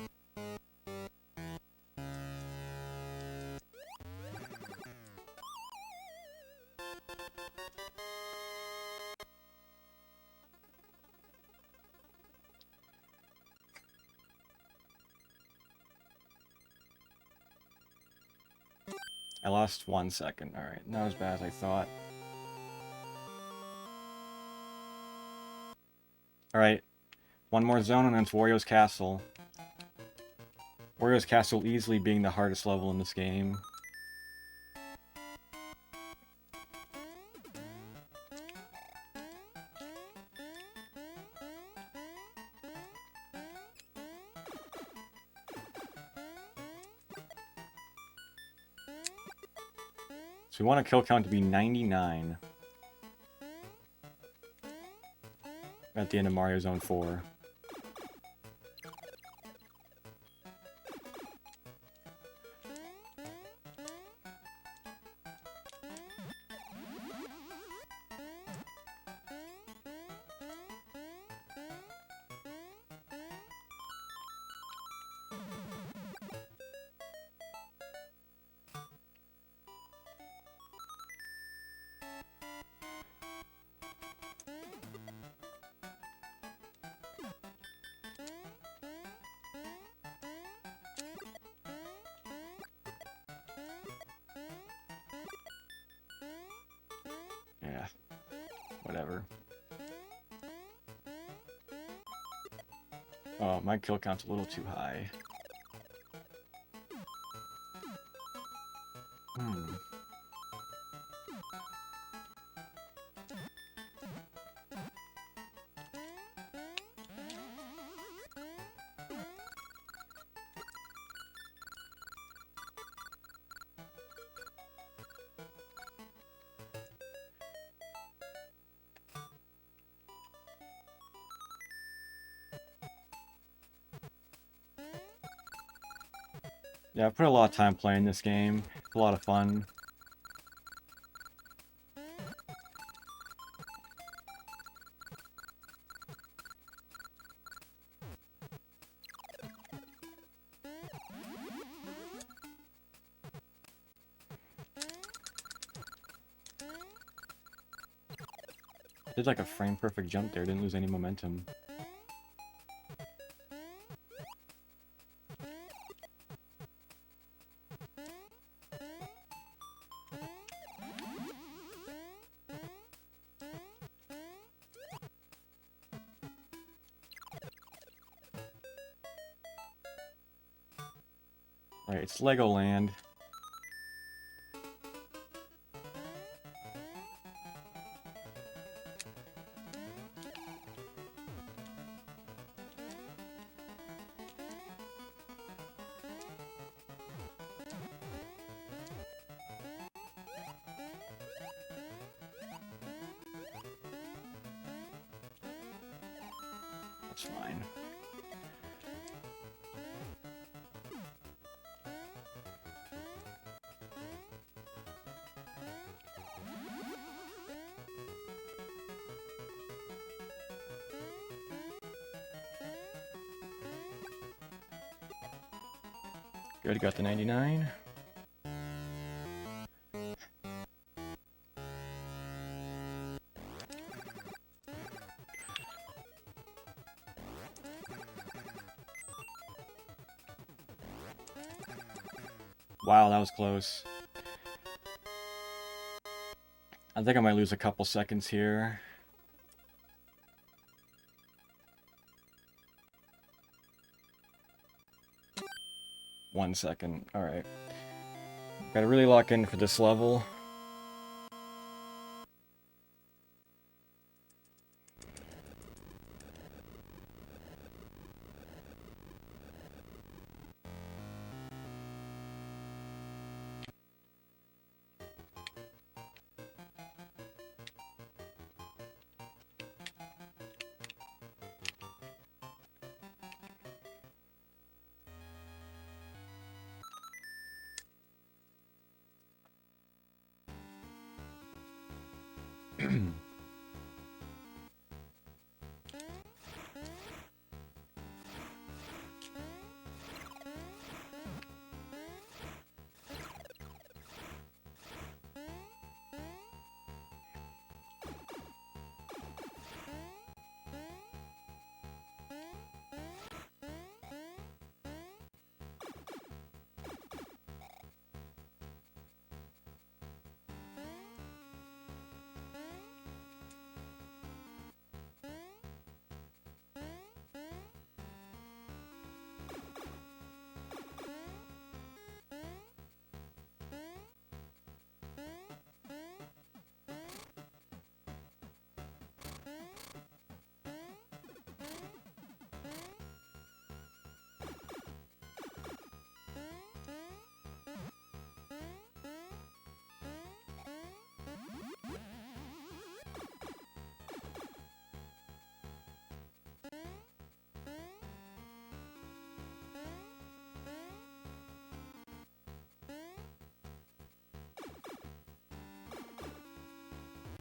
I lost 1 second. Alright, not as bad as I thought. Alright, one more zone and then it's Wario's Castle. Wario's Castle easily being the hardest level in this game. So we want a kill count to be 99 at the end of Mario Zone 4. Yeah, whatever. Oh, my kill count's a little too high. Yeah, I've put a lot of time playing this game. It's a lot of fun. Did like a frame perfect jump there, didn't lose any momentum. Alright, it's Legoland. That's fine. Good, got the 99. Wow, that was close. I think I might lose a couple seconds here. One second. Alright. Gotta really lock in for this level.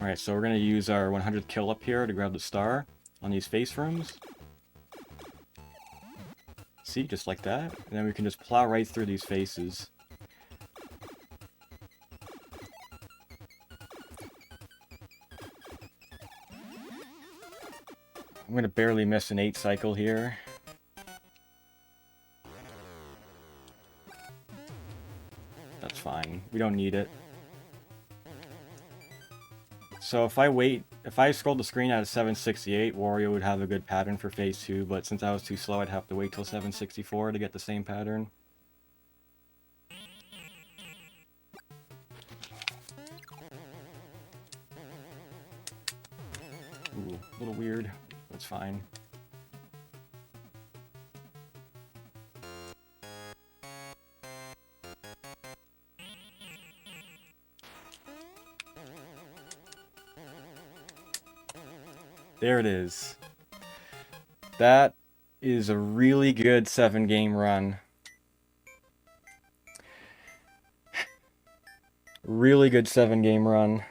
Alright, so we're going to use our 100th kill up here to grab the star on these face rooms. See, just like that. And then we can just plow right through these faces. I'm going to barely miss an 8 cycle here. That's fine. We don't need it. So if I scrolled the screen at 768, Wario would have a good pattern for phase 2, but since I was too slow, I'd have to wait till 764 to get the same pattern. Ooh, a little weird. That's fine. There it is. That is a really good 7-game run. Really good 7-game run.